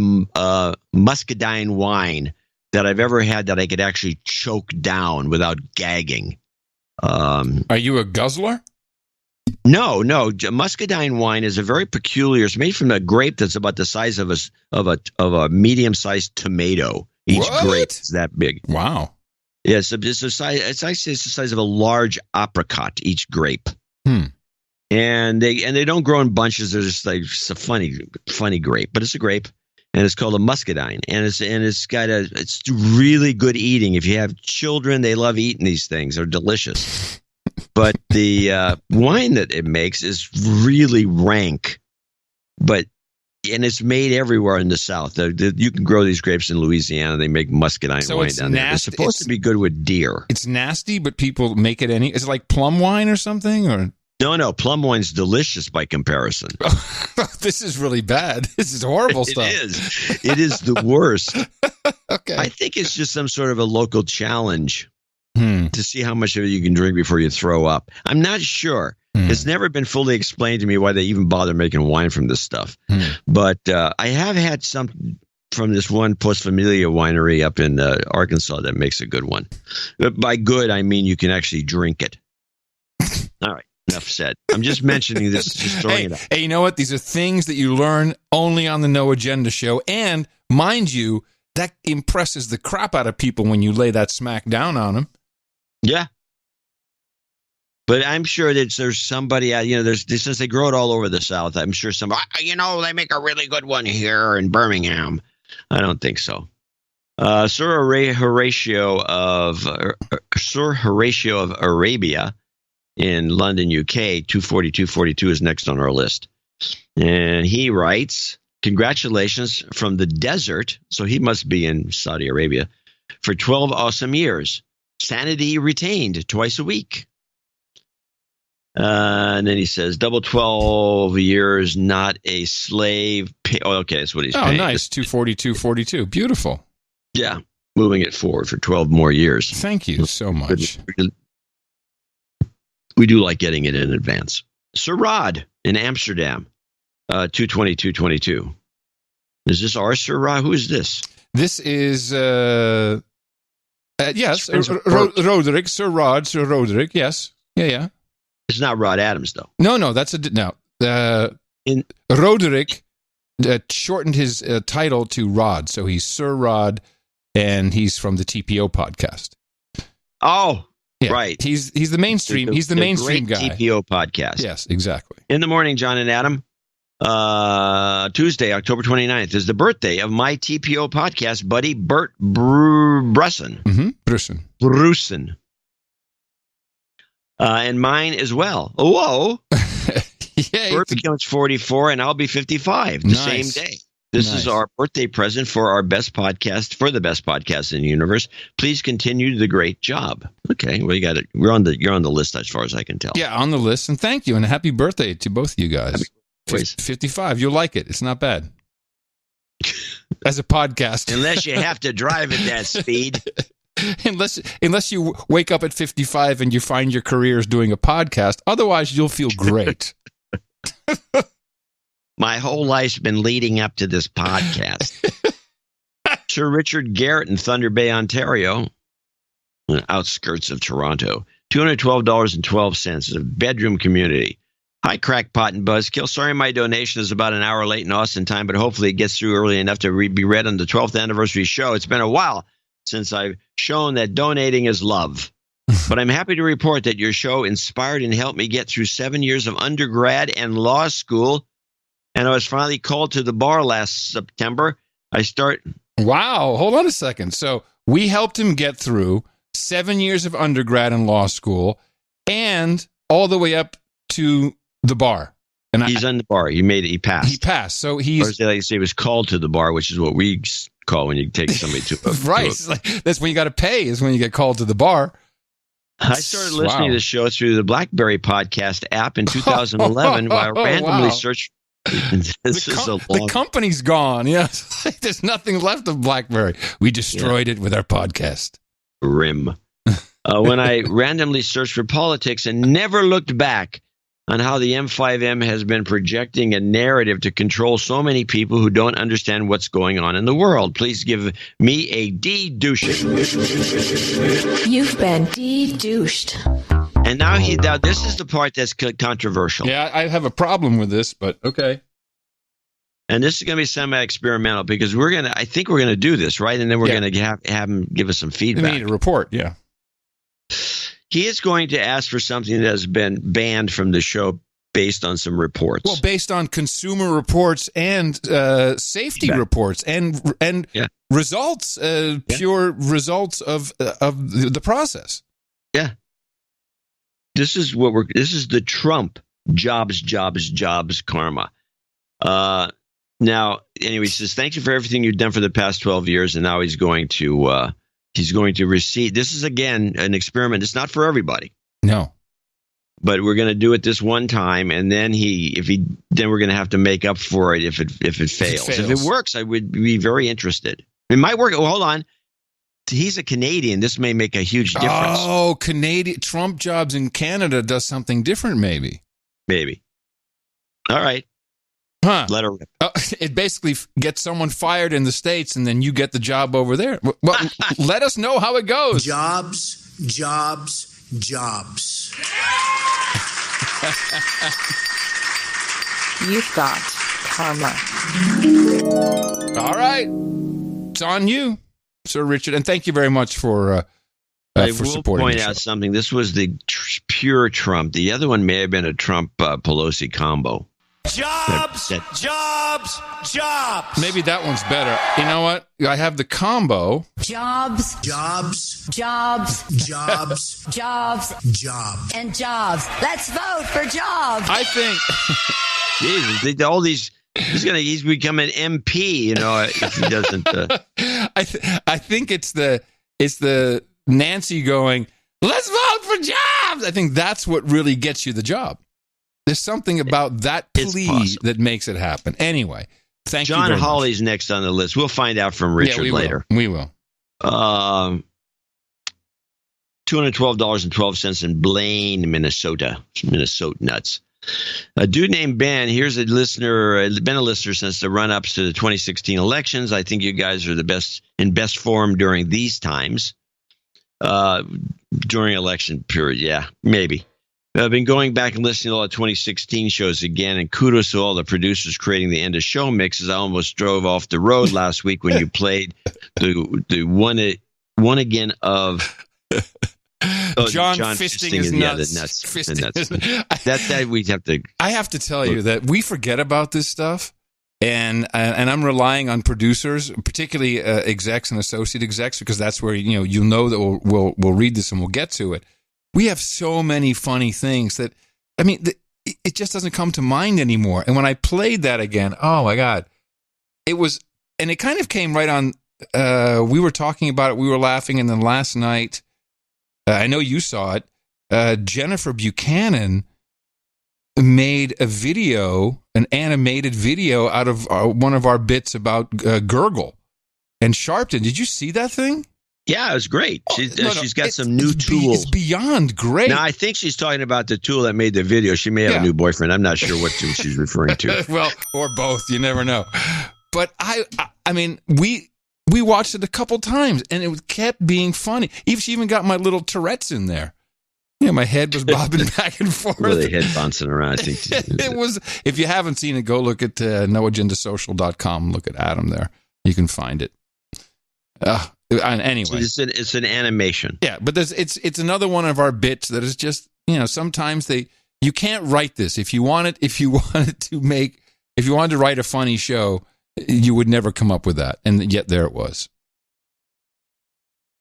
muscadine wine that I've ever had that I could actually choke down without gagging. Are you a guzzler? No. Muscadine wine is a very peculiar. It's made from a grape that's about the size of a medium-sized tomato. Each grape is that big. Wow. Yeah, it's the size. It's actually the size of a large apricot. Each grape. And they don't grow in bunches. They're just like it's a funny grape, but it's a grape, and it's called a muscadine, and it's really good eating. If you have children, they love eating these things. They're delicious. But the wine that it makes is really rank, but and it's made everywhere in the South. You can grow these grapes in Louisiana. They make muscadine wine down there. It's supposed to be good with deer. It's nasty, but people make it Is it like plum wine or something? Or no, plum wine's delicious by comparison. This is really bad. This is horrible stuff. It is the worst. Okay. I think it's just some sort of a local challenge to see how much of it you can drink before you throw up. I'm not sure. It's never been fully explained to me why they even bother making wine from this stuff. But I have had some from this one Post Familia winery up in Arkansas that makes a good one. By good, I mean you can actually drink it. All right. Enough said. I'm just mentioning this, just throwing it out. Hey, you know what? These are things that you learn only on the No Agenda show. And mind you, that impresses the crap out of people when you lay that smack down on them. Yeah. But I'm sure that there's somebody out, since they grow it all over the South, I'm sure somebody, they make a really good one here in Birmingham. I don't think so. Sir Horatio of Arabia in London, UK, 24242 is next on our list. And he writes, congratulations from the desert, so he must be in Saudi Arabia, for 12 awesome years. Sanity retained twice a week. And then he says, double 12 years, not a slave. Okay, that's what he's paying. Oh, nice. 24242. Beautiful. Yeah, moving it forward for 12 more years. Thank you so much. We do like getting it in advance. Sir Rod in Amsterdam, 22222. Is this our Sir Rod? Who is this? This is, yes, Roderick, Sir Roderick, yes. Yeah. It's not Rod Adams, though. No, that's Roderick shortened his title to Rod, so he's Sir Rod, and he's from the TPO podcast. Oh, yeah, right. He's the mainstream. He's the mainstream guy. TPO podcast. Yes, exactly. In the morning, John and Adam. Tuesday, October 29th is the birthday of my TPO podcast buddy, Bert Brusson. Brussen. And mine as well. Whoa. Bert becomes 44 and I'll be 55 the same day. This is our birthday present for our best podcast, for the best podcast in the universe. Please continue the great job. Okay, well, you got it. You're on the list as far as I can tell. Yeah, on the list. And thank you. And happy birthday to both of you guys. 55. You'll like it. It's not bad. As a podcast. Unless you have to drive at that speed. Unless you wake up at 55 and you find your career is doing a podcast. Otherwise, you'll feel great. My whole life's been leading up to this podcast. Sir Richard Garrett in Thunder Bay, Ontario, outskirts of Toronto, $212.12 is a bedroom community. Hi, Crackpot and Buzzkill. Sorry my donation is about an hour late in Austin time, but hopefully it gets through early enough to be read on the 12th anniversary show. It's been a while since I've shown that donating is love. But I'm happy to report that your show inspired and helped me get through 7 years of undergrad and law school. And I was finally called to the bar last September. Wow. Hold on a second. So we helped him get through 7 years of undergrad and law school and all the way up to the bar. And he's on the bar. He passed. He passed. So or they say he was called to the bar, which is what we call when you take somebody to a right. That's when you got to pay, is when you get called to the bar. I started listening to the show through the BlackBerry podcast app in 2011 while I randomly searched. The company's gone. Yes. There's nothing left of BlackBerry. We destroyed it with our podcast. When I randomly searched for politics and never looked back on how the M5M has been projecting a narrative to control so many people who don't understand what's going on in the world. Please give me a D-douche. You've been D-douched. And now this is the part that's controversial. Yeah, I have a problem with this, but okay. And this is going to be semi-experimental because I think we're going to do this, right? And then we're going to have him give us some feedback. We need a report, yeah. He is going to ask for something that has been banned from the show based on some reports. Well, based on consumer reports and safety reports and results, pure results of the process. Yeah. This is this is the Trump jobs karma. Now, anyway, he says, thank you for everything you've done for the past 12 years. And now he's going to receive. This is, again, an experiment. It's not for everybody. No. But we're going to do it this one time, and then then we're going to have to make up for it if it fails. If it works, I would be very interested. It might work. Oh, hold on. He's a Canadian. This may make a huge difference. Oh, Canadian Trump jobs in Canada does something different, maybe. Maybe. All right. Huh. Let her rip. It basically gets someone fired in the States, and then you get the job over there. Well, let us know how it goes. Jobs. You've got karma. All right. It's on you, Sir Richard. And thank you very much for supporting the show. I will point out something. This was the pure Trump. The other one may have been a Trump-Pelosi combo. Jobs. Maybe that one's better. You know what? I have the combo. Jobs. And jobs. Let's vote for jobs. I think. Jesus, all these. He's become an MP. If he doesn't. I think it's the Nancy going, let's vote for jobs. I think that's what really gets you the job. There's something about that plea that makes it happen. Anyway, thank you. John Hawley's next on the list. We'll find out from Richard later. We will. $212.12 in Blaine, Minnesota. Minnesota nuts. A dude named Ben. Here's a listener. Been a listener since the run-ups to the 2016 elections. I think you guys are the best form during these times. During election period, yeah, maybe. I've been going back and listening to all the 2016 shows again, and kudos to all the producers creating the end of show mixes. I almost drove off the road last week when you played the one again of John fisting his nuts. The nuts. That we have to. I have to tell you that we forget about this stuff, and I'm relying on producers, particularly execs and associate execs, because that's where you'll know that we'll read this and we'll get to it. We have so many funny things that, it just doesn't come to mind anymore. And when I played that again, oh my God, it kind of came right on. We were talking about it, we were laughing, and then last night, I know you saw it, Jennifer Buchanan made a video, an animated video out of one of our bits about Gurgle and Sharpton. Did you see that thing? Yeah, it was great. She's got some new tools. It's beyond great. Now, I think she's talking about the tool that made the video. She may have a new boyfriend. I'm not sure what tool she's referring to. Well, or both. You never know. But we watched it a couple times, and it kept being funny. She even got my little Tourette's in there. My head was bobbing back and forth. Really head bouncing around, I think. It was. If you haven't seen it, go look at noagendasocial.com. Look at Adam there. You can find it. Anyway, so it's an animation. Yeah, but it's another one of our bits that is just sometimes you can't write this if you wanted to write a funny show, you would never come up with that, and yet there it was.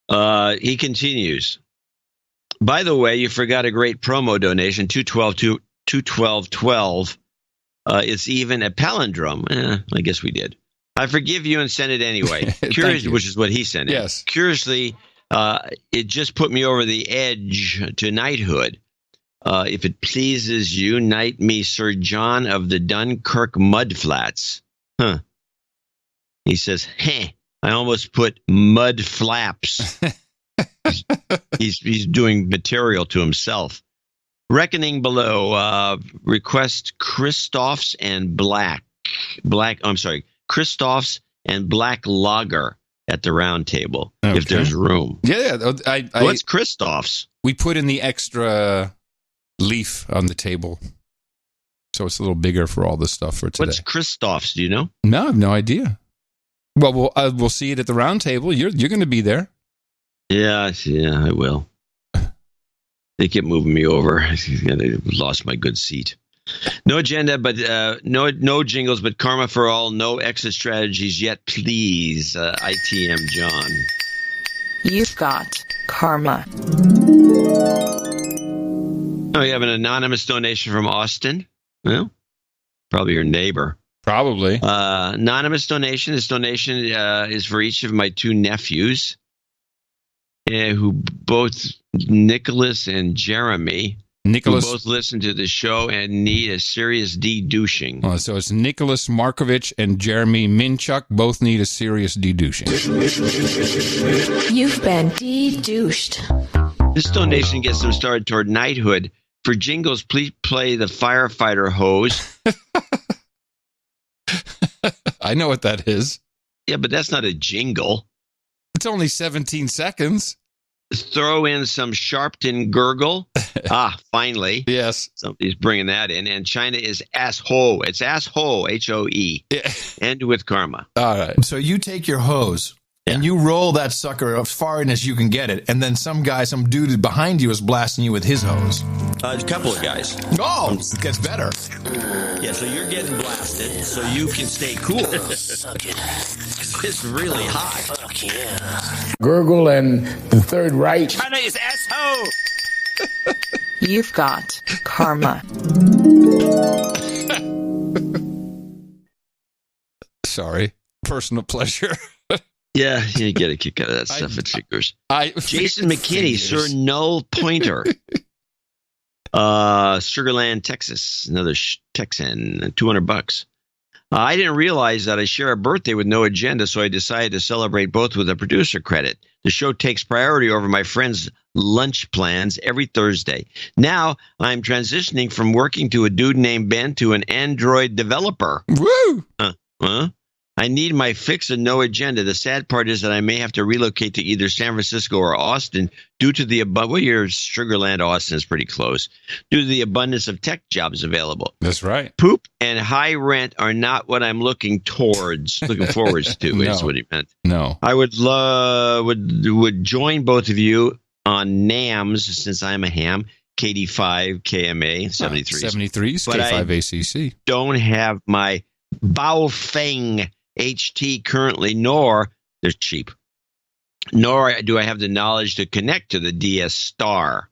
He continues. By the way, you forgot a great promo donation, 21212. It's even a palindrome. I guess we did. I forgive you and send it anyway. Curious, which is what he sent it. Yes. Curiously, it just put me over the edge to knighthood. If it pleases you, knight me Sir John of the Dunkirk Mudflats. Huh. He says, I almost put mud flaps. he's doing material to himself. Reckoning below, request Christoph's and Christoph's and Black Lager at the round table, if there's room. Yeah. What's Christoph's? We put in the extra leaf on the table, so it's a little bigger for all the stuff for today. What's Christoph's? Do you know? No, I have no idea. Well, we'll see it at the round table. You're going to be there. Yeah, I will. They kept moving me over. I lost my good seat. No agenda, but no jingles, but karma for all. No exit strategies yet, please. ITM John. You've got karma. Oh, you have an anonymous donation from Austin. Well, probably your neighbor. Probably. Anonymous donation. This donation is for each of my two nephews, who both, Nicholas and Jeremy, who both listen to the show and need a serious de-douching. Oh, so it's Nicholas Markovich and Jeremy Minchuk both need a serious de-douching. You've been de-douched. This donation gets them started toward knighthood. For jingles, please play the firefighter hose. I know what that is. Yeah, but that's not a jingle. It's only 17 seconds. Throw in some Sharpton gurgle. Finally. Yes. Somebody's bringing that in. And China is asshole. It's asshole, H-O-E. Yeah. End with karma. All right. So you take your hose and you roll that sucker as far in as you can get it. And then some dude behind you is blasting you with his hose. A couple of guys. Oh, it gets better. Yeah, so you're getting blasted so you can stay cool. Suck it. It's really hot. Fuck yeah. Gurgle and the third right. China is asshole. You've got karma. Sorry. Personal pleasure. Yeah, you get a kick out of that stuff. It figures. Jason McKinney, Sir Null Pointer. Sugarland, Texas. Another Texan. $200. I didn't realize that I share a birthday with no agenda, so I decided to celebrate both with a producer credit. The show takes priority over my friends' lunch plans every Thursday. Now I'm transitioning from working to a dude named Ben to an Android developer. Woo! I need my fix and no agenda. The sad part is that I may have to relocate to either San Francisco or Austin due to the Sugarland, Austin is pretty close, due to the abundance of tech jobs available. That's right. Poop and high rent are not what I'm looking forward to, is what he meant. No. I would join both of you on NAMS, since I'm a ham, KD5, KMA, 73. 73s, K5ACC. Don't have my Baofeng HT currently, nor they're cheap, nor do I have the knowledge to connect to the DS Star.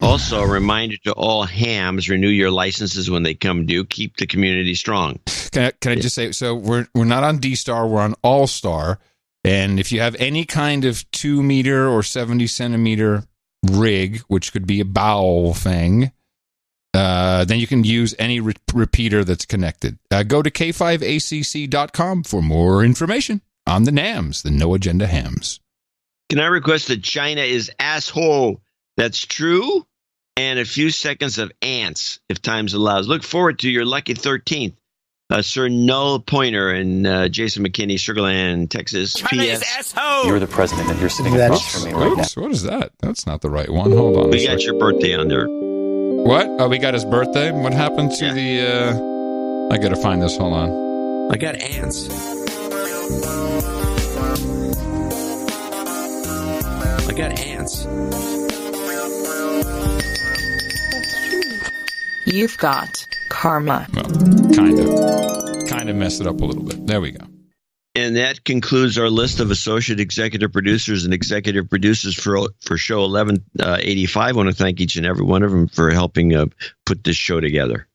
Also, a reminder to all hams: renew your licenses when they come due. Keep the community strong. Can I just say, so we're not on D Star, we're on All Star, and if you have any kind of 2 meter or 70 centimeter rig, which could be a Baofeng, then you can use any repeater that's connected. Go to k5acc.com for more information on the NAMS, the No Agenda Hams. Can I request that China is asshole? That's true. And a few seconds of ants, if time allows. Look forward to your lucky 13th. Sir Null Pointer and Jason McKinney, Sugarland, Texas. China is asshole. You're the president and you're sitting across from me right now. What is that? That's not the right one. Hold on. We got your birthday on there. What? Oh, we got his birthday? What happened to the... I got to find this. Hold on. I got ants. I got ants. You've got karma. Well, kind of messed it up a little bit. There we go. And that concludes our list of associate executive producers and executive producers for show 1185. I want to thank each and every one of them for helping put this show together.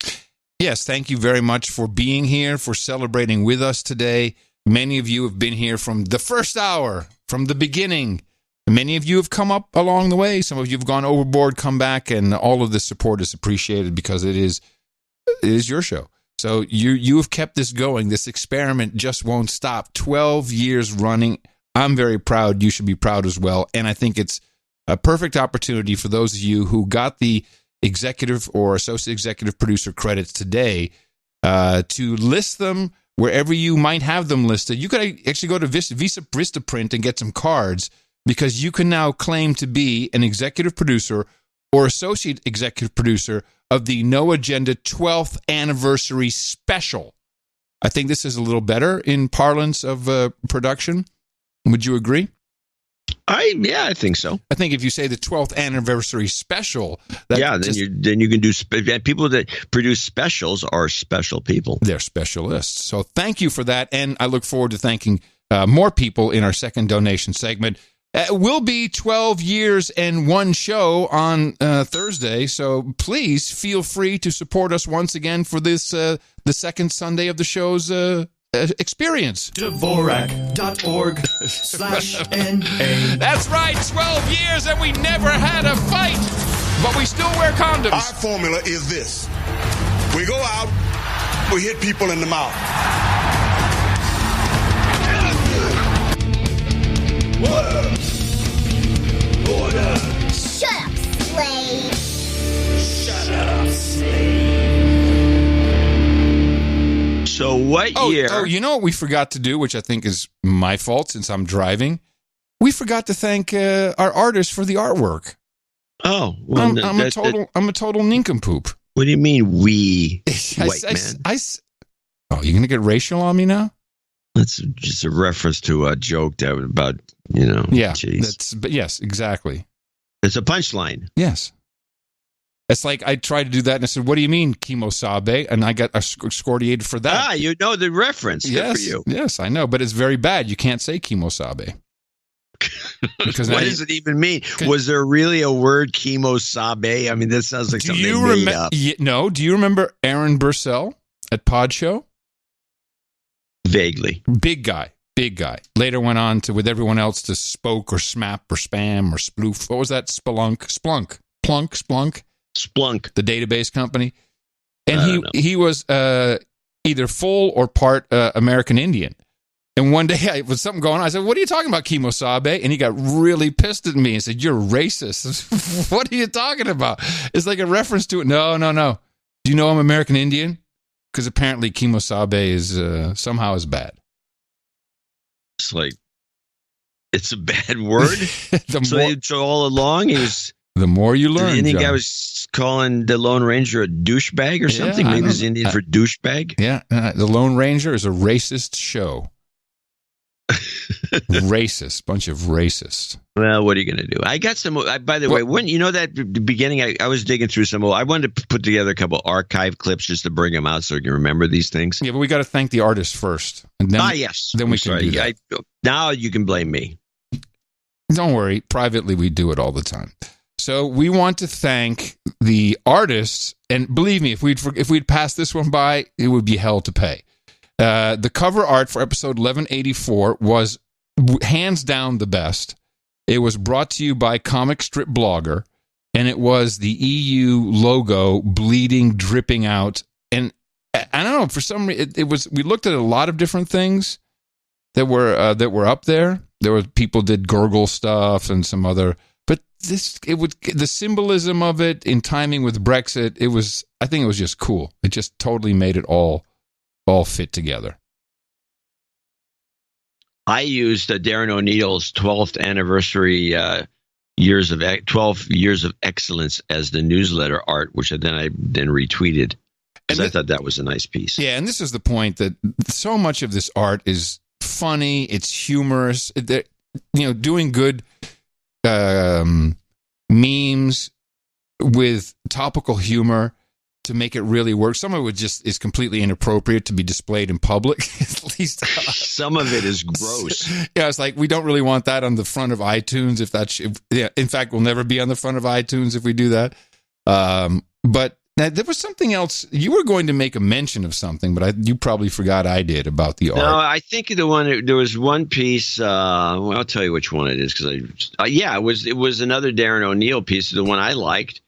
Yes, thank you very much for being here, for celebrating with us today. Many of you have been here from the first hour, from the beginning. Many of you have come up along the way. Some of you have gone overboard, come back, and all of the support is appreciated because it is your show. So you have kept this going. This experiment just won't stop. 12 years running. I'm very proud. You should be proud as well. And I think it's a perfect opportunity for those of you who got the executive or associate executive producer credits today to list them wherever you might have them listed. You could actually go to Vistaprint and get some cards, because you can now claim to be an executive producer or associate executive producer of the No Agenda 12th anniversary special. I think this is a little better in parlance of production. Would you agree? I think so. I think if you say the 12th anniversary special, then you can do people that produce specials are special people. They're specialists. So thank you for that, and I look forward to thanking more people in our second donation segment. It will be 12 years and one show on Thursday, so please feel free to support us once again for this, the second Sunday of the show's experience. Dvorak.org/NA. That's right, 12 years and we never had a fight, but we still wear condoms. Our formula is this. We go out, we hit people in the mouth. Order. Shut up, slave. Shut up, slave. So what year? Oh, you know what we forgot to do, which I think is my fault since I'm driving? We forgot to thank our artists for the artwork. Oh, well, I'm a total nincompoop. What do you mean, we, white man? Oh, you're going to get racial on me now? That's just a reference to a joke that was about, Yeah, geez. but yes, exactly. It's a punchline. Yes. It's like I tried to do that and I said, what do you mean, Kimosabe? And I got excoriated for that. Ah, you know the reference. Good Yes, for you. yes, I know, but it's very bad. You can't say Kimosabe. Because what does it even mean? Was there really a word Kimosabe? I mean, that sounds like something they made up. No. Do you remember Aaron Bursell at Pod Show? Vaguely. Big guy. Later went on to, with everyone else, to Spoke or Smap or Spam or Sploof. What was that? Splunk. Splunk. The database company. And he was either full or part American Indian. And one day, was something going on. I said, what are you talking about, Kimosabe? And he got really pissed at me and said, you're racist. What are you talking about? It's like a reference to it. No. Do you know I'm American Indian? Because apparently Kimosabe is somehow is bad. It's like, it's a bad word? So all along, he was... The more you learn, the Indian John. guy was calling the Lone Ranger a douchebag or something? Maybe he's Indian for douchebag? Yeah, the Lone Ranger is a racist show. Racist, bunch of racists. Well, what are you going to do? I got some. By the way, when you know that the beginning, I was digging through some. I wanted to put together a couple archive clips just to bring them out so you can remember these things. Yeah, but we got to thank the artist first, and then yes, then we can do that. Now you can blame me. Don't worry. Privately, we do it all the time. So we want to thank the artists, and believe me, if we'd passed this one by, it would be hell to pay. The cover art for episode 1184 was hands down the best. It was brought to you by Comic Strip Blogger, and it was the EU logo bleeding, dripping out. And I don't know, for some reason, it was. We looked at a lot of different things that were up there. There were people did gurgle stuff and some other, but the symbolism of it in timing with Brexit. I think it was just cool. It just totally made it all fit together. I used Darren O'Neill's 12th anniversary 12 years of excellence as the newsletter art, which I then retweeted because I thought that was a nice piece. Yeah, and this is the point that so much of this art is funny. It's humorous. Doing good memes with topical humor to make it really work. Some of it just is completely inappropriate to be displayed in public. At least some of it is gross. Yeah, it's like we don't really want that on the front of iTunes. In fact, we'll never be on the front of iTunes if we do that. But there was something else. You were going to make a mention of something, but you probably forgot I did about the art. No, I think there was one piece. I'll tell you which one it is because it was another Darren O'Neill piece, the one I liked,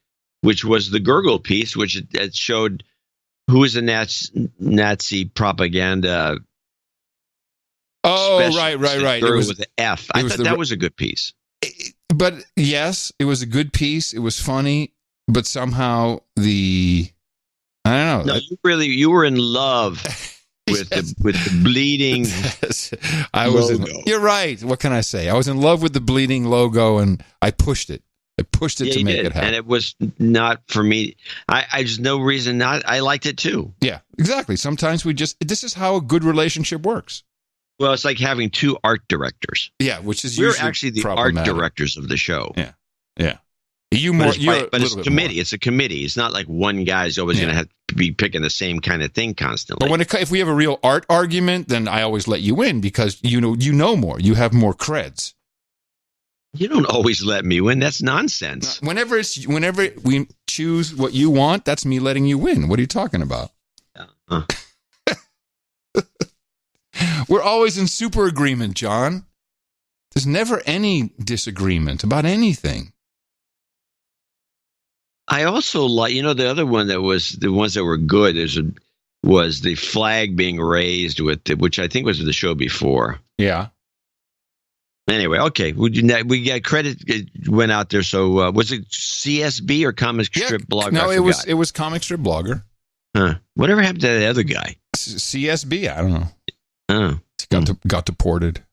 which was the gurgle piece, which it showed who was a Nazi propaganda. Oh, right. It was with the F. I thought that was a good piece. But yes, it was a good piece. It was funny, but somehow I don't know. No, you were in love with the bleeding logo. You're right. What can I say? I was in love with the bleeding logo, and I pushed it. To make it happen. And it was not for me. I just no reason not. I liked it too. Yeah, exactly. Sometimes this is how a good relationship works. Well, it's like having two art directors. Yeah, which is we're actually the art directors of the show. Yeah. But it's a committee. It's a committee. It's not like one guy's always going to have to be picking the same kind of thing constantly. But if we have a real art argument, then I always let you in because you know more. You have more creds. You don't always let me win. That's nonsense. Whenever we choose what you want, that's me letting you win. What are you talking about? We're always in super agreement, John. There's never any disagreement about anything. I also like, the other one that was the ones that were good was the flag being raised which I think was the show before. Yeah. Anyway, okay, we got credit. It went out there. So was it CSB or Comic Strip Blogger? No, it was Comic Strip Blogger. Huh. Whatever happened to the other guy? CSB, I don't know. Oh, got deported.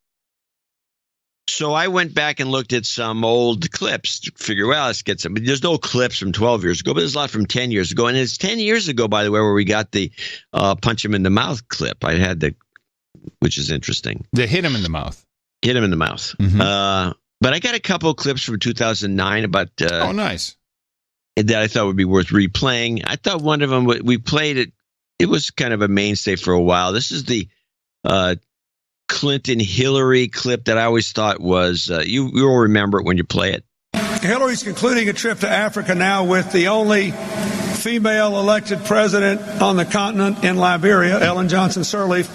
So I went back and looked at some old clips to figure, let's get some. There's no clips from 12 years ago, but there's a lot from 10 years ago. And it's 10 years ago, by the way, where we got the punch him in the mouth clip. I had which is interesting. They hit him in the mouth. Hit him in the mouth. Mm-hmm. But I got a couple of clips from 2009 about. Oh, nice. That I thought would be worth replaying. I thought one of them, we played it. It was kind of a mainstay for a while. This is the Clinton-Hillary clip that I always thought was, you'll remember it when you play it. Hillary's concluding a trip to Africa now with the only female elected president on the continent in Liberia, Ellen Johnson Sirleaf.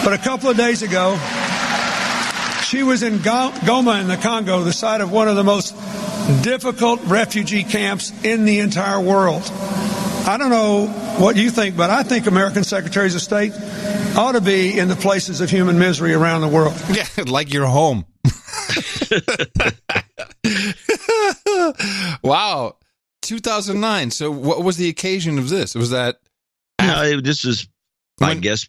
But a couple of days ago, she was in Goma in the Congo, the site of one of the most difficult refugee camps in the entire world. I don't know what you think, but I think American secretaries of state ought to be in the places of human misery around the world. Yeah, like your home. Wow. 2009. So what was the occasion of this? Was that... this is, I guess,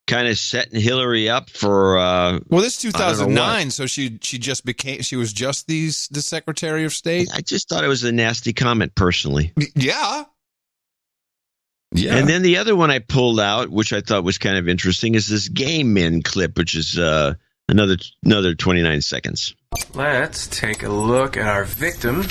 kind of setting Hillary up for... well, this 2009, so she was just the Secretary of State? I just thought it was a nasty comment, personally. Yeah. And then the other one I pulled out, which I thought was kind of interesting, is this gay men clip, which is another 29 seconds. Let's take a look at our victim.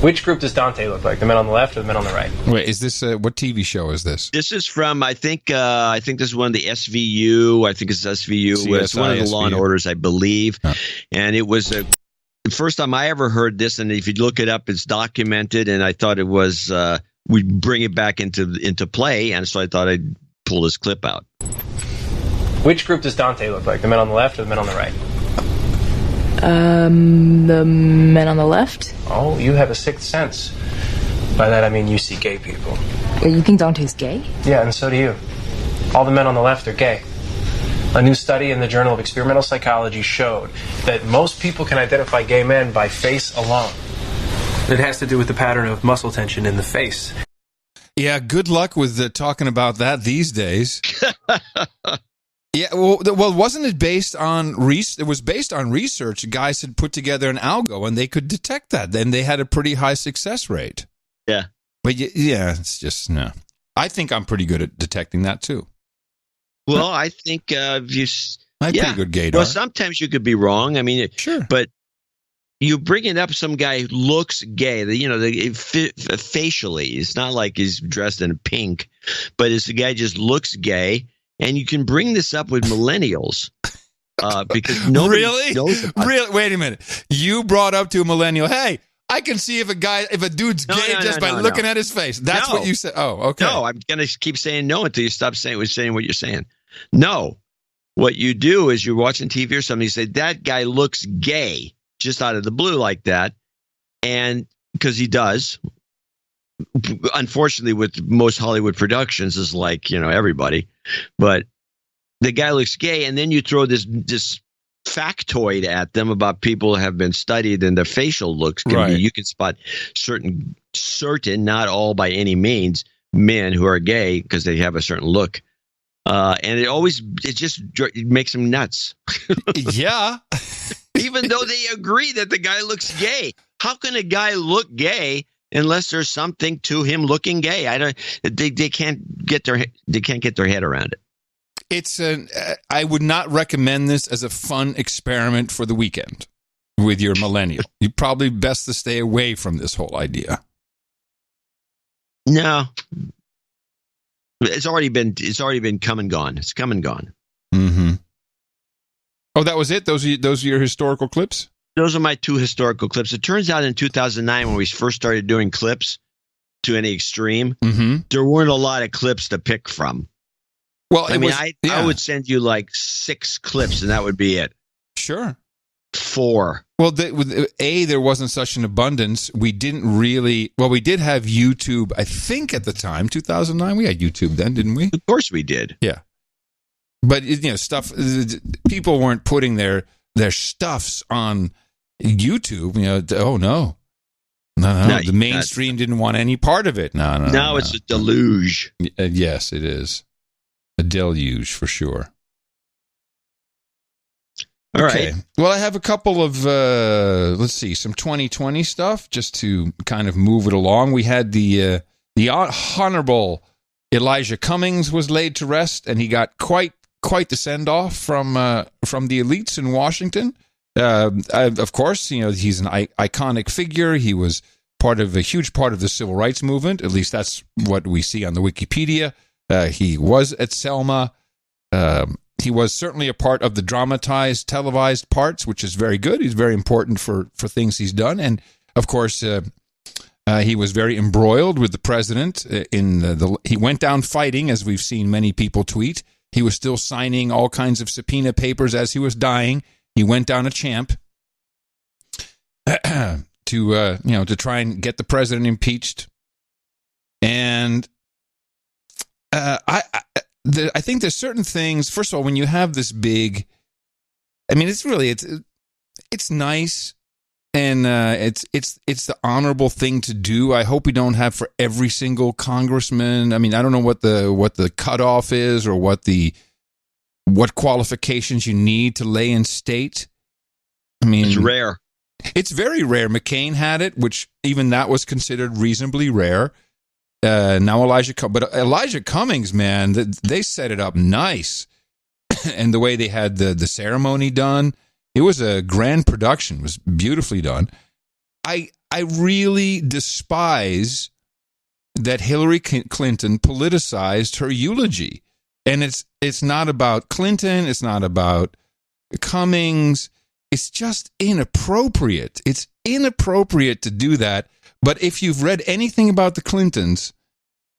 Which group does Dante look like? The men on the left or the men on the right? Wait, is this what TV show is this? This is from I think this is one of the SVU. I think it's SVU. CSI, it's one of the SVU. Law and Orders, I believe. Huh. And it was the first time I ever heard this. And if you look it up, it's documented. And I thought it was we'd bring it back into play. And so I thought I'd pull this clip out. Which group does Dante look like? The men on the left or the men on the right? The men on the left. Oh, you have a sixth sense. By that I mean you see gay people. You think Dante's gay? Yeah, and so do you. All the men on the left are gay. A new study in the Journal of Experimental Psychology showed that most people can identify gay men by face alone. It has to do with the pattern of muscle tension in the face. Yeah, good luck with talking about that these days. Yeah, well, wasn't it based on it was based on research. Guys had put together an algo, and they could detect that. Then they had a pretty high success rate. Yeah. But yeah, it's just, no. I think I'm pretty good at detecting that, too. Well, I think I'm pretty good gaydar. Well, sometimes you could be wrong. I mean, sure. But you bring it up, some guy who looks gay. Facially, it's not like he's dressed in pink, but the guy just looks gay. And you can bring this up with millennials because nobody knows about it. Really? Wait a minute. You brought up to a millennial, hey, I can see if a dude's gay just by looking at his face. That's what you said. Oh, okay. No, I'm going to keep saying no until you stop saying what you're saying. No. What you do is you're watching TV or something, you say, that guy looks gay just out of the blue like that. And because he does. Unfortunately, with most Hollywood productions, is like, everybody, but the guy looks gay, and then you throw this factoid at them about people have been studied and their facial looks can be. You can spot certain, not all by any means, men who are gay because they have a certain look, and it makes them nuts. Yeah, even though they agree that the guy looks gay. How can a guy look gay? Unless there's something to him looking gay, they can't get their head around it. I would not recommend this as a fun experiment for the weekend with your millennial. You probably best to stay away from this whole idea. No, it's already been come and gone. It's come and gone. Mm-hmm. Oh, that was it? Those are your historical clips? Those are my 2 historical clips. It turns out in 2009, when we first started doing clips to any extreme, there weren't a lot of clips to pick from. Well, I would send you like 6 clips, and that would be it. Sure. 4. Well, there wasn't such an abundance. We didn't really. Well, we did have YouTube. I think at the time, 2009, we had YouTube then, didn't we? Of course, we did. Yeah. But stuff. People weren't putting their stuffs on YouTube. Oh no. No. The mainstream didn't want any part of it. No. Now it's a deluge. Yes, it is. A deluge for sure. All okay. right. Well, I have a couple of, some 2020 stuff just to kind of move it along. We had the Honorable Elijah Cummings was laid to rest, and he got quite the send-off from the elites in Washington. Of course, he's an iconic figure. He was a huge part of the civil rights movement. At least that's what we see on the Wikipedia. He was at Selma. He was certainly a part of the dramatized, televised parts, which is very good. He's very important for things he's done. And, of course, he was very embroiled with the president. He went down fighting, as we've seen many people tweet. He was still signing all kinds of subpoena papers as he was dying. He went down a champ to try and get the president impeached. And I think there's certain things. First of all, when you have this big, it's nice, and it's the honorable thing to do. I hope we don't have for every single congressman. I mean, I don't know what the cutoff is or what qualifications you need to lay in state. I mean, it's rare. It's very rare. McCain had it, which even that was considered reasonably rare. Now Elijah Cummings, man, they set it up nice. And the way they had the ceremony done, it was a grand production. It was beautifully done. I really despise that Hillary Clinton politicized her eulogy. And it's not about Clinton, it's not about Cummings. It's just inappropriate. It's inappropriate to do that. But if you've read anything about the Clintons,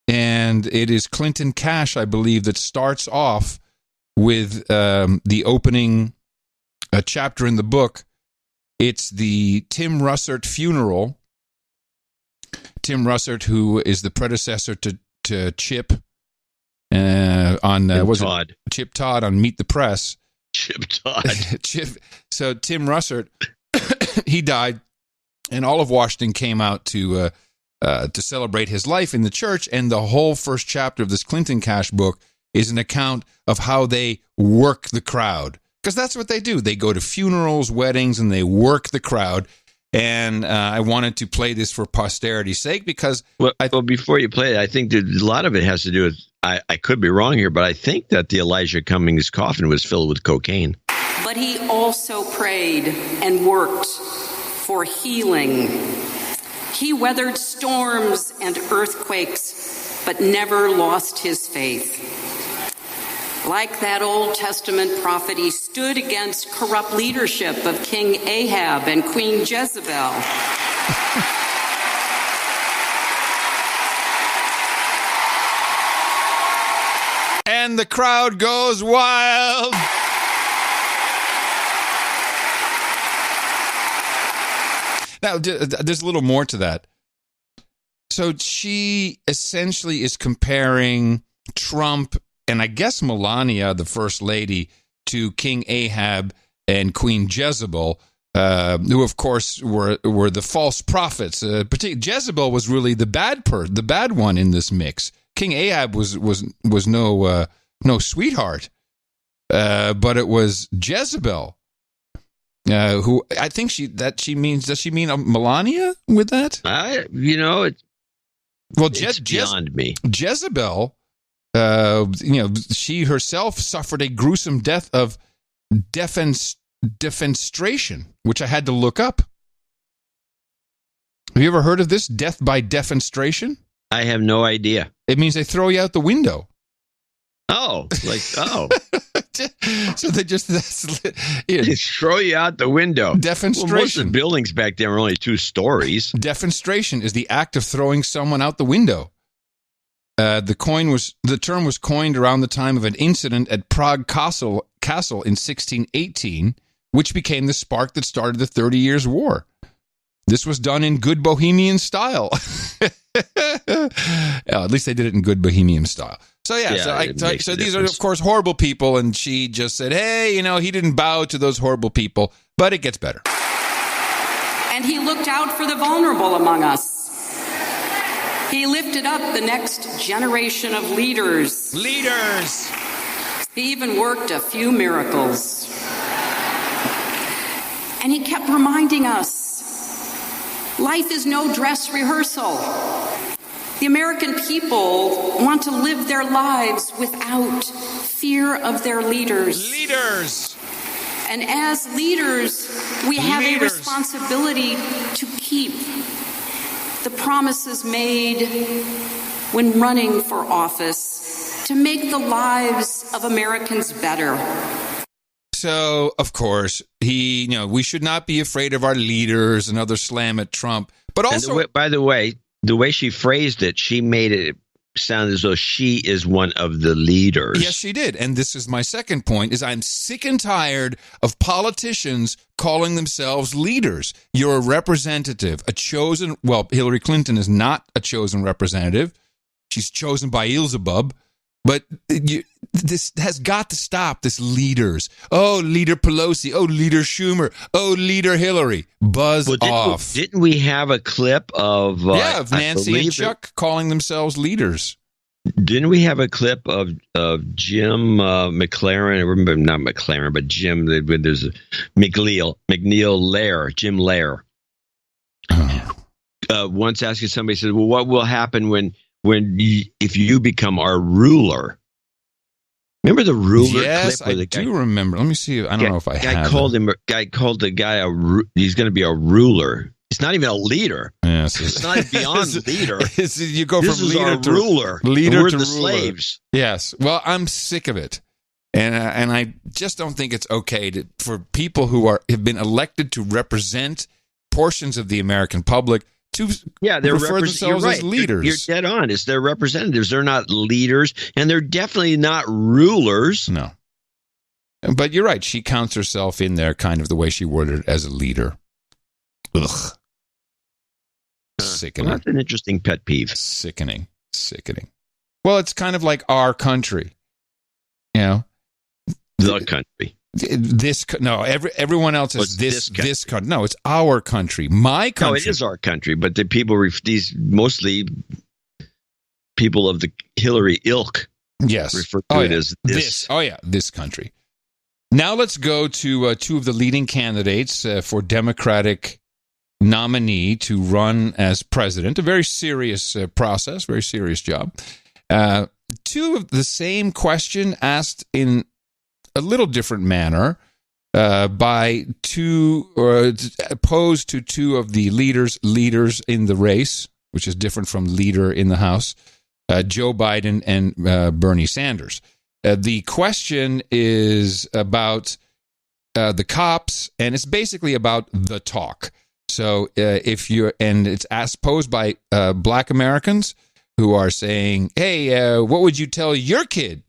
and it is Clinton Cash, I believe, that starts off with the opening chapter in the book. It's the Tim Russert funeral. Tim Russert, who is the predecessor to Chip Chip Todd on Meet the Press. Chip Todd. So Tim Russert, he died. And all of Washington came out to celebrate his life in the church, and the whole first chapter of this Clinton Cash book is an account of how they work the crowd, because that's what they do. They go to funerals, weddings, and they work the crowd. And I wanted to play this for posterity's sake because before you play it, I think that a lot of it has to do with I could be wrong here, but I think that the Elijah Cummings coffin was filled with cocaine. But he also prayed and worked for healing. He weathered storms and earthquakes, but never lost his faith. Like that Old Testament prophet, he stood against corrupt leadership of King Ahab and Queen Jezebel. And the crowd goes wild. Now, there's a little more to that. So she essentially is comparing Trump and I guess Melania, the first lady, to King Ahab and Queen Jezebel, who, of course, were the false prophets. Jezebel was really the bad one in this mix. King Ahab was no sweetheart, but it was Jezebel. Who I think does she mean Melania with that? It's beyond me. Jezebel, she herself suffered a gruesome death of defenestration, which I had to look up. Have you ever heard of this? Death by defenestration? I have no idea. It means they throw you out the window. Oh, So they just throw you out the window. Defenstration. Well, most of the buildings back then were only 2 stories. Defenstration is the act of throwing someone out the window. The term was coined around the time of an incident at Prague Castle in 1618, which became the spark that started the 30 Years' War. This was done in good Bohemian style. At least they did it in good Bohemian style. So so these are, of course, horrible people, and she just said, hey, he didn't bow to those horrible people, but it gets better. And he looked out for the vulnerable among us. He lifted up the next generation of leaders. He even worked a few miracles. And he kept reminding us, life is no dress rehearsal. The American people want to live their lives without fear of their leaders. And as leaders, we have a responsibility to keep the promises made when running for office to make the lives of Americans better. So, of course, we should not be afraid of our leaders, another slam at Trump. But also, by the way, the way she phrased it, she made it sound as though she is one of the leaders. Yes, she did. And this is my second point, is I'm sick and tired of politicians calling themselves leaders. You're a representative, Hillary Clinton is not a chosen representative. She's chosen by Beelzebub. But this has got to stop, this leaders. Oh, Leader Pelosi. Oh, Leader Schumer. Oh, Leader Hillary. Off. Didn't we have a clip of... Nancy and Chuck calling themselves leaders. Didn't we have a clip of Jim McLaren? Not McLaren, but Jim. There's McNeil Lair, Jim Lair. Once asking somebody, said, well, what will happen if you become our ruler? Remember the ruler? Yes, clip I do remember. Let me see. I don't know if I have. Guy called the guy he's going to be a ruler. It's not even a leader. Yes, it's not beyond leader. You go from leader to ruler. Leader we're to the ruler. Slaves. Yes. Well, I'm sick of it, and I just don't think it's okay for people who have been elected to represent portions of the American public to refer themselves as leaders. You're dead on. It's their representatives. They're not leaders, and they're definitely not rulers. No. But you're right. She counts herself in there kind of the way she worded it, as a leader. Ugh. Sickening. Well, that's an interesting pet peeve. Sickening. Well, it's kind of like our country. The country. Everyone else is this country. No, it's our country. My country. No, it is our country, but the people, these mostly people of the Hillary ilk, refer to it as this. This country. Now let's go to 2 of the leading candidates for Democratic nominee to run as president. A very serious process, very serious job. 2 of the same question asked in a little different manner by 2, or opposed to 2 of the leaders in the race, which is different from leader in the House, Joe Biden and Bernie Sanders. The question is about the cops, and it's basically about the talk. So it's posed by Black Americans who are saying, "Hey, what would you tell your kid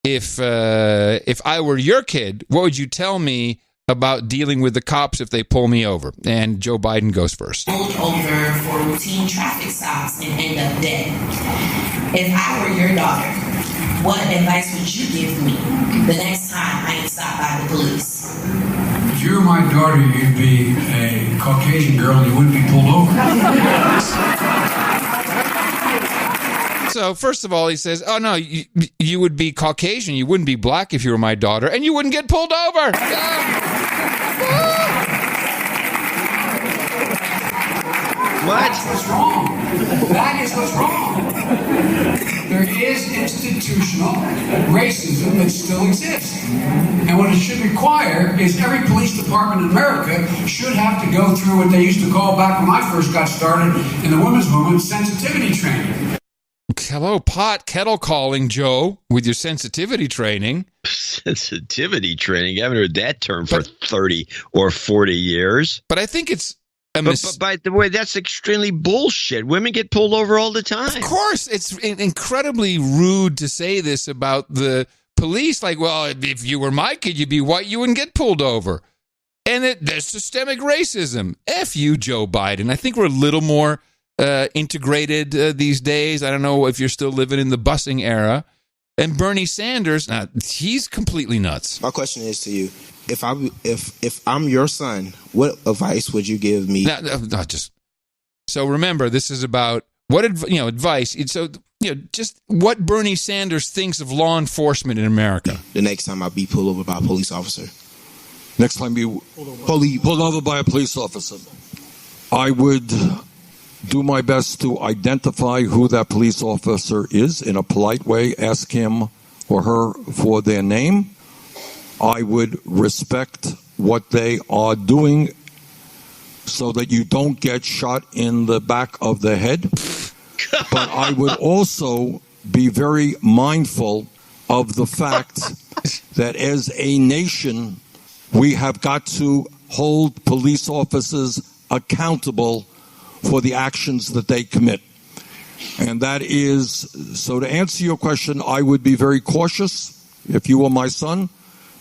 if I were your kid? What would you tell me about dealing with the cops if they pull me over?" And Joe Biden goes first. Pulled over for routine traffic stops and end up dead. If I were your daughter, what advice would you give me the next time I get stopped by the police? If you were my daughter, you'd be a Caucasian girl and you wouldn't be pulled over. So, first of all, he says, oh, no, you would be Caucasian. You wouldn't be black if you were my daughter, and you wouldn't get pulled over. That's what's wrong. That is what's wrong. There is institutional racism that still exists. And what it should require is every police department in America should have to go through what they used to call, back when I first got started in the women's movement, sensitivity training. Hello, pot kettle calling, Joe, with your sensitivity training. Sensitivity training? I haven't heard that term for 30 or 40 years. But I think it's but by the way, that's extremely bullshit. Women get pulled over all the time. Of course. It's incredibly rude to say this about the police. Like, well, if you were my kid, you'd be white, you wouldn't get pulled over. And there's systemic racism. F you, Joe Biden. I think we're a little more integrated these days. I don't know if you're still living in the busing era. And Bernie Sanders, he's completely nuts. My question is to you: if I'm your son, what advice would you give me? So remember, this is about what advice. So just what Bernie Sanders thinks of law enforcement in America. The next time I be pulled over by a police officer. Next time you pulled over by a police officer, I would do my best to identify who that police officer is in a polite way, ask him or her for their name. I would respect what they are doing so that you don't get shot in the back of the head. But I would also be very mindful of the fact that as a nation, we have got to hold police officers accountable for the actions that they commit. And that is, so to answer your question, I would be very cautious if you were my son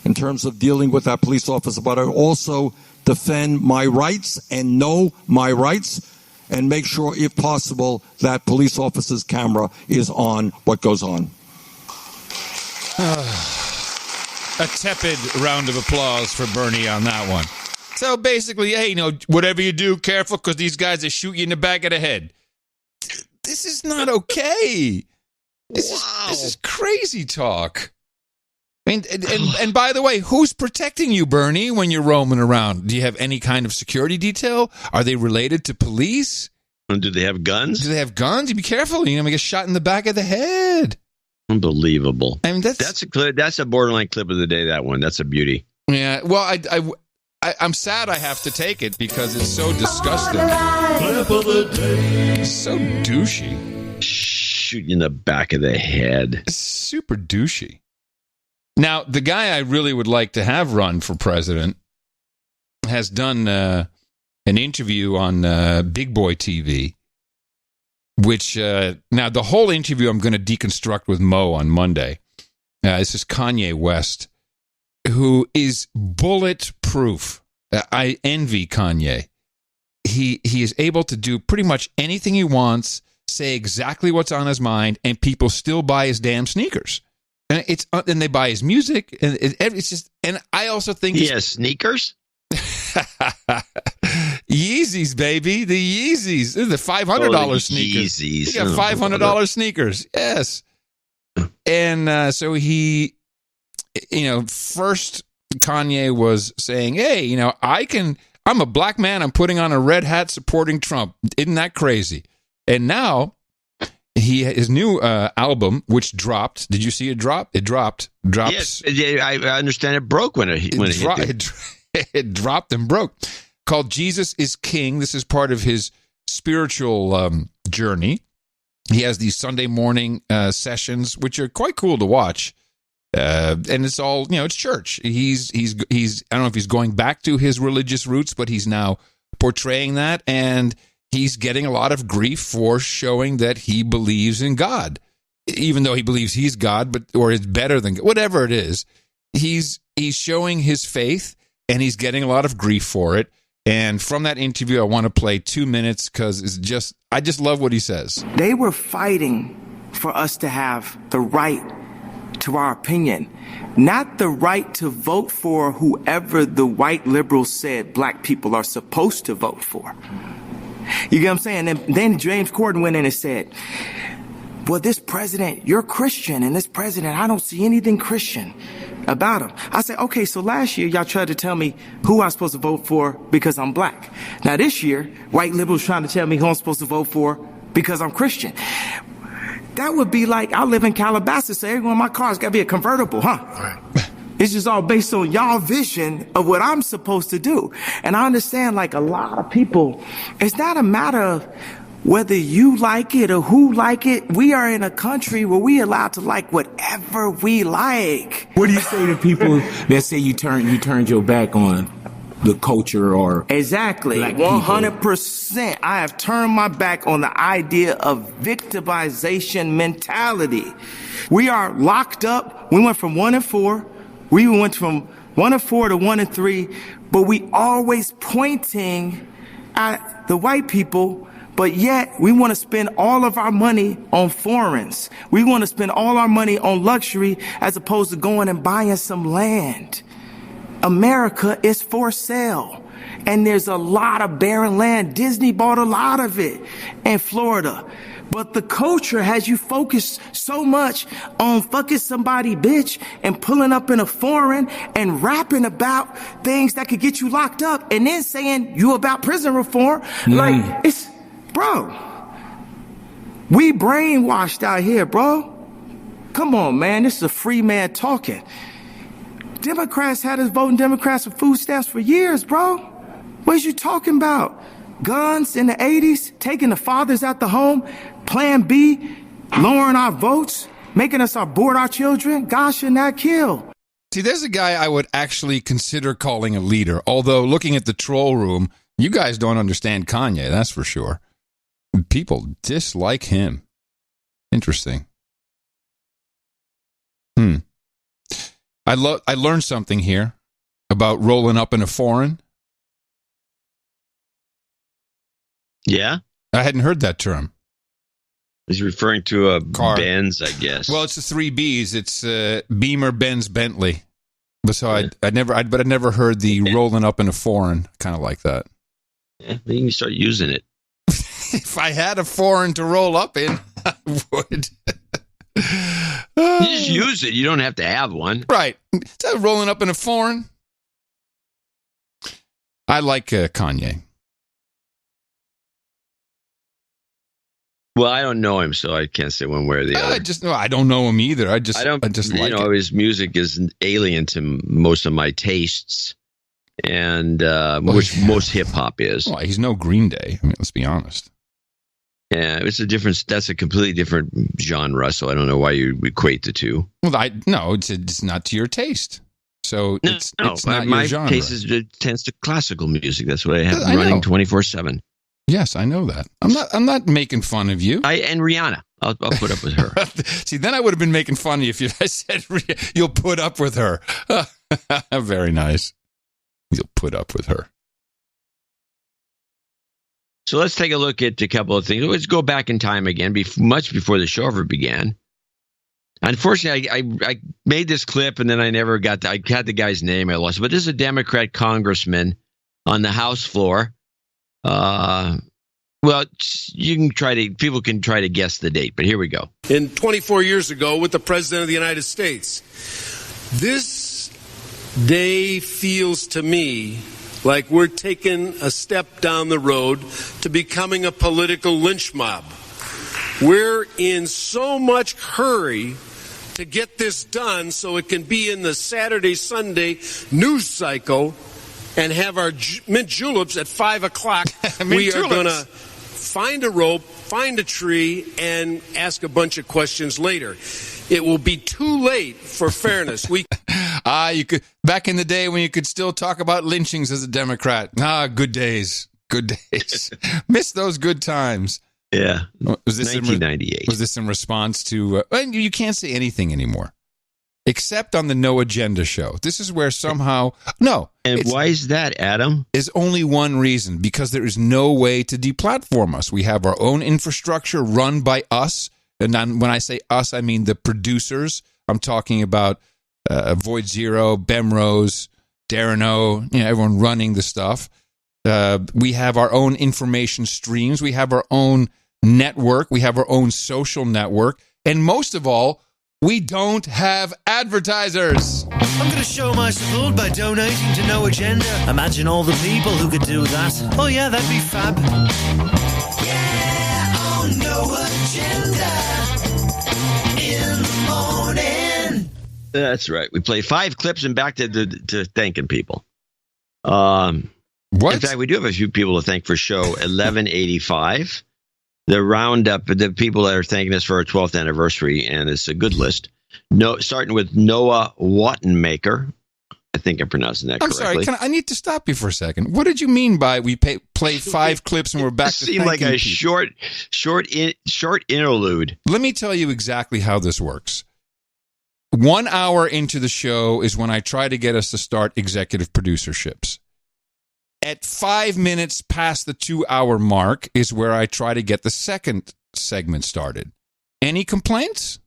in terms of dealing with that police officer, but I would also defend my rights and know my rights and make sure, if possible, that police officer's camera is on what goes on. A tepid round of applause for Bernie on that one. So basically, hey, whatever you do, careful, because these guys will shoot you in the back of the head. This is not okay. This is crazy talk. And by the way, who's protecting you, Bernie, when you're roaming around? Do you have any kind of security detail? Are they related to police? And do they have guns? Do they have guns? You be careful. You're going to get shot in the back of the head. Unbelievable. I mean, that's a borderline clip of the day, that one. That's a beauty. Yeah, well, I'm sad I have to take it because it's so disgusting. Clip of the day. It's so douchey. Shoot you in the back of the head. Super douchey. Now, the guy I really would like to have run for president has done an interview on Big Boy TV, which, now the whole interview I'm going to deconstruct with Mo on Monday. This is Kanye West, who is bulletproof. I envy Kanye. He is able to do pretty much anything he wants, say exactly what's on his mind, and people still buy his damn sneakers. And they buy his music, and it's just. And I also think he has sneakers. Yeezys, baby, the Yeezys, the $500 sneakers. Yeezys. He got $500 sneakers. Yes, and so he, first Kanye was saying, "Hey, I'm a black man. I'm putting on a red hat supporting Trump. Isn't that crazy?" And now. His new album, which dropped. Did you see it drop? It dropped. Yes, I understand it broke when it hit. It dropped and broke. Called Jesus is King. This is part of his spiritual journey. He has these Sunday morning sessions, which are quite cool to watch. And it's all, it's church. He's I don't know if he's going back to his religious roots, but he's now portraying that, and he's getting a lot of grief for showing that he believes in God, even though he believes he's God, or is better than God, whatever it is. He's showing his faith, and he's getting a lot of grief for it. And from that interview, I want to play 2 minutes because I just love what he says. They were fighting for us to have the right to our opinion, not the right to vote for whoever the white liberals said black people are supposed to vote for. You get what I'm saying? And then James Corden went in and said, well, this president, you're Christian, and this president, I don't see anything Christian about him. I said, okay, so last year y'all tried to tell me who I'm supposed to vote for because I'm black. Now this year, white liberals trying to tell me who I'm supposed to vote for because I'm Christian. That would be like, I live in Calabasas, so every one of my cars got to be a convertible, huh? Right. It's just all based on y'all vision of what I'm supposed to do. And I understand, like a lot of people, it's not a matter of whether you like it or who like it, we are in a country where we allowed to like whatever we like. What do you say to people that say you turned your back on the culture or exactly 100%? I have turned my back on the idea of victimization mentality. We are locked up. We went from 1 and 4. We went from 1 and 4 to 1 and 3, but we always pointing at the white people. But yet, we want to spend all of our money on foreigners. We want to spend all our money on luxury as opposed to going and buying some land. America is for sale. And there's a lot of barren land. Disney bought a lot of it in Florida. But the culture has you focused so much on fucking somebody bitch and pulling up in a foreign and rapping about things that could get you locked up and then saying you about prison reform. Like, it's... Bro, we brainwashed out here, bro. Come on, man. This is a free man talking. Democrats had us voting Democrats for food stamps for years, bro. What is you talking about? Guns in the 80s, taking the fathers out the home, Plan B, lowering our votes, making us abort our children. God should not kill. See, there's a guy I would actually consider calling a leader, although looking at the troll room, you guys don't understand Kanye, that's for sure. People dislike him. Interesting. I learned something here about rolling up in a foreign. Yeah? I hadn't heard that term. He's referring to a car. Benz, I guess. Well, it's the 3 Bs. It's Beamer, Benz, Bentley. But so I'd never heard the rolling up in a foreign kind of like that. Yeah, you can start using it. If I had a foreign to roll up in, I would. You just use it. You don't have to have one. Right. Is that rolling up in a foreign? I like Kanye. Well, I don't know him, so I can't say one way or the other. I don't know him either. I just like it. His music is alien to most of my tastes. And which most hip hop is. Well, he's no Green Day. I mean, let's be honest. Yeah, that's a completely different genre. So I don't know why you equate the two. Well, it's not to your taste. So it's not my your genre. taste tends to classical music. That's what I have running 24/7. Yes, I know that. I'm not making fun of you. And Rihanna, I'll put up with her. See, then I would have been making fun of you if I said you'll put up with her. Very nice. You'll put up with her. So let's take a look at a couple of things. Let's go back in time again, much before the show ever began. Unfortunately, I made this clip and then I never got I had the guy's name. I lost it. But this is a Democrat congressman on the House floor. Well, people can try to guess the date, but here we go. 24 years ago with the President of the United States. This day feels to me like we're taking a step down the road to becoming a political lynch mob. We're in so much hurry to get this done so it can be in the Saturday, Sunday news cycle and have our mint juleps at 5 o'clock. We are going to find a rope, find a tree, and ask a bunch of questions later. It will be too late for fairness. You could back in the day when you could still talk about lynchings as a Democrat. Good days. Good days. Miss those good times. Yeah. Was this 1998. Was this in response to you can't say anything anymore. Except on the No Agenda show. This is where somehow And why is that, Adam? There's only one reason, because there is no way to deplatform us. We have our own infrastructure run by us. And when I say us, I mean the producers. I'm talking about Void Zero, Bemrose, Darren O, everyone running the stuff. We have our own information streams. We have our own network. We have our own social network. And most of all, we don't have advertisers. I'm going to show my support by donating to No Agenda. Imagine all the people who could do that. Oh yeah, that'd be fab. Yeah, on No Agenda in the morning. That's right. We play 5 clips and back to thanking people. What? In fact, we do have a few people to thank for show 1185. the roundup, the people that are thanking us for our 12th anniversary, and it's a good list. Starting with Noah Wattenmaker. I think I'm pronouncing that correctly. I'm sorry. I need to stop you for a second. What did you mean by we play 5 clips and we're back to seemed like a short interlude. Let me tell you exactly how this works. 1 hour into the show is when I try to get us to start executive producerships. At 5 minutes past the 2-hour mark is where I try to get the second segment started. Any complaints?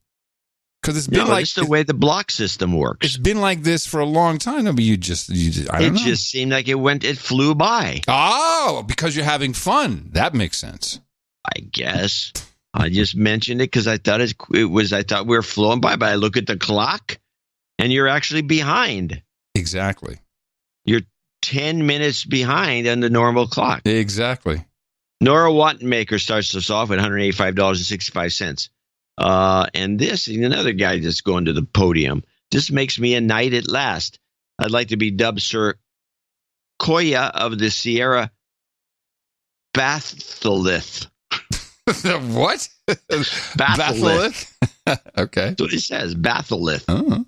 Because it's been it's the way the block system works. It's been like this for a long time. But you just I don't know. It just seemed like it flew by. Oh, because you're having fun. That makes sense. I guess. I just mentioned it because I thought I thought we were flowing by, but I look at the clock and you're actually behind. Exactly. You're 10 minutes behind on the normal clock. Exactly. Nora Wattenmaker starts us off at $185.65. And this is another guy that's going to the podium. This makes me a knight at last. I'd like to be dubbed Sir Koya of the Sierra Batholith. What? Batholith. Okay. That's what he says. Batholith. Uh-huh.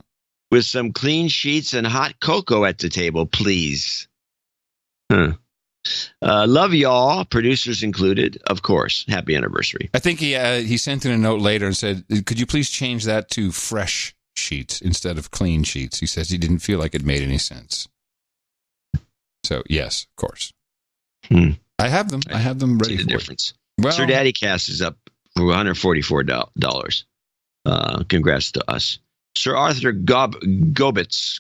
With some clean sheets and hot cocoa at the table, please. Love y'all, producers included, of course. Happy anniversary. I think he sent in a note later and said, could you please change that to fresh sheets instead of clean sheets? He says he didn't feel like it made any sense. So, yes, of course. I have them. I have them ready see the for difference. Well, Sir Daddy Cast is up for $144. Congrats to us. Sir Arthur Gobitz,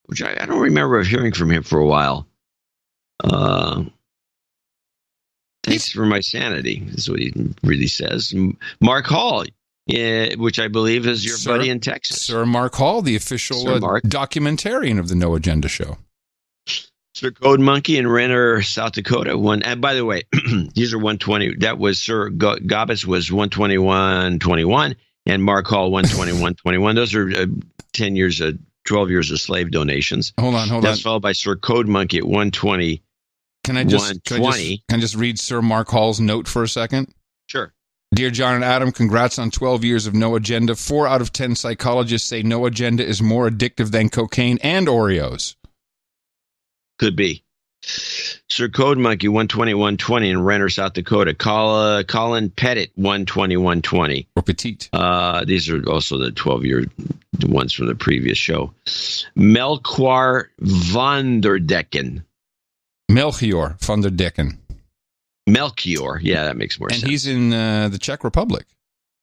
which I don't remember hearing from him for a while. Thanks for my sanity, is what he really says. Mark Hall, which I believe is your buddy in Texas. Sir Mark Hall, the official documentarian of the No Agenda Show. Sir Code Monkey in Renner, South Dakota. And by the way, these are 120. That was Sir Gobbets was 121.21, and Mark Hall 121.21. Those are 12 years of slave donations. Hold on. That's followed by Sir Code Monkey at 120. Can I just read Sir Mark Hall's note for a second? Sure. Dear John and Adam, congrats on 12 years of No Agenda. 4 out of 10 psychologists say No Agenda is more addictive than cocaine and Oreos. Could be. Sir Code Monkey 121.20 in Renner, South Dakota. Colin Pettit 121.20. Or Petite. These are also the 12-year ones from the previous show. Melchior van der Decken. Melchior van der Decken. Melchior. Yeah, that makes more sense. And he's in the Czech Republic.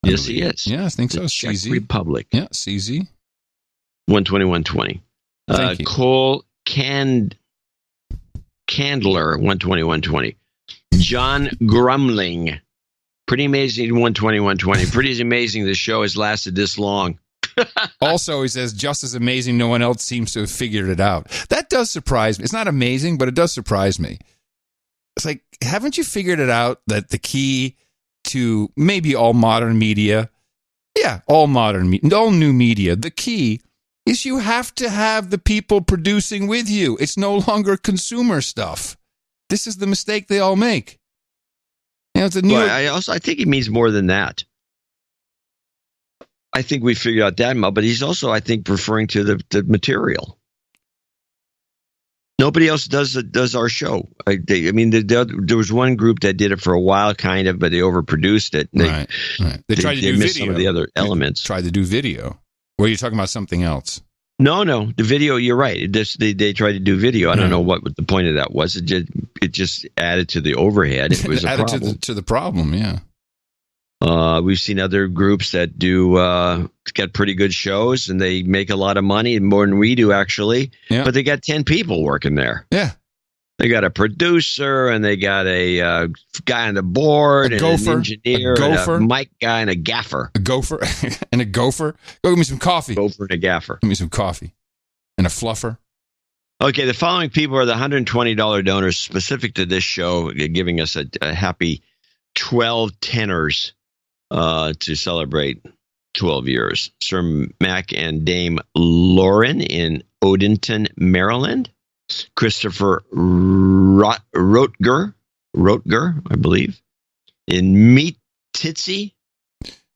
Yes, he is. Yeah, I think so. Czech CZ. Republic. Yeah, CZ. 121.20. Thank you. Cole Candler 121.20. John Grumling. Pretty amazing 121.20. Pretty amazing the show has lasted this long. Also, he says, just as amazing, no one else seems to have figured it out. That does surprise me. It's not amazing, but it does surprise me. It's like, haven't you figured it out that the key to maybe all modern media, all new media, the key is you have to have the people producing with you. It's no longer consumer stuff. This is the mistake they all make. You know, it's a new. I think he means more than that. I think we figured out that, but he's also, I think, referring to the material. Nobody else does our show. There was one group that did it for a while, kind of, but they overproduced it. Right. They tried to do missed video. Some of the other elements. Tried to do video. Or are you talking about something else? No, the video. You're right. They tried to do video. I don't know what the point of that was. It just added to the overhead. It was added a problem. to the problem. Yeah. We've seen other groups that do get pretty good shows, and they make a lot of money, more than we do actually. Yeah. But they got 10 people working there. Yeah. They got a producer, and they got a guy on the board, and an engineer, and a mic guy, and a gaffer. A gopher and a gopher. Go get me some coffee. Gopher and a gaffer. Give me some coffee and a fluffer. Okay, the following people are the $120 donors specific to this show, giving us a happy 12 tenors to celebrate 12 years. Sir Mac and Dame Lauren in Odenton, Maryland. Christopher Rotger, I believe. in Meet-Titsy,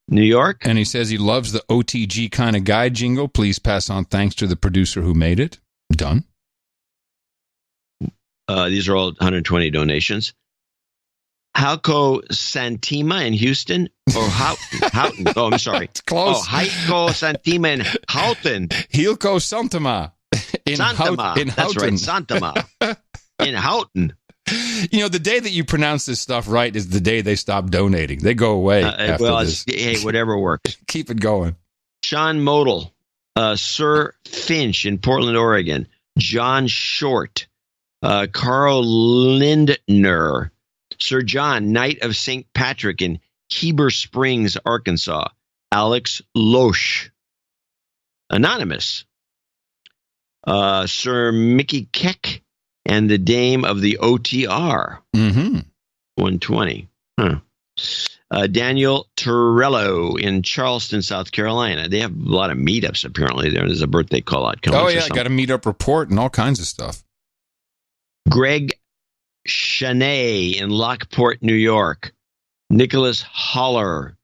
New York. And he says he loves the OTG kind of guy jingle. Please pass on thanks to the producer who made it. Done. These are all 120 donations. Halco Santima in Houston, or Houghton. Oh, I'm sorry. It's close. Oh, Halco Santima in Houghton. Hilco Santama. Santama. That's right, Santama. In Houghton. You know, the day that you pronounce this stuff right is the day they stop donating. They go away after this. Hey, whatever works. Keep it going. Sean Modal, Sir Finch in Portland, Oregon. John Short, Carl Lindner, Sir John, Knight of St. Patrick in Heber Springs, Arkansas. Alex Loesch. Anonymous. Sir Mickey Keck and the Dame of the OTR. 120. Daniel Torello in Charleston, South Carolina. They have a lot of meetups, apparently. There's a birthday call-out coming. Oh, yeah, got a meetup report and all kinds of stuff. Greg Chanay in Lockport, New York. Nicholas Holler.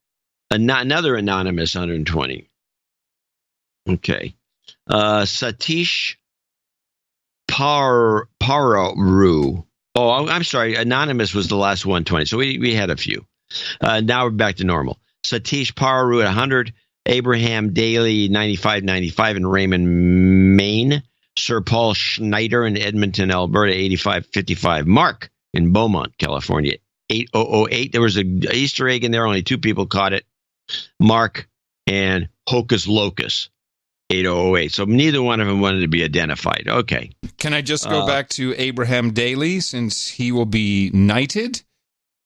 Another anonymous 120. Okay. Satish Paru. Oh, I'm sorry. Anonymous was the last 120. So we had a few. Now we're back to normal. Satish Paru at 100. Abraham Daly, 95.95 in Raymond, Maine. Sir Paul Schneider in Edmonton, Alberta, 85.55. Mark in Beaumont, California, 8008. There was an Easter egg in there. Only 2 people caught it. Mark and Hocus Locus, 8008. So neither one of them wanted to be identified. Okay. Can I just go back to Abraham Daly, since he will be knighted?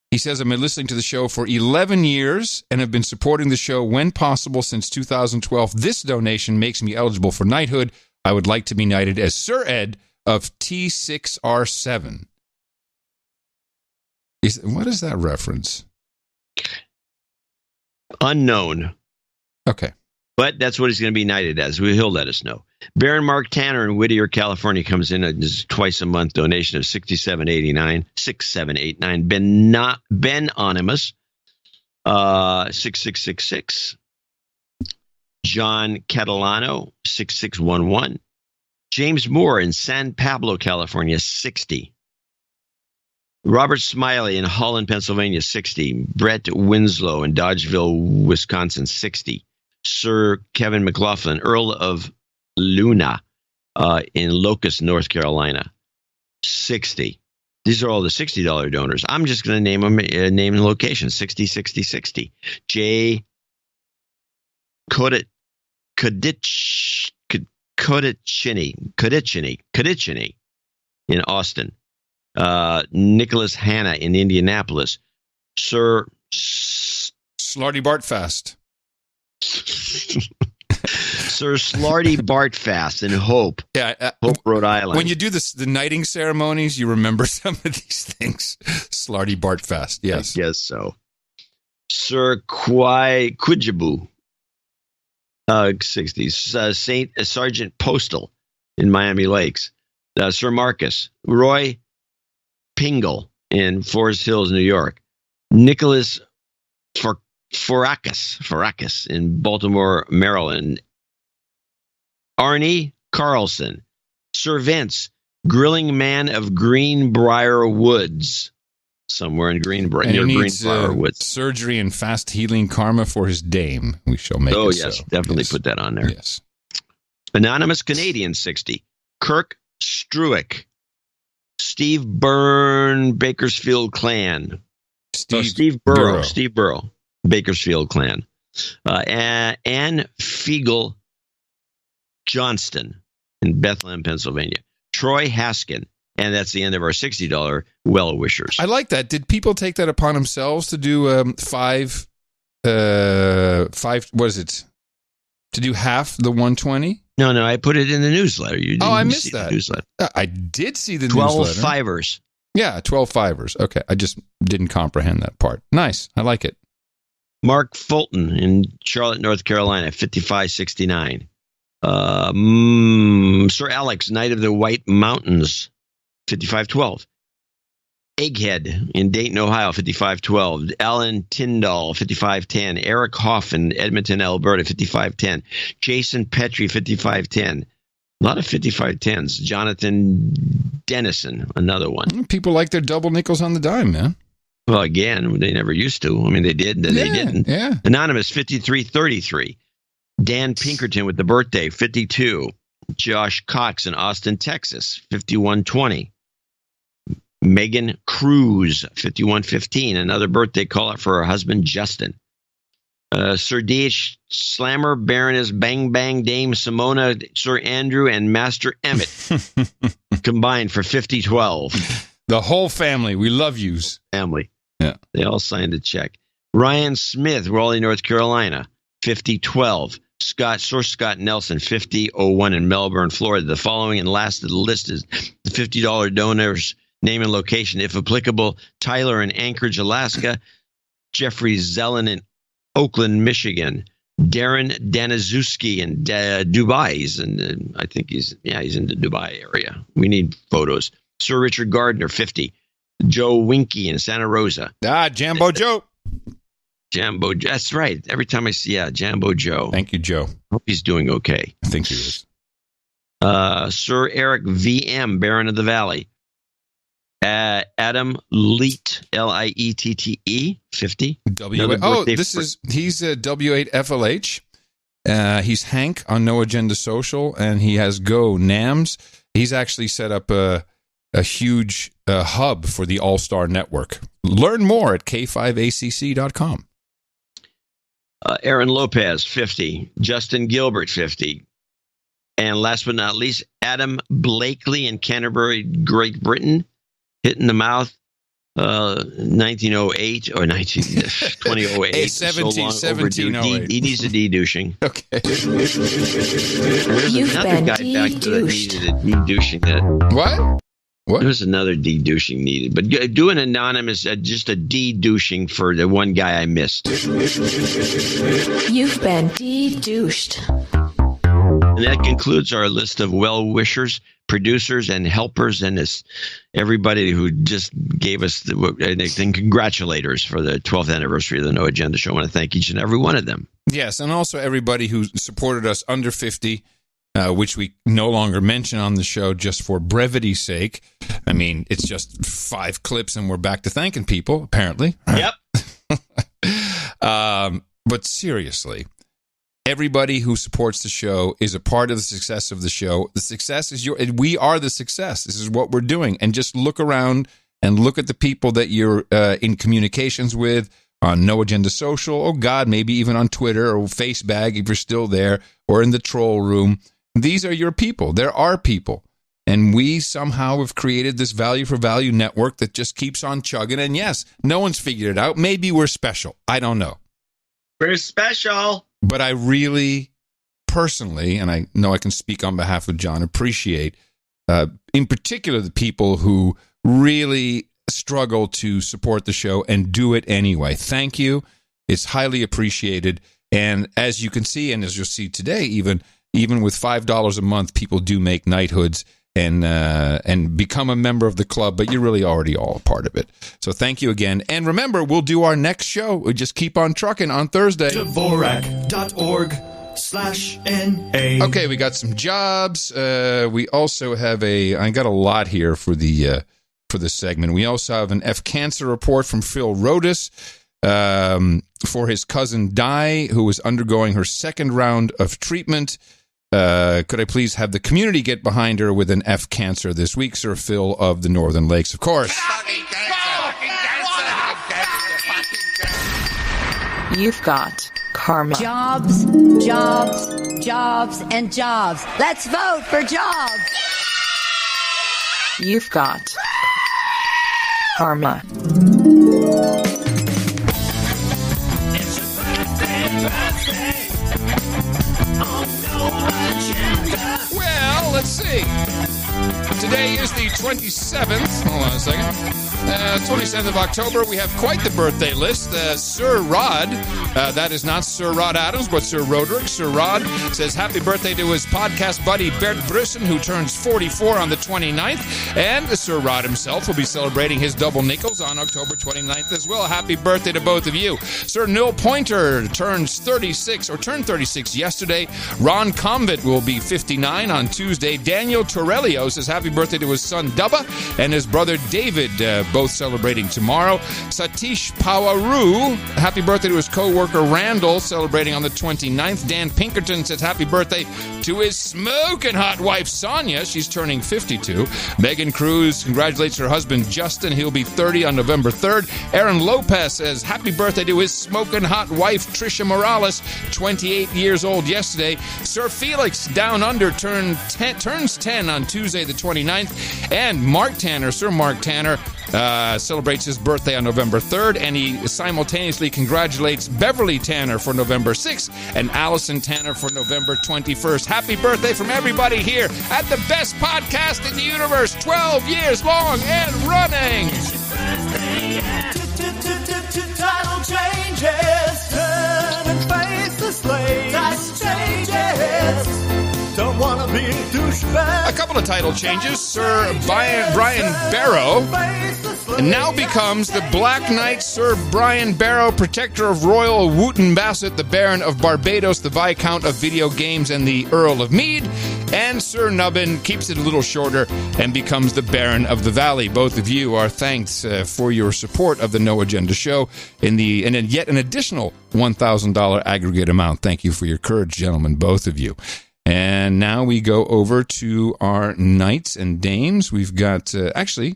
He says, I've been listening to the show for 11 years and have been supporting the show when possible since 2012. This donation makes me eligible for knighthood. I would like to be knighted as Sir Ed of T6R7. What is that reference? Unknown. Okay. But that's what he's going to be knighted as. He'll let us know. Baron Mark Tanner in Whittier, California comes in a twice a month donation of $67.89. Ben Onimus, 6666. John Catalano, 6611. James Moore in San Pablo, California, 60. Robert Smiley in Holland, Pennsylvania, 60. Brett Winslow in Dodgeville, Wisconsin, 60. Sir Kevin McLaughlin, Earl of Luna, in Locust, North Carolina, 60. These are all the $60 donors. I'm just going to name them, name the location, 60, 60, 60. J. Koditchini in Austin. Nicholas Hanna in Indianapolis. Sir Slarty Bartfast. Sir Slarty Bartfast in Hope, Rhode Island. When you do the knighting ceremonies, you remember some of these things. Slarty Bartfast, yes. I guess so. Sir Kwai Kujibu, 60s. Sergeant Postal in Miami Lakes. Sir Marcus. Roy Pingle in Forest Hills, New York. Nicholas Farakis in Baltimore, Maryland. Arnie Carlson. Sir Vince, Grilling Man of Greenbrier Woods. Somewhere in Greenbrier Woods. Surgery and fast healing karma for his dame. We shall make it so. Oh, yes. Definitely put that on there. Yes. Anonymous Canadian, 60. Kirk Struick. Steve Byrne, Bakersfield Clan. Steve Burrow. Bakersfield Clan. Ann Fiegel Johnston in Bethlehem, Pennsylvania. Troy Haskin. And that's the end of our $60 well-wishers. I like that. Did people take that upon themselves to do five, what is it? To do half the 120? No, I put it in the newsletter. I missed that. Newsletter. I did see the 12 newsletter. 12 fivers. Yeah, 12 fivers. Okay, I just didn't comprehend that part. Nice. I like it. Mark Fulton in Charlotte, North Carolina, 5569. Sir Alex, Knight of the White Mountains, 5512. Egghead in Dayton, Ohio, 5512. Alan Tyndall, 5510. Eric Hoff in Edmonton, Alberta, 5510. Jason Petrie, 5510. A lot of 5510s. Jonathan Dennison, another one. People like their double nickels on the dime, man. Well, again, they never used to. I mean, they did, then they didn't. Yeah. Anonymous, 5333. Dan Pinkerton with the birthday, 52. Josh Cox in Austin, Texas, 5120. Megan Cruz, 5115. Another birthday call out for her husband, Justin. Sir D.H. Slammer, Baroness Bang Bang, Dame Simona, Sir Andrew, and Master Emmett combined for 5012. The whole family. We love yous. Family. Yeah. They all signed a check. Ryan Smith, Raleigh, North Carolina, 5012. Sir Scott Nelson, 5001 in Melbourne, Florida. The following and last of the list is the $50 donors, name and location, if applicable. Tyler in Anchorage, Alaska. Jeffrey Zelen in Oakland, Michigan. Darren Daniszewski in Dubai. I think he's in the Dubai area. We need photos. Sir Richard Gardner, 50. Joe Winky in Santa Rosa. Jambo Joe. Jambo, that's right. Every time I see, Jambo Joe. Thank you, Joe. Hope he's doing okay. I think he is. Sir Eric VM, Baron of the Valley. Adam Leet, Liette, 50. He's a W8FLH. He's Hank on No Agenda Social, and he has Go NAMS. He's actually set up a huge hub for the All-Star Network. Learn more at k5acc.com. Aaron Lopez, 50. Justin Gilbert, 50. And last but not least, Adam Blakely in Canterbury, Great Britain, hitting the mouth, 1908 or 2008. 1708. He needs a de-douching. Okay. There's another guy back there that needed a de-douching. What? There's another de-douching needed. But do an anonymous, just a de-douching for the one guy I missed. You've been de-douched. And that concludes our list of well-wishers, producers, and helpers, and everybody who just gave us and congratulators for the 12th anniversary of the No Agenda Show. I want to thank each and every one of them. Yes, and also everybody who supported us under 50, which we no longer mention on the show just for brevity's sake. I mean, it's just 5 clips and we're back to thanking people, apparently. Yep. But seriously, everybody who supports the show is a part of the success of the show. The success is we are the success. This is what we're doing. And just look around and look at the people that you're in communications with on No Agenda Social. Oh, God, maybe even on Twitter or Facebag if you're still there, or in the troll room. These are your people. They're our people. And we somehow have created this value for value network that just keeps on chugging. And yes, no one's figured it out. Maybe we're special. I don't know. We're special. But I really, personally, and I know I can speak on behalf of John, appreciate, in particular, the people who really struggle to support the show and do it anyway. Thank you. It's highly appreciated. And as you can see, and as you'll see today, even with $5 a month, people do make knighthoods and become a member of the club, but you're really already all a part of it. So thank you again. And remember, we'll do our next show. We just keep on trucking on Thursday. Dvorak.org/NA. Okay, we got some jobs. We also have I got a lot here for this segment. We also have an F cancer report from Phil Rodas for his cousin Di, who is undergoing her second round of treatment. Could I please have the community get behind her with an F cancer this week, Sir Phil of the Northern Lakes, of course. You've got karma. Jobs, jobs, jobs, and jobs. Let's vote for jobs. You've got karma. Well, let's see. Today is the 27th. Hold on a second. 27th of October, we have quite the birthday list. Sir Rod, that is not Sir Rod Adams, but Sir Roderick. Sir Rod says happy birthday to his podcast buddy Bert Brussen, who turns 44 on the 29th. And Sir Rod himself will be celebrating his double nickels on October 29th as well. Happy birthday to both of you. Sir Nil Pointer turned 36 yesterday. Ron Convitt will be 59 on Tuesday. Daniel Torello says happy birthday to his son Dubba and his brother David, both celebrating tomorrow. Satish Pawaru, happy birthday to his co-worker Randall, celebrating on the 29th. Dan Pinkerton says happy birthday to his smoking hot wife Sonia. She's turning 52. Megan Cruz congratulates her husband Justin. He'll be 30 on November 3rd. Aaron Lopez says happy birthday to his smoking hot wife Trisha Morales, 28 years old yesterday. Sir Felix Down Under turns 10 on Tuesday the 29th. And Mark Tanner, Sir Mark Tanner, celebrates his birthday on November 3rd, and he simultaneously congratulates Beverly Tanner for November 6th and Allison Tanner for November 21st. Happy birthday from everybody here at the best podcast in the universe, 12 years long and running. Title changes, turn and face the slave. Title changes. Don't want to be a douchebag. A couple of title changes. Sir Brian Barrow now becomes the Black Knight Sir Brian Barrow, Protector of Royal Wooten Bassett, the Baron of Barbados, the Viscount of Video Games, and the Earl of Mead. And Sir Nubbin keeps it a little shorter and becomes the Baron of the Valley. Both of you are thanked for your support of the No Agenda Show and yet an additional $1,000 aggregate amount. Thank you for your courage, gentlemen, both of you. And now we go over to our knights and dames. We've got, actually,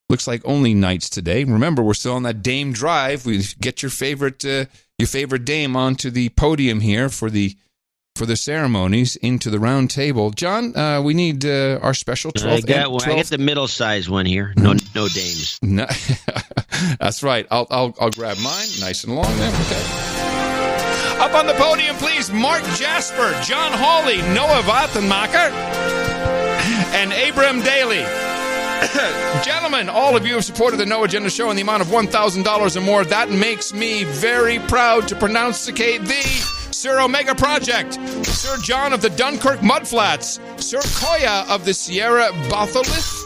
looks like only knights today. Remember, we're still on that dame drive. We get your favorite dame onto the podium here for the ceremonies into the round table. John, we need our special 12th. I get the middle-sized one here. No dames. No, that's right. I'll grab mine, nice and long there. Okay. Up on the podium, please, Mark Jasper, John Hawley, Noah Vattenmacher, and Abram Daly. Gentlemen, all of you have supported the No Agenda Show in the amount of $1,000 or more. That makes me very proud to pronounceate the Sir Omega Project, Sir John of the Dunkirk Mudflats, Sir Koya of the Sierra Batholith,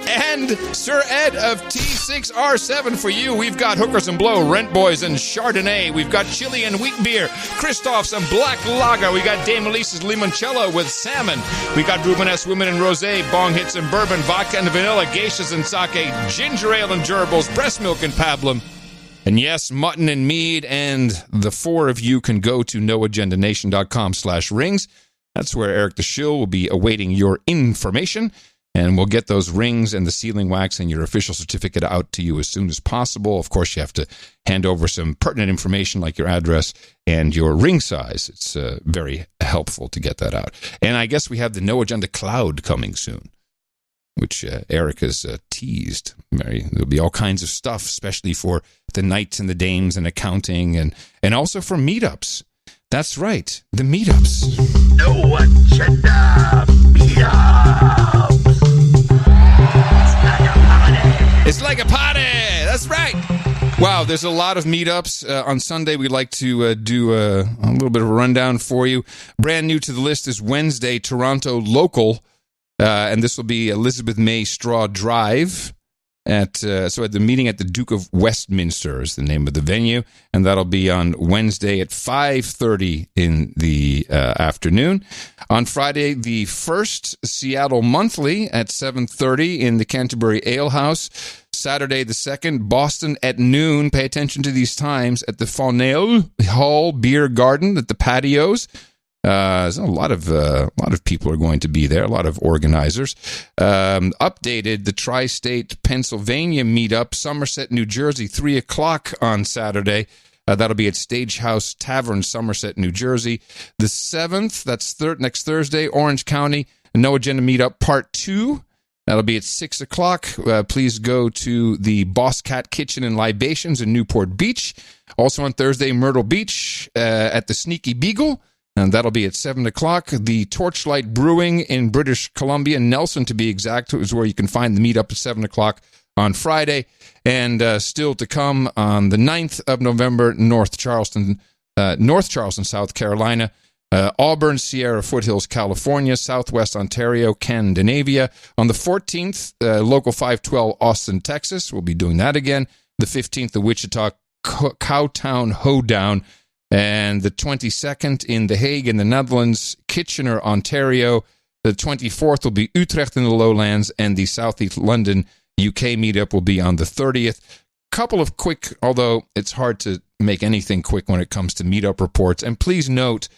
and Sir Ed of T6R7 for you. We've got Hookers and Blow, Rent Boys, and Chardonnay. We've got Chili and Wheat Beer, Christoph's and Black Lager. We got Dame Elisa's Limoncello with salmon. We got Rubenesque Women and Rosé, Bong Hits and Bourbon, Vodka and Vanilla, Geishas and Sake, Ginger Ale and Gerbils, Breast Milk and Pablum. And yes, mutton and mead, and the four of you can go to noagendanation.com/rings. That's where Eric the Shill will be awaiting your information. And we'll get those rings and the sealing wax and your official certificate out to you as soon as possible. Of course, you have to hand over some pertinent information like your address and your ring size. It's very helpful to get that out. And I guess we have the No Agenda Cloud coming soon, which Eric has teased. There'll be all kinds of stuff, especially for the knights and the dames and accounting and also for meetups. That's right, the meetups. No Agenda meetups. It's like a party. That's right. Wow, there's a lot of meetups. On Sunday, we'd like to do a little bit of a rundown for you. Brand new to the list is Wednesday, Toronto Local. And this will be Elizabeth May Straw Drive. At the meeting at the Duke of Westminster is the name of the venue. And that'll be on Wednesday at 5:30 in the afternoon. On Friday, the 1st, Seattle Monthly at 7:30 in the Canterbury Ale House. Saturday, the 2nd, Boston at noon. Pay attention to these times at the Faunel Hall Beer Garden at the patios. A lot of people are going to be there, a lot of organizers. Updated the Tri-State Pennsylvania meetup, Somerset, New Jersey, 3 o'clock on Saturday. That'll be at Stagehouse Tavern, Somerset, New Jersey. The 7th, that's next Thursday, Orange County, No Agenda Meetup Part 2. That'll be at 6 o'clock. Please go to the Boss Cat Kitchen and Libations in Newport Beach. Also on Thursday, Myrtle Beach at the Sneaky Beagle. And that'll be at 7 o'clock. The Torchlight Brewing in British Columbia, Nelson to be exact, is where you can find the meetup at 7 o'clock on Friday. And still to come on the 9th of November, North Charleston, South Carolina, Auburn, Sierra Foothills, California, Southwest Ontario, Scandinavia. On the 14th, Local 512, Austin, Texas. We'll be doing that again. The 15th, the Wichita Cowtown Hoedown. And the 22nd in The Hague in the Netherlands, Kitchener, Ontario. The 24th will be Utrecht in the Lowlands, and the Southeast London UK meetup will be on the 30th. Couple of quick, although it's hard to make anything quick when it comes to meetup reports. And please note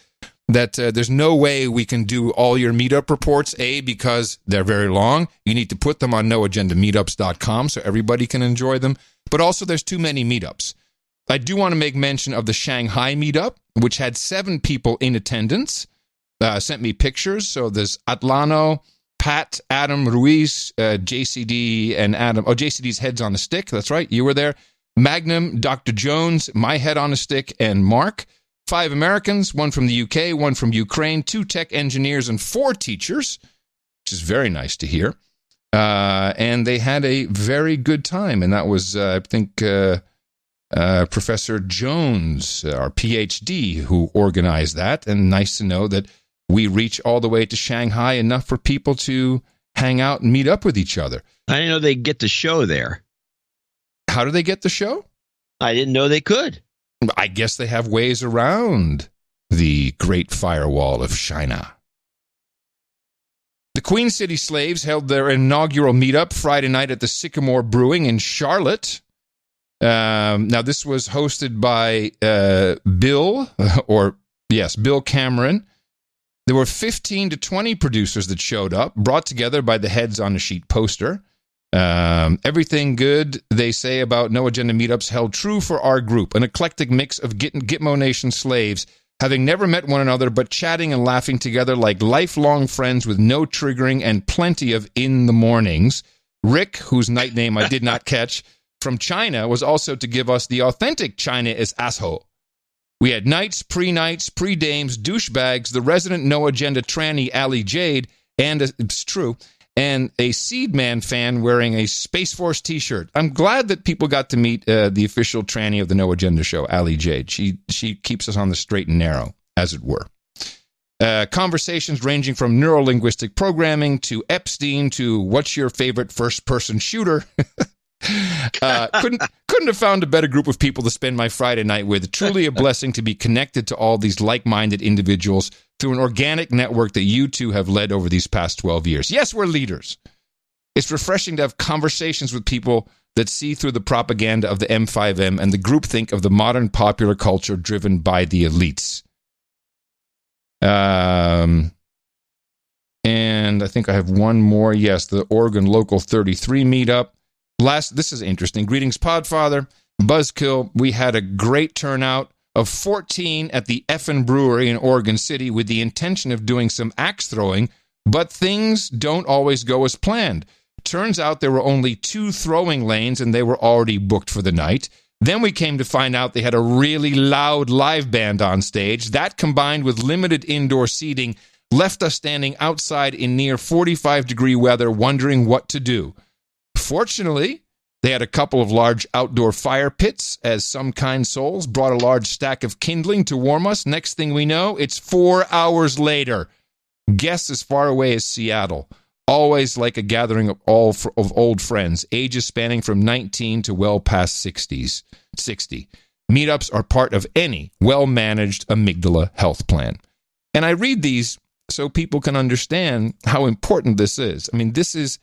that there's no way we can do all your meetup reports, A, because they're very long. You need to put them on noagendameetups.com so everybody can enjoy them. But also there's too many meetups. I do want to make mention of the Shanghai meetup, which had 7 people in attendance. Sent me pictures. So there's Atlano, Pat, Adam, Ruiz, JCD, and Adam. Oh, JCD's Heads on a Stick. That's right. You were there. Magnum, Dr. Jones, My Head on a Stick, and Mark. 5 Americans, 1 from the UK, 1 from Ukraine, 2 tech engineers, and 4 teachers, which is very nice to hear. And they had a very good time. And that was, I think, Professor Jones, our PhD, who organized that. And nice to know that we reach all the way to Shanghai, enough for people to hang out and meet up with each other. I didn't know they get the show there. How do they get the show? I didn't know they could. I guess they have ways around the Great Firewall of China. The Queen City Slaves held their inaugural meetup Friday night at the Sycamore Brewing in Charlotte. Now, this was hosted by Bill Cameron. There were 15 to 20 producers that showed up, brought together by the Heads on a Sheet poster. Everything good they say about No Agenda meetups held true for our group, an eclectic mix of Gitmo Nation slaves, having never met one another but chatting and laughing together like lifelong friends with no triggering and plenty of in the mornings. Rick, whose night name I did not catch, from China, was also to give us the authentic China is asshole. We had knights, pre-dames, douchebags, the resident No Agenda tranny Ali Jade, and it's true, and a Seedman fan wearing a Space Force t-shirt. I'm glad that people got to meet the official tranny of the No Agenda show, Ali Jade. She keeps us on the straight and narrow, as it were. Conversations ranging from neurolinguistic programming to Epstein to what's your favorite first-person shooter? Couldn't have found a better group of people to spend my Friday night with. Truly a blessing to be connected to all these like-minded individuals through an organic network that you two have led over these past 12 years. Yes, we're leaders. It's refreshing to have conversations with people that see through the propaganda of the M5M and the groupthink of the modern popular culture driven by the elites. And I think I have one more. Yes, the Oregon Local 33 meetup. This is interesting. Greetings, Podfather. Buzzkill. We had a great turnout of 14 at the Effin Brewery in Oregon City with the intention of doing some axe throwing, but things don't always go as planned. Turns out there were only 2 throwing lanes and they were already booked for the night. Then we came to find out they had a really loud live band on stage. That, combined with limited indoor seating, left us standing outside in near 45-degree weather wondering what to do. Fortunately, they had a couple of large outdoor fire pits, as some kind souls brought a large stack of kindling to warm us. Next thing we know, it's 4 hours later. Guess as far away as Seattle. Always like a gathering of old friends, ages spanning from 19 to well past 60. Meetups are part of any well-managed amygdala health plan. And I read these so people can understand how important this is. I mean, this is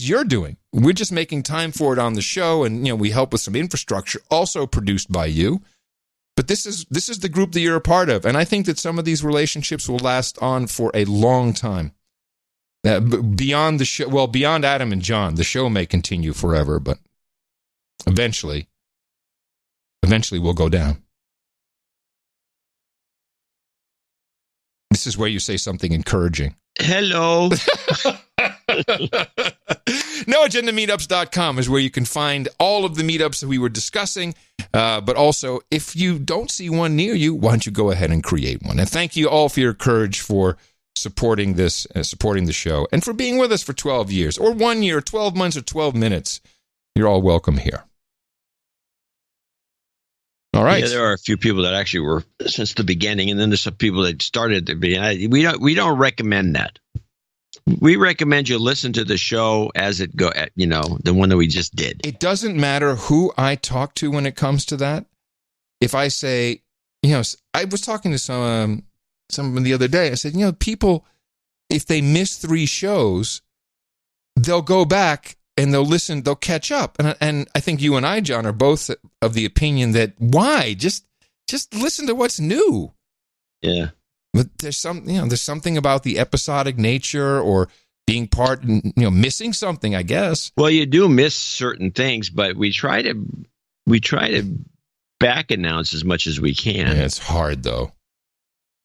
your doing. We're just making time for it on the show, and we help with some infrastructure, also produced by you. But this is the group that you're a part of, and I think that some of these relationships will last on for a long time. Beyond the show, well, beyond Adam and John, the show may continue forever, but eventually we'll go down. This is where you say something encouraging. Hello. NoAgendaMeetups.com is where you can find all of the meetups that we were discussing. But also, if you don't see one near you, why don't you go ahead and create one? And thank you all for your courage for supporting this, supporting the show, and for being with us for 12 years, or 1 year, 12 months, or 12 minutes. You're all welcome here. All right. Yeah, there are a few people that actually were since the beginning, and then there's some people that started at the beginning. We don't recommend that. We recommend you listen to the show as it go. The one that we just did. It doesn't matter who I talk to when it comes to that. If I say, I was talking to someone the other day. I said, people, if they miss 3 shows, they'll go back and they'll listen, they'll catch up. And I think you and I, John, are both of the opinion that why? Just listen to what's new. Yeah. But there's something about the episodic nature or being part, missing something, I guess. Well, you do miss certain things, but we try to back announce as much as we can. Yeah, it's hard though.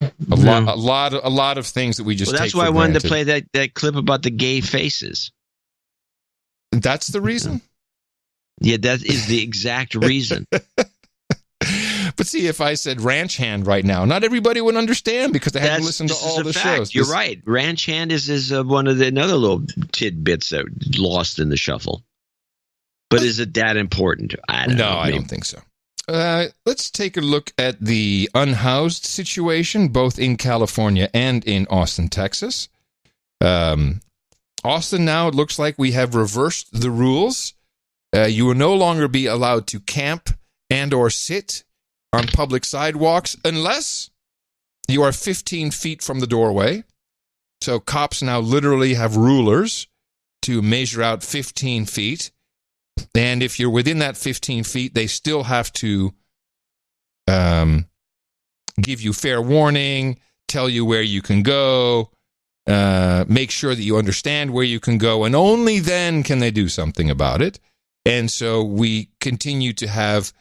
A lot of things that we just. Well, that's take why for I wanted granted. to play that clip about the gay faces. That's the reason? Yeah, that is the exact reason. But see, if I said ranch hand right now, not everybody would understand because they haven't listened to all the shows. You're right. Ranch hand is one of the another little tidbits that lost in the shuffle. But is it that important? I don't think so. Let's take a look at the unhoused situation, both in California and in Austin, Texas. Austin, now it looks like we have reversed the rules. You will no longer be allowed to camp and or sit on public sidewalks unless you are 15 feet from the doorway. So cops now literally have rulers to measure out 15 feet. And if you're within that 15 feet, they still have to give you fair warning, tell you where you can go, make sure that you understand where you can go, and only then can they do something about it. And so we continue to have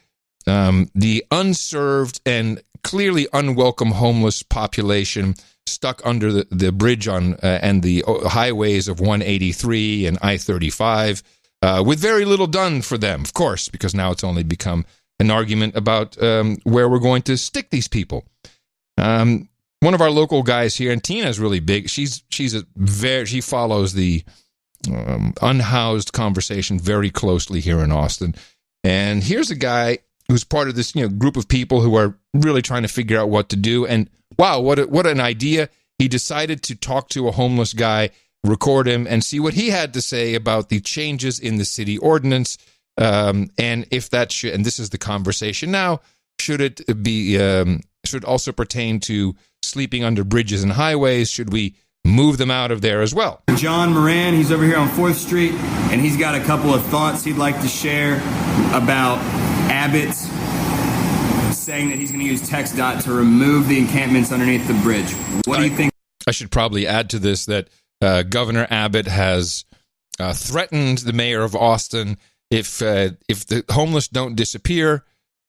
the unserved and clearly unwelcome homeless population stuck under the bridge on and the highways of 183 and I-35 with very little done for them, of course, because now it's only become an argument about where we're going to stick these people. One of our local guys here, and Tina's really big. She follows the unhoused conversation very closely here in Austin. And here's a guy who's part of this group of people who are really trying to figure out what to do. And wow, what an idea. He decided to talk to a homeless guy, record him, and see what he had to say about the changes in the city ordinance. And if that should, and this is the conversation now, should it be, should also pertain to sleeping under bridges and highways? Should we move them out of there as well? John Moran, he's over here on 4th Street, and he's got a couple of thoughts he'd like to share about Abbott saying that he's going to use TxDOT to remove the encampments underneath the bridge. What do you think? I should probably add to this that Governor Abbott has threatened the mayor of Austin if the homeless don't disappear,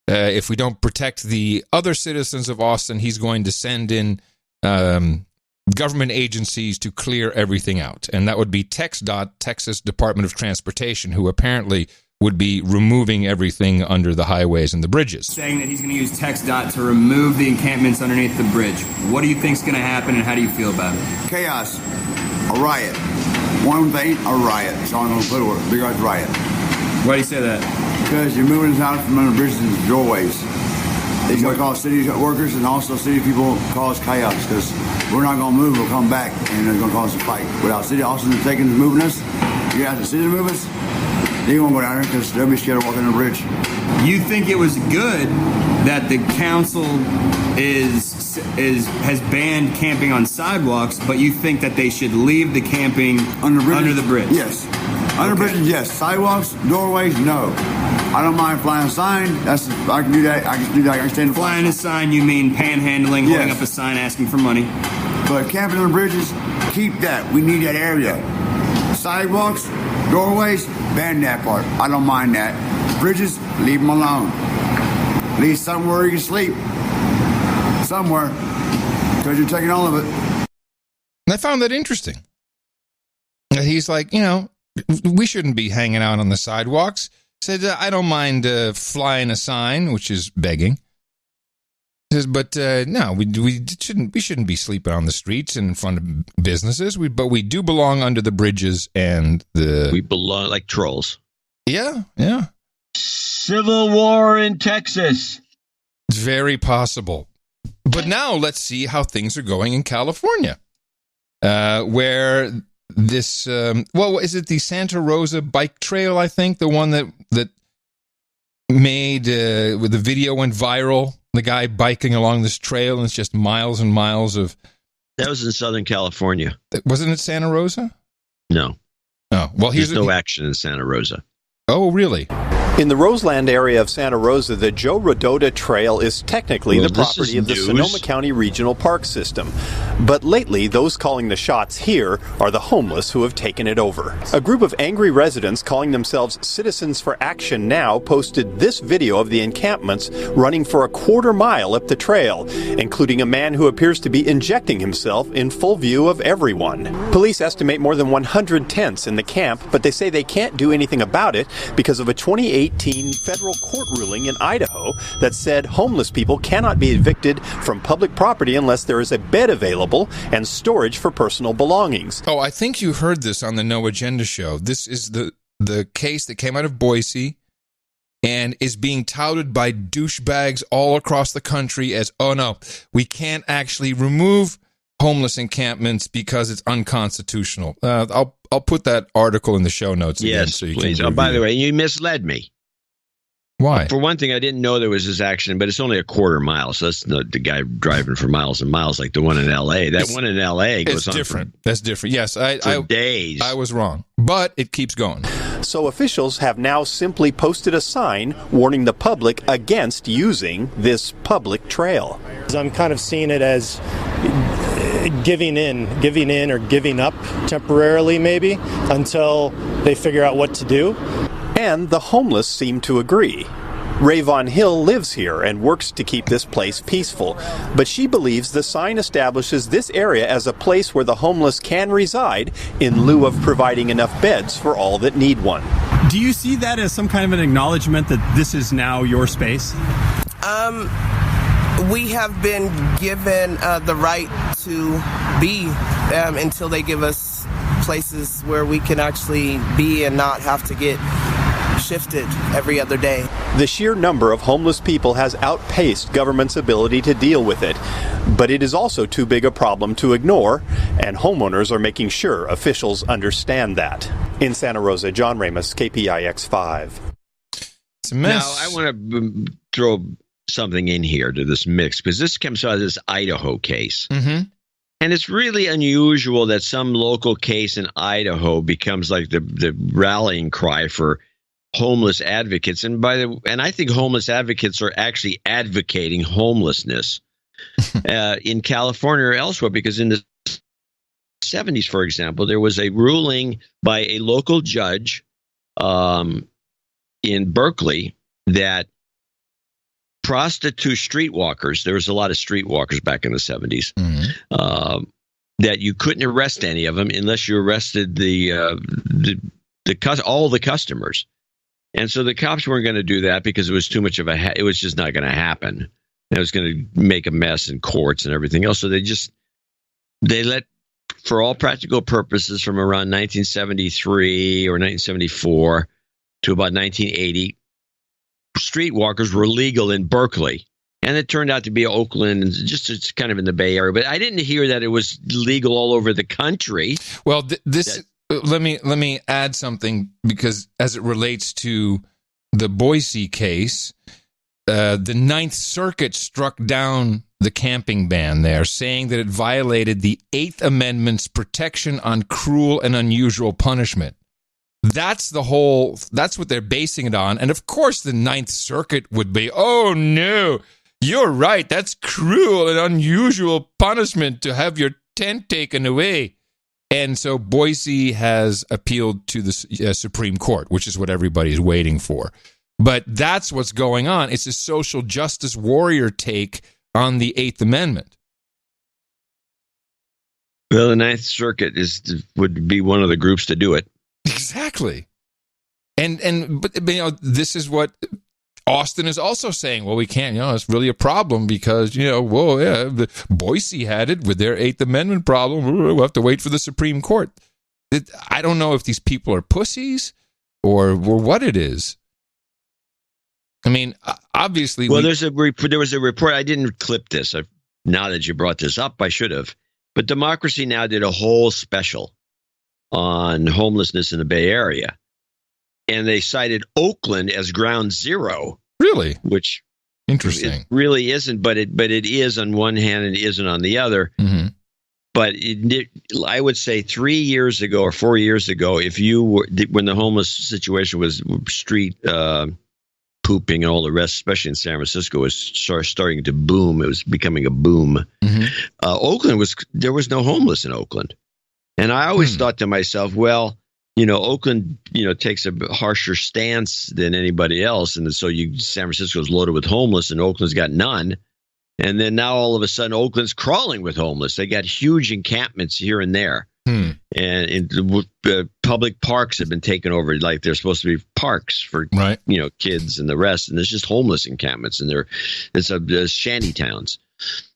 if we don't protect the other citizens of Austin, he's going to send in government agencies to clear everything out. And that would be TxDOT, Texas Department of Transportation, who apparently would be removing everything under the highways and the bridges. Saying that he's going to use TxDOT to remove the encampments underneath the bridge. What do you think's going to happen, and how do you feel about it? Chaos. A riot. One thing, a riot. So I'm going to put a big old riot. Why do you say that? Because you're moving us out from under bridges and doorways. It's going to cause city workers and also city people cause chaos because we're not going to move. We'll come back and it's going to cause a fight. Without city Austin moving us, you have the city to move us, they won't go down there because they'll be scared of walking on the bridge. You think it was good that the council has banned camping on sidewalks, but you think that they should leave the camping under the bridge? Yes. Under bridges, yes. Sidewalks, doorways, no. I don't mind flying a sign. I can do that. I can do that. I can stand flying a sign. You mean panhandling, holding up a sign, asking for money? But camping on the bridges, keep that. We need that area. Sidewalks, doorways, ban that part. I don't mind that. Bridges, leave them alone. Leave somewhere you can sleep. Somewhere, because you're taking all of it. And I found that interesting. He's like, we shouldn't be hanging out on the sidewalks. Said, I don't mind flying a sign, which is begging. Says, but no, we shouldn't be sleeping on the streets in front of businesses. But we do belong under the bridges and the. We belong like trolls. Yeah. Civil war in Texas. It's very possible. But now let's see how things are going in California, where this, is it the Santa Rosa bike trail, I think, the one that made, with the video went viral, the guy biking along this trail, and it's just miles and miles of... That was in Southern California. Wasn't it Santa Rosa? No. Oh, well, there's no action in Santa Rosa. Oh, really? In the Roseland area of Santa Rosa, the Joe Rodota Trail is technically the property of the Sonoma County Regional Park System. But lately, those calling the shots here are the homeless who have taken it over. A group of angry residents calling themselves Citizens for Action Now posted this video of the encampments running for a quarter mile up the trail, including a man who appears to be injecting himself in full view of everyone. Police estimate more than 100 tents in the camp, but they say they can't do anything about it because of a 2018 federal court ruling in Idaho that said homeless people cannot be evicted from public property unless there is a bed available and storage for personal belongings. Oh, I think you heard this on the No Agenda show. This is the case that came out of Boise and is being touted by douchebags all across the country as, oh no, we can't actually remove homeless encampments because it's unconstitutional. I'll put that article in the show notes again. Yes, so you please. can By the way, you misled me. Why? For one thing, I didn't know there was this accident, but it's only a quarter mile, so that's not the guy driving for miles and miles like the one in L.A. That one in L.A. goes on different. That's different. Yes, I days. I was wrong, but it keeps going. So officials have now simply posted a sign warning the public against using this public trail. I'm kind of seeing it as giving in or giving up temporarily, maybe, until they figure out what to do. And the homeless seem to agree. Rayvon Hill lives here and works to keep this place peaceful, but she believes the sign establishes this area as a place where the homeless can reside in lieu of providing enough beds for all that need one. Do you see that as some kind of an acknowledgement that this is now your space? We have been given the right to be until they give us places where we can actually be and not have to get shifted every other day. The sheer number of homeless people has outpaced government's ability to deal with it, but it is also too big a problem to ignore, and homeowners are making sure officials understand that. In Santa Rosa, John Ramos, KPIX5. It's a mess. Now, I want to throw something in here to this mix, because this comes out of this Idaho case. Mm-hmm. And it's really unusual that some local case in Idaho becomes like the rallying cry for homeless advocates. And I think homeless advocates are actually advocating homelessness in California or elsewhere, because in the 70s, for example, there was a ruling by a local judge in Berkeley that prostitute streetwalkers, there was a lot of streetwalkers back in the 70s, that you couldn't arrest any of them unless you arrested all the customers. And so the cops weren't going to do that because it was too much of it was just not going to happen. It was going to make a mess in courts and everything else. So they let, for all practical purposes, from around 1973 or 1974 to about 1980, streetwalkers were legal in Berkeley. And it turned out to be Oakland, and it's kind of in the Bay Area. But I didn't hear that it was legal all over the country. Well, let me add something, because as it relates to the Boise case, the Ninth Circuit struck down the camping ban there, saying that it violated the Eighth Amendment's protection on cruel and unusual punishment. That's what they're basing it on. And of course, the Ninth Circuit would be, oh no, you're right, that's cruel and unusual punishment to have your tent taken away. And so Boise has appealed to the Supreme Court, which is what everybody's waiting for. But that's what's going on. It's a social justice warrior take on the Eighth Amendment. Well, the Ninth Circuit would be one of the groups to do it. Exactly. But this is what Austin is also saying. Well, we can't, it's really a problem because, Boise had it with their Eighth Amendment problem. We'll have to wait for the Supreme Court. I don't know if these people are pussies or what it is. I mean, obviously. Well, there was a report. I didn't clip this. Now that you brought this up, I should have. But Democracy Now! Did a whole special on homelessness in the Bay Area. And they cited Oakland as ground zero. Really? Which interesting. It really isn't, but it is on one hand and it isn't on the other. Mm-hmm. But I would say 3 years ago or 4 years ago, if you were, when the homeless situation was street pooping and all the rest, especially in San Francisco, was starting to boom. It was becoming a boom. Mm-hmm. Oakland there was no homeless in Oakland. And I always thought to myself, well, Oakland, takes a harsher stance than anybody else. And so San Francisco's loaded with homeless and Oakland's got none. And then now all of a sudden, Oakland's crawling with homeless. They got huge encampments here and there. And public parks have been taken over like they're supposed to be parks for kids and the rest. And there's just homeless encampments, and there's shanty towns.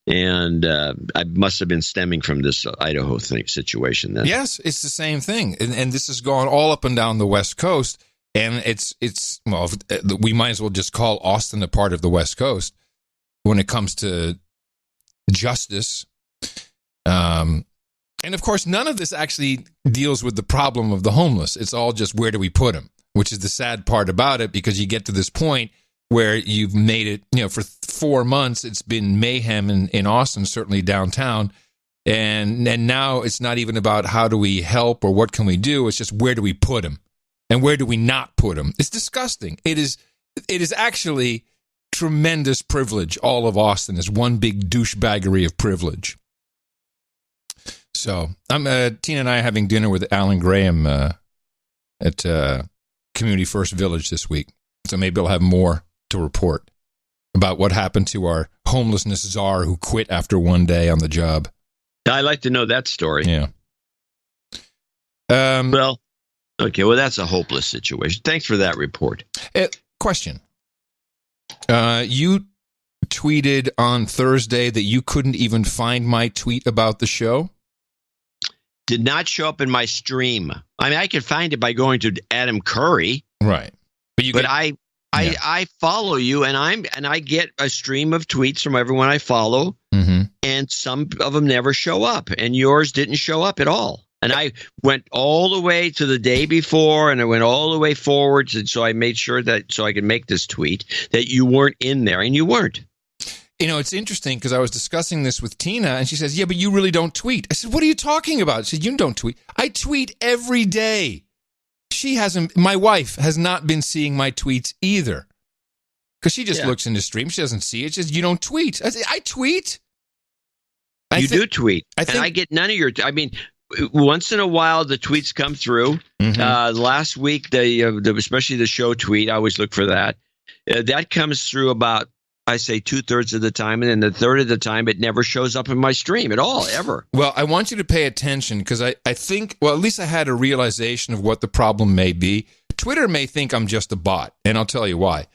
And I must have been stemming from this Idaho situation then. Yes, it's the same thing. And this has gone all up and down the West Coast. And well, we might as well just call Austin a part of the West Coast when it comes to justice. And of course, none of this actually deals with the problem of the homeless. It's all just where do we put them, which is the sad part about it, because you get to this point where you've made it, for 4 months, it's been mayhem in Austin, certainly downtown. And now it's not even about how do we help or what can we do. It's just where do we put them and where do we not put them. It's disgusting. It is actually tremendous privilege. All of Austin is one big douchebaggery of privilege. So Tina and I are having dinner with Alan Graham at Community First Village this week. So maybe I'll have more to report about what happened to our homelessness czar who quit after one day on the job. I'd like to know that story. Yeah. Well, that's a hopeless situation. Thanks for that report. Question. You tweeted on Thursday that you couldn't even find my tweet about the show? Did not show up in my stream. I mean, I could find it by going to Adam Curry. Right. But I follow you, and I get a stream of tweets from everyone I follow, and some of them never show up, and yours didn't show up at all. And I went all the way to the day before, and I went all the way forward, and so I made sure that so I could make this tweet that you weren't in there, and you weren't. It's interesting because I was discussing this with Tina, and she says, yeah, but you really don't tweet. I said, what are you talking about? She said, you don't tweet. I tweet every day. My wife has not been seeing my tweets either. Because she just looks into stream. She doesn't see it. She says, you don't tweet. I say, I tweet. You do tweet. I get none of your, once in a while the tweets come through. Last week, especially the show tweet, I always look for that. That comes through about, I say 2/3 of the time, and then the third of the time it never shows up in my stream at all, ever. Well, I want you to pay attention because I think, well, at least I had a realization of what the problem may be. Twitter may think I'm just a bot, and I'll tell you why.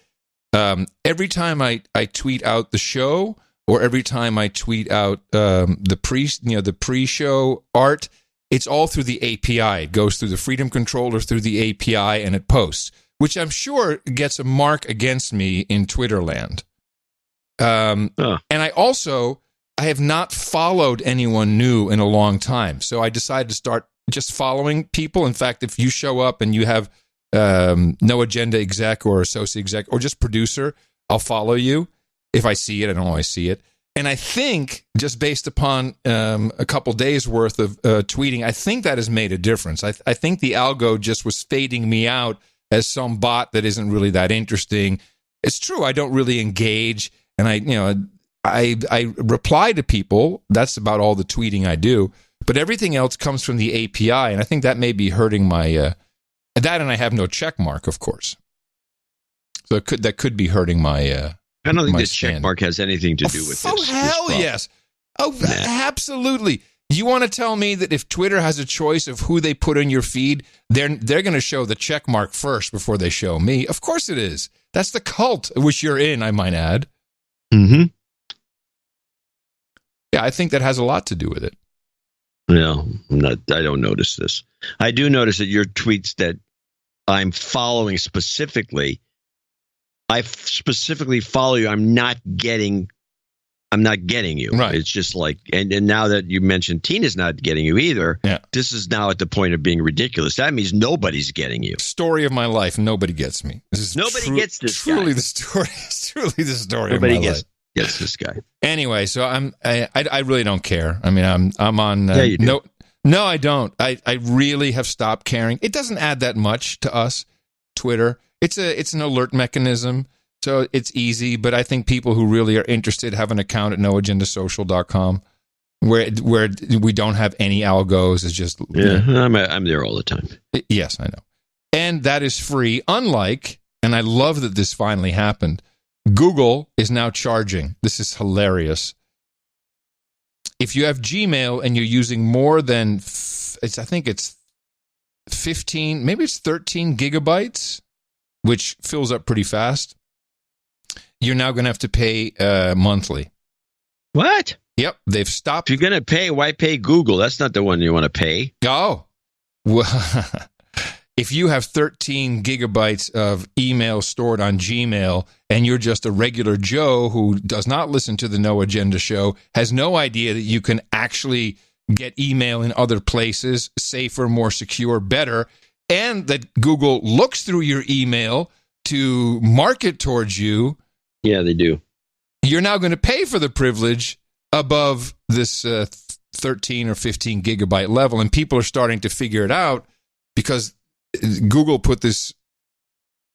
Every time I tweet out the show, or every time I tweet out the pre-show art, it's all through the API. It goes through the Freedom Controller, through the API, and it posts, which I'm sure gets a mark against me in Twitter land. And I have not followed anyone new in a long time. So I decided to start just following people. In fact, if you show up and you have no agenda exec or associate exec or just producer, I'll follow you. If I see it, I don't always see it. And I think just based upon a couple days worth of tweeting, I think that has made a difference. I think the algo just was fading me out as some bot that isn't really that interesting. It's true. I don't really engage. And I reply to people. That's about all the tweeting I do. But everything else comes from the API, and I think that may be hurting my that. And I have no check mark, of course. So that could be hurting my. I don't think this check mark has anything to do with this. Oh hell yes! Oh, absolutely. You want to tell me that if Twitter has a choice of who they put in your feed, they're going to show the check mark first before they show me? Of course it is. That's the cult which you're in, I might add. Mm-hmm. Yeah, I think that has a lot to do with it. No, I don't notice this. I do notice that your tweets that I'm following specifically. I specifically follow you. I'm not getting you. Right. It's just like, and now that you mentioned Tina's not getting you either, this is now at the point of being ridiculous. That means nobody's getting you. Story of my life. Nobody gets me. Nobody gets this truly guy. The story. It's truly the story Nobody of my life. Gets this guy. Anyway, so I really don't care. I mean, I'm on. Yeah, you do. No, I don't. I really have stopped caring. It doesn't add that much to us. Twitter. It's an alert mechanism. So it's easy, but I think people who really are interested have an account at noagendasocial.com where we don't have any algos. It's just I'm there all the time. Yes, I know. And that is free, unlike, and I love that this finally happened, Google is now charging. This is hilarious. If you have Gmail and you're using more than, I think it's 15, maybe it's 13 gigabytes, which fills up pretty fast, you're now going to have to pay monthly. What? Yep, they've stopped. If you're going to pay, why pay Google? That's not the one you want to pay. Oh. Well, if you have 13 gigabytes of email stored on Gmail and you're just a regular Joe who does not listen to the No Agenda show, has no idea that you can actually get email in other places, safer, more secure, better, and that Google looks through your email to market towards you. Yeah, they do. You're now going to pay for the privilege above this 13 or 15 gigabyte level, and people are starting to figure it out because Google put this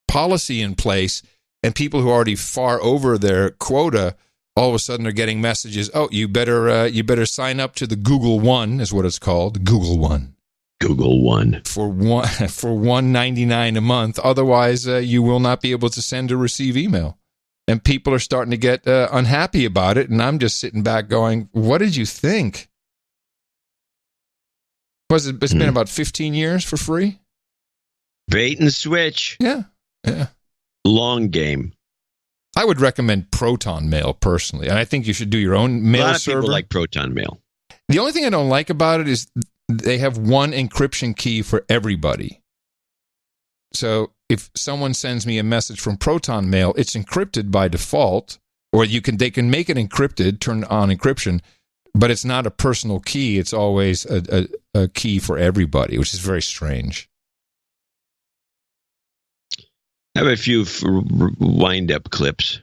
policy in place, and people who are already far over their quota all of a sudden are getting messages, oh, you better sign up to the Google One, is what it's called, Google One. Google One. For $1.99 a month. Otherwise, you will not be able to send or receive email. And people are starting to get unhappy about it, and I'm just sitting back going, what did you think? It's been about 15 years for free? Bait and switch. Yeah. Long game. I would recommend Proton Mail personally, and I think you should do your own mail server. A lot of people like Proton Mail. The only thing I don't like about it is they have one encryption key for everybody. So if someone sends me a message from Proton Mail, it's encrypted by default, or they can make it encrypted, turn on encryption, but it's not a personal key. It's always a key for everybody, which is very strange. I have a few wind-up clips.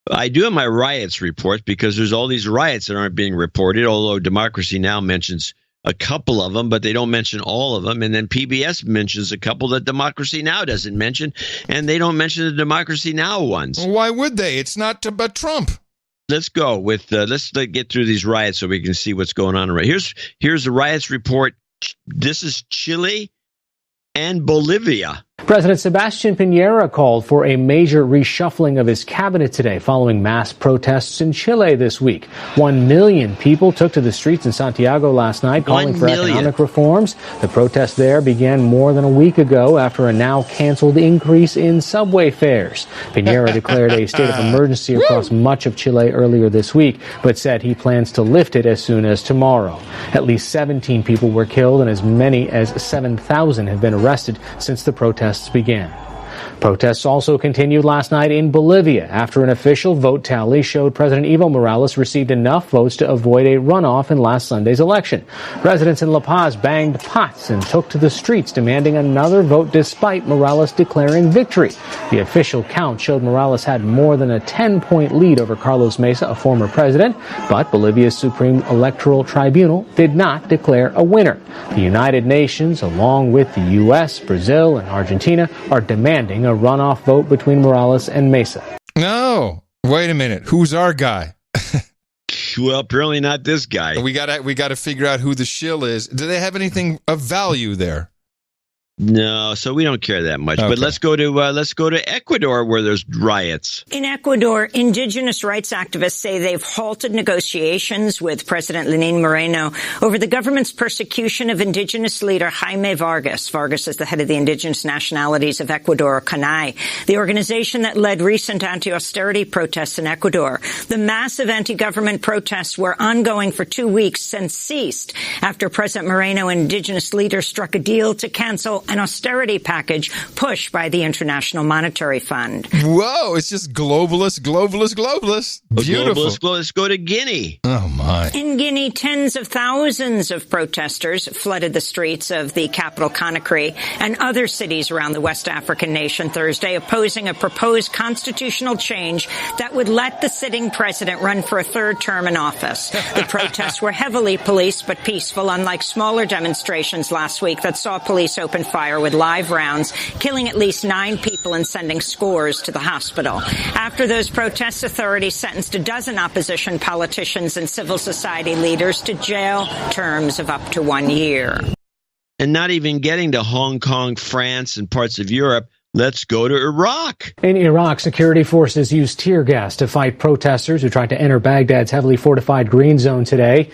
I do have my riots report because there's all these riots that aren't being reported, although Democracy Now! Mentions a couple of them, but they don't mention all of them. And then PBS mentions a couple that Democracy Now! Doesn't mention, and they don't mention the Democracy Now! Ones. Well, why would they? It's not about Trump. Let's go with let's get through these riots so we can see what's going on. Right here's the riots report. This is Chile and Bolivia. President Sebastián Piñera called for a major reshuffling of his cabinet today following mass protests in Chile this week. 1 million people took to the streets in Santiago last night calling for economic reforms. The protests there began more than a week ago after a now canceled increase in subway fares. Piñera declared a state of emergency across much of Chile earlier this week, but said he plans to lift it as soon as tomorrow. At least 17 people were killed and as many as 7,000 have been arrested since the protests began. Protests also continued last night in Bolivia after an official vote tally showed President Evo Morales received enough votes to avoid a runoff in last Sunday's election. Residents in La Paz banged pots and took to the streets demanding another vote despite Morales declaring victory. The official count showed Morales had more than a 10-point lead over Carlos Mesa, a former president, but Bolivia's Supreme Electoral Tribunal did not declare a winner. The United Nations, along with the U.S., Brazil, and Argentina, are demanding a runoff vote between Morales and Mesa. No, wait a minute. Who's our guy? Well, apparently not this guy. We gotta figure out who the shill is. Do they have anything of value there? No, so we don't care that much. Okay. But let's go to Ecuador, where there's riots. In Ecuador, indigenous rights activists say they've halted negotiations with President Lenín Moreno over the government's persecution of indigenous leader Jaime Vargas. Vargas is the head of the Indigenous Nationalities of Ecuador, CANAI, the organization that led recent anti-austerity protests in Ecuador. The massive anti-government protests were ongoing for 2 weeks and ceased after President Moreno and indigenous leaders struck a deal to cancel an austerity package pushed by the International Monetary Fund. Whoa, it's just globalist. Beautiful. Let's go to Guinea. Oh, my. In Guinea, tens of thousands of protesters flooded the streets of the capital Conakry and other cities around the West African nation Thursday, opposing a proposed constitutional change that would let the sitting president run for a third term in office. The protests were heavily policed but peaceful, unlike smaller demonstrations last week that saw police open fire with live rounds, killing at least 9 people and sending scores to the hospital. After those protests, authorities sentenced a dozen opposition politicians and civil society leaders to jail terms of up to 1 year. And not even getting to Hong Kong, France, and parts of Europe. Let's go to Iraq. In Iraq, security forces used tear gas to fight protesters who tried to enter Baghdad's heavily fortified green zone today.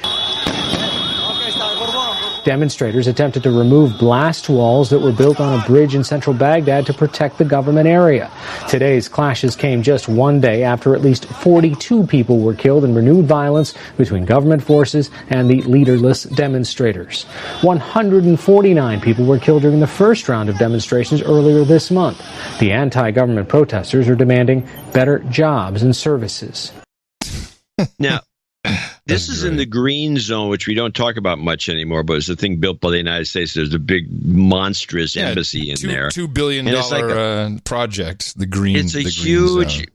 Demonstrators attempted to remove blast walls that were built on a bridge in central Baghdad to protect the government area. Today's clashes came just one day after at least 42 people were killed in renewed violence between government forces and the leaderless demonstrators. 149 people were killed during the first round of demonstrations earlier this month. The anti-government protesters are demanding better jobs and services. Now, this is in the green zone, which we don't talk about much anymore, but it's a thing built by the United States. There's a big, monstrous embassy in there. $2 billion project, the green zone. It's a huge,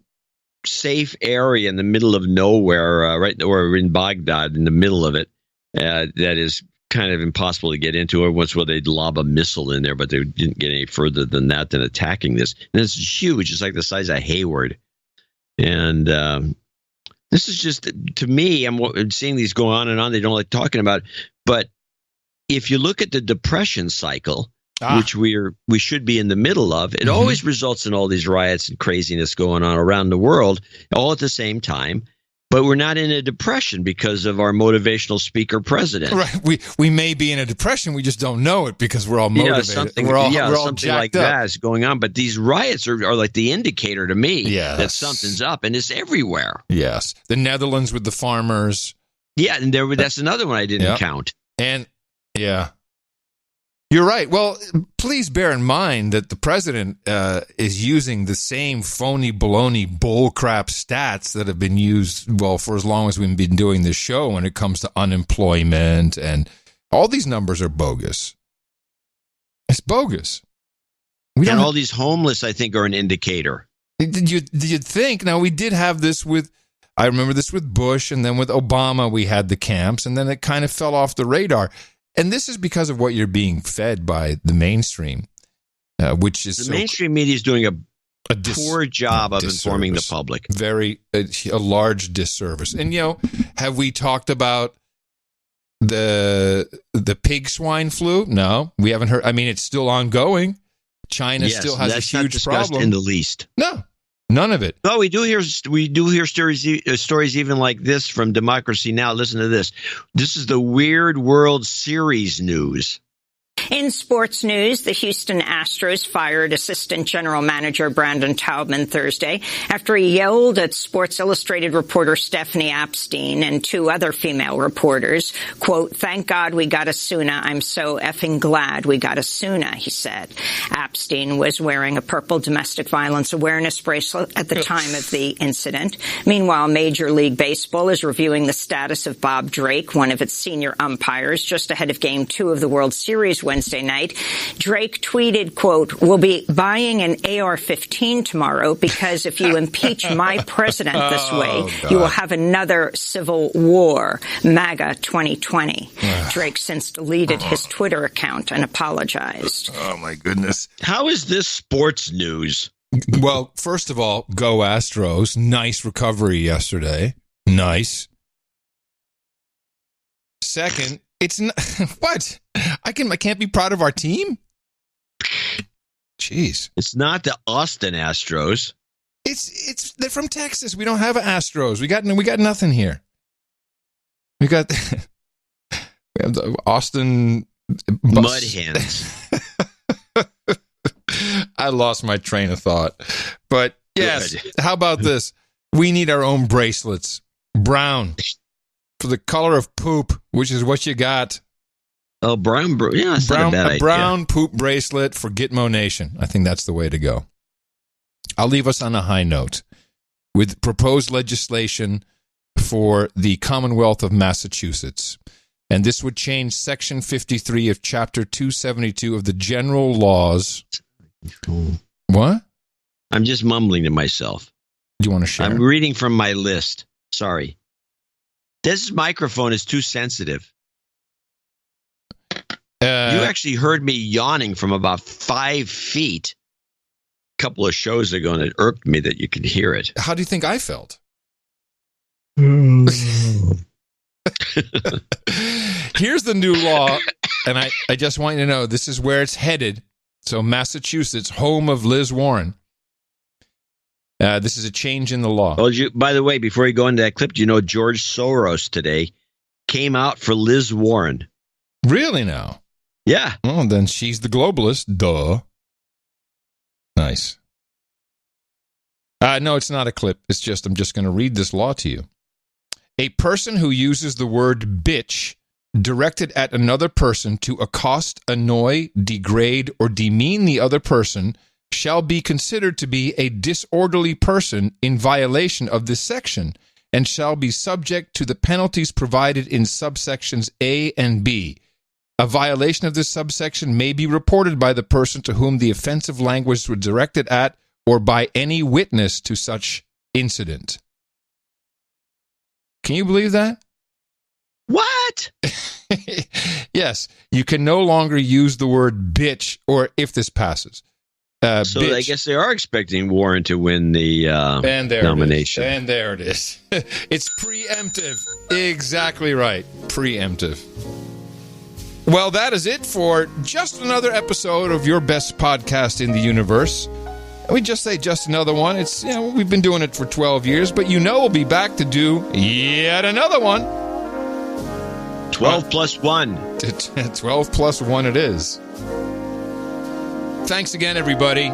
safe area in the middle of nowhere, right, or in Baghdad, in the middle of it, that is kind of impossible to get into. Or once they'd lob a missile in there, but they didn't get any further than that than attacking this. And it's huge. It's like the size of Hayward. And this is just, to me, I'm seeing these go on and on. They don't like talking about it. But if you look at the depression cycle, which we should be in the middle of, it always results in all these riots and craziness going on around the world, all at the same time. But we're not in a depression because of our motivational speaker president. Right. We may be in a depression. We just don't know it because we're all motivated. Something jacked like that is going on. But these riots are like the indicator to me that something's up, and it's everywhere. Yes. The Netherlands with the farmers. Yeah, and that's another one I didn't count. And, you're right. Well, please bear in mind that the president is using the same phony, baloney, bullcrap stats that have been used, for as long as we've been doing this show when it comes to unemployment, and all these numbers are bogus. It's bogus. And all these homeless, I think, are an indicator. Did you think? Now, we did have this I remember this with Bush, and then with Obama we had the camps, and then it kind of fell off the radar. And this is because of what you're being fed by the mainstream, which is... The mainstream media is doing a poor job of informing the public. A large disservice. And, have we talked about the pig swine flu? No, we haven't heard. I mean, it's still ongoing. China still has a huge problem. In the least. No. None of it. Well, we do hear stories even like this from Democracy Now! Listen to this. This is the Weird World Series news. In sports news, the Houston Astros fired assistant general manager Brandon Taubman Thursday after he yelled at Sports Illustrated reporter Stephanie Apstein and 2 other female reporters, quote, "Thank God we got Asuna. I'm so effing glad we got Asuna," he said. Apstein was wearing a purple domestic violence awareness bracelet at the time of the incident. Meanwhile, Major League Baseball is reviewing the status of Bob Drake, one of its senior umpires, just ahead of Game 2 of the World Series Wednesday night. Drake tweeted, quote, "We'll be buying an AR-15 tomorrow because if you impeach my president this way, you will have another civil war. MAGA 2020. Drake since deleted his Twitter account and apologized. Oh, my goodness. How is this sports news? Well, first of all, go Astros. Nice recovery yesterday. Nice. Second, it's not, what? I can't be proud of our team? Jeez. It's not the Austin Astros. They're from Texas. We don't have Astros. We got nothing here. We have the Austin Mud Hens. I lost my train of thought. But yes, good. How about this? We need our own bracelets. Brown. For the color of poop, which is what you got. Oh, brown. Yeah, that's not a bad idea. Brown poop bracelet for Gitmo Nation. I think that's the way to go. I'll leave us on a high note with proposed legislation for the Commonwealth of Massachusetts. And this would change Section 53 of Chapter 272 of the General Laws. What? I'm just mumbling to myself. Do you want to share? I'm reading from my list. Sorry. This microphone is too sensitive. You actually heard me yawning from about 5 feet a couple of shows ago, and it irked me that you could hear it. How do you think I felt? Here's the new law, and I just want you to know this is where it's headed. So Massachusetts, home of Liz Warren. This is a change in the law. Oh, by the way, before you go into that clip, do you know George Soros today came out for Liz Warren? Really now? Yeah. Oh, then she's the globalist. Duh. Nice. No, it's not a clip. It's just, I'm just going to read this law to you. A person who uses the word bitch directed at another person to accost, annoy, degrade, or demean the other person shall be considered to be a disorderly person in violation of this section and shall be subject to the penalties provided in subsections A and B. A violation of this subsection may be reported by the person to whom the offensive language was directed at or by any witness to such incident. Can you believe that? What? Yes, you can no longer use the word bitch, or if this passes. So bitch. I guess they are expecting Warren to win the nomination. And there it is. It's preemptive. Exactly right. Preemptive. Well, that is it for just another episode of your best podcast in the universe. We just say just another one. It's, we've been doing it for 12 years, but we'll be back to do yet another one. 12 plus 1. 12 plus 1 it is. Thanks again, everybody.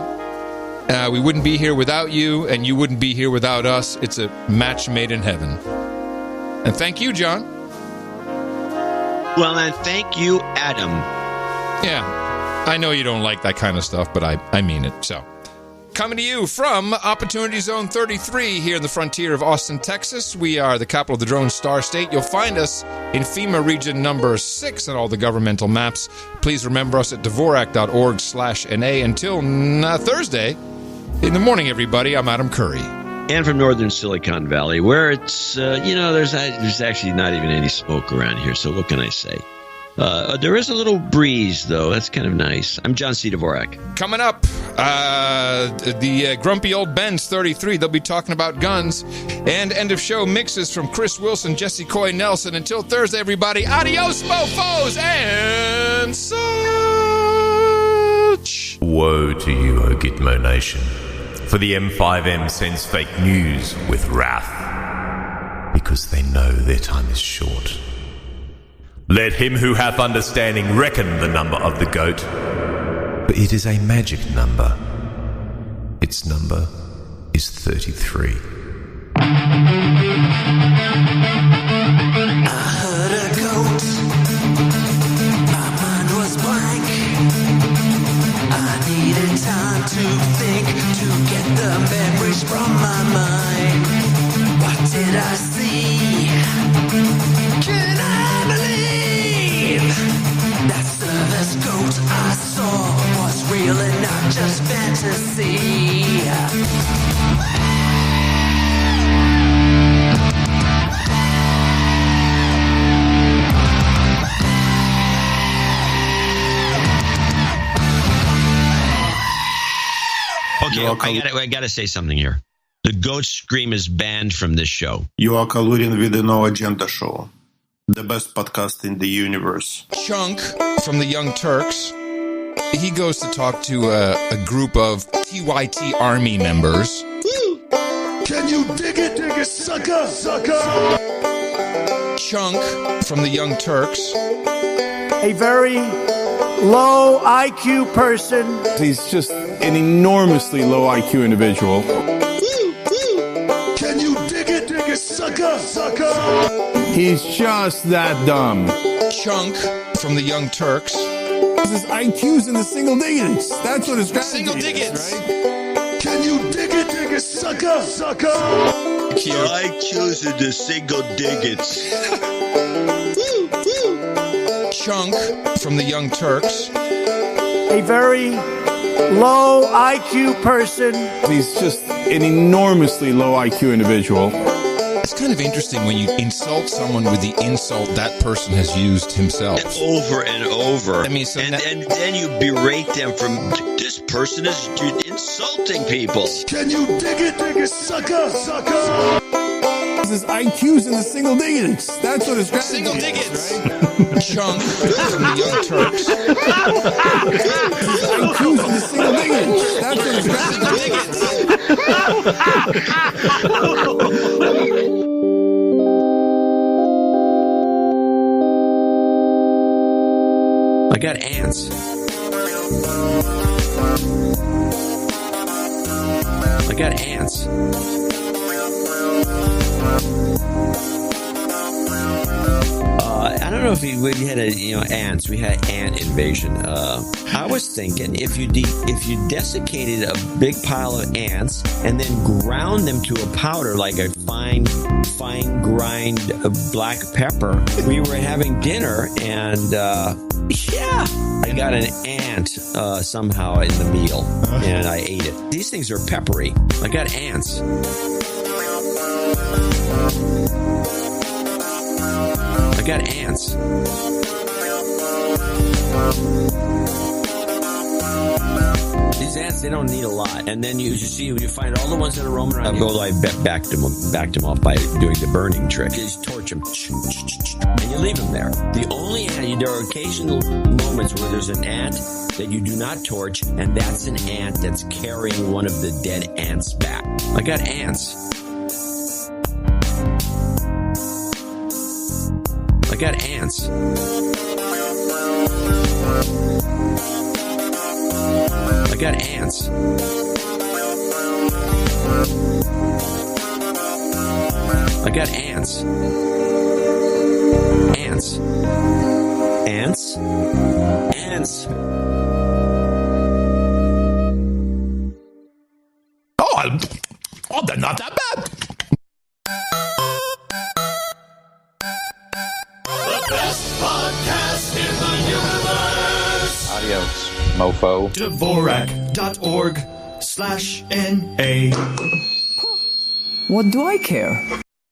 We wouldn't be here without you, and you wouldn't be here without us. It's a match made in heaven. And thank you, John. Well, and thank you, Adam. Yeah, I know you don't like that kind of stuff, but I mean it. So, coming to you from Opportunity Zone 33 here in the frontier of Austin, Texas. We are the capital of the Drone Star State. You'll find us in FEMA region number 6 on all the governmental maps. Please remember us at Dvorak.org/NA. Until Thursday in the morning, everybody, I'm Adam Curry. And from northern Silicon Valley, where it's, there's actually not even any smoke around here. So what can I say? There is a little breeze, though. That's kind of nice. I'm John C. Dvorak. Coming up, the Grumpy Old Ben's 33. They'll be talking about guns. And end of show mixes from Chris Wilson, Jesse Coy Nelson. Until Thursday, everybody. Adios, mofos, and such. Woe to you, O Gitmo Nation. For the M5M sends fake news with wrath, because they know their time is short. Let him who hath understanding reckon the number of the goat, for it is a magic number. Its number is 33. I heard a goat. My mind was blank. I needed time to think, to get the memories from my mind. What did I see? Can I believe that service goat I saw was real and not just fantasy? Okay, I gotta say something here. The goat scream is banned from this show. You are colluding with the No Agenda Show, the best podcast in the universe. Chunk from the Young Turks, he goes to talk to a group of TYT Army members. Can you dig it, sucker? Chunk from the Young Turks. A very low IQ person. He's just an enormously low IQ individual. Can you dig it, sucker? He's just that dumb. Chunk from the Young Turks. This IQ's in the single digits. That's what his strategy Single digits. is, right? Can you dig it, sucker? IQ's in the single digits. Chunk from the Young Turks. A very low IQ person. He's just an enormously low IQ individual. It's kind of interesting when you insult someone with the insult that person has used himself. And over and over. I mean, so and then you berate them from, this person is insulting people. Can you dig it, sucker? His IQ's in the single digits. That's what his strategy Single is, digits. right? Chunk from the Young Turks. His IQ's in the single digits. That's what his strategy is. I got ants. I got ants. I don't know if we had ants. We had ant invasion. I was thinking if you desiccated a big pile of ants and then ground them to a powder like a fine grind of black pepper, we were having dinner and I got an ant somehow in the meal and I ate it. These things are peppery. I got ants. I got ants. These ants, they don't need a lot. And then you find all the ones that are roaming around. I backed them off by doing the burning trick. You just torch them. And you leave them there. The only ant, there are occasional moments where there's an ant that you do not torch, and that's an ant that's carrying one of the dead ants back. I got ants. I got ants. I got ants. I got ants. Ants. Ants. Ants. Oh, they're not that bad. The best podcast in the universe. Adios, mofo. Dvorak.org/NA. What do I care?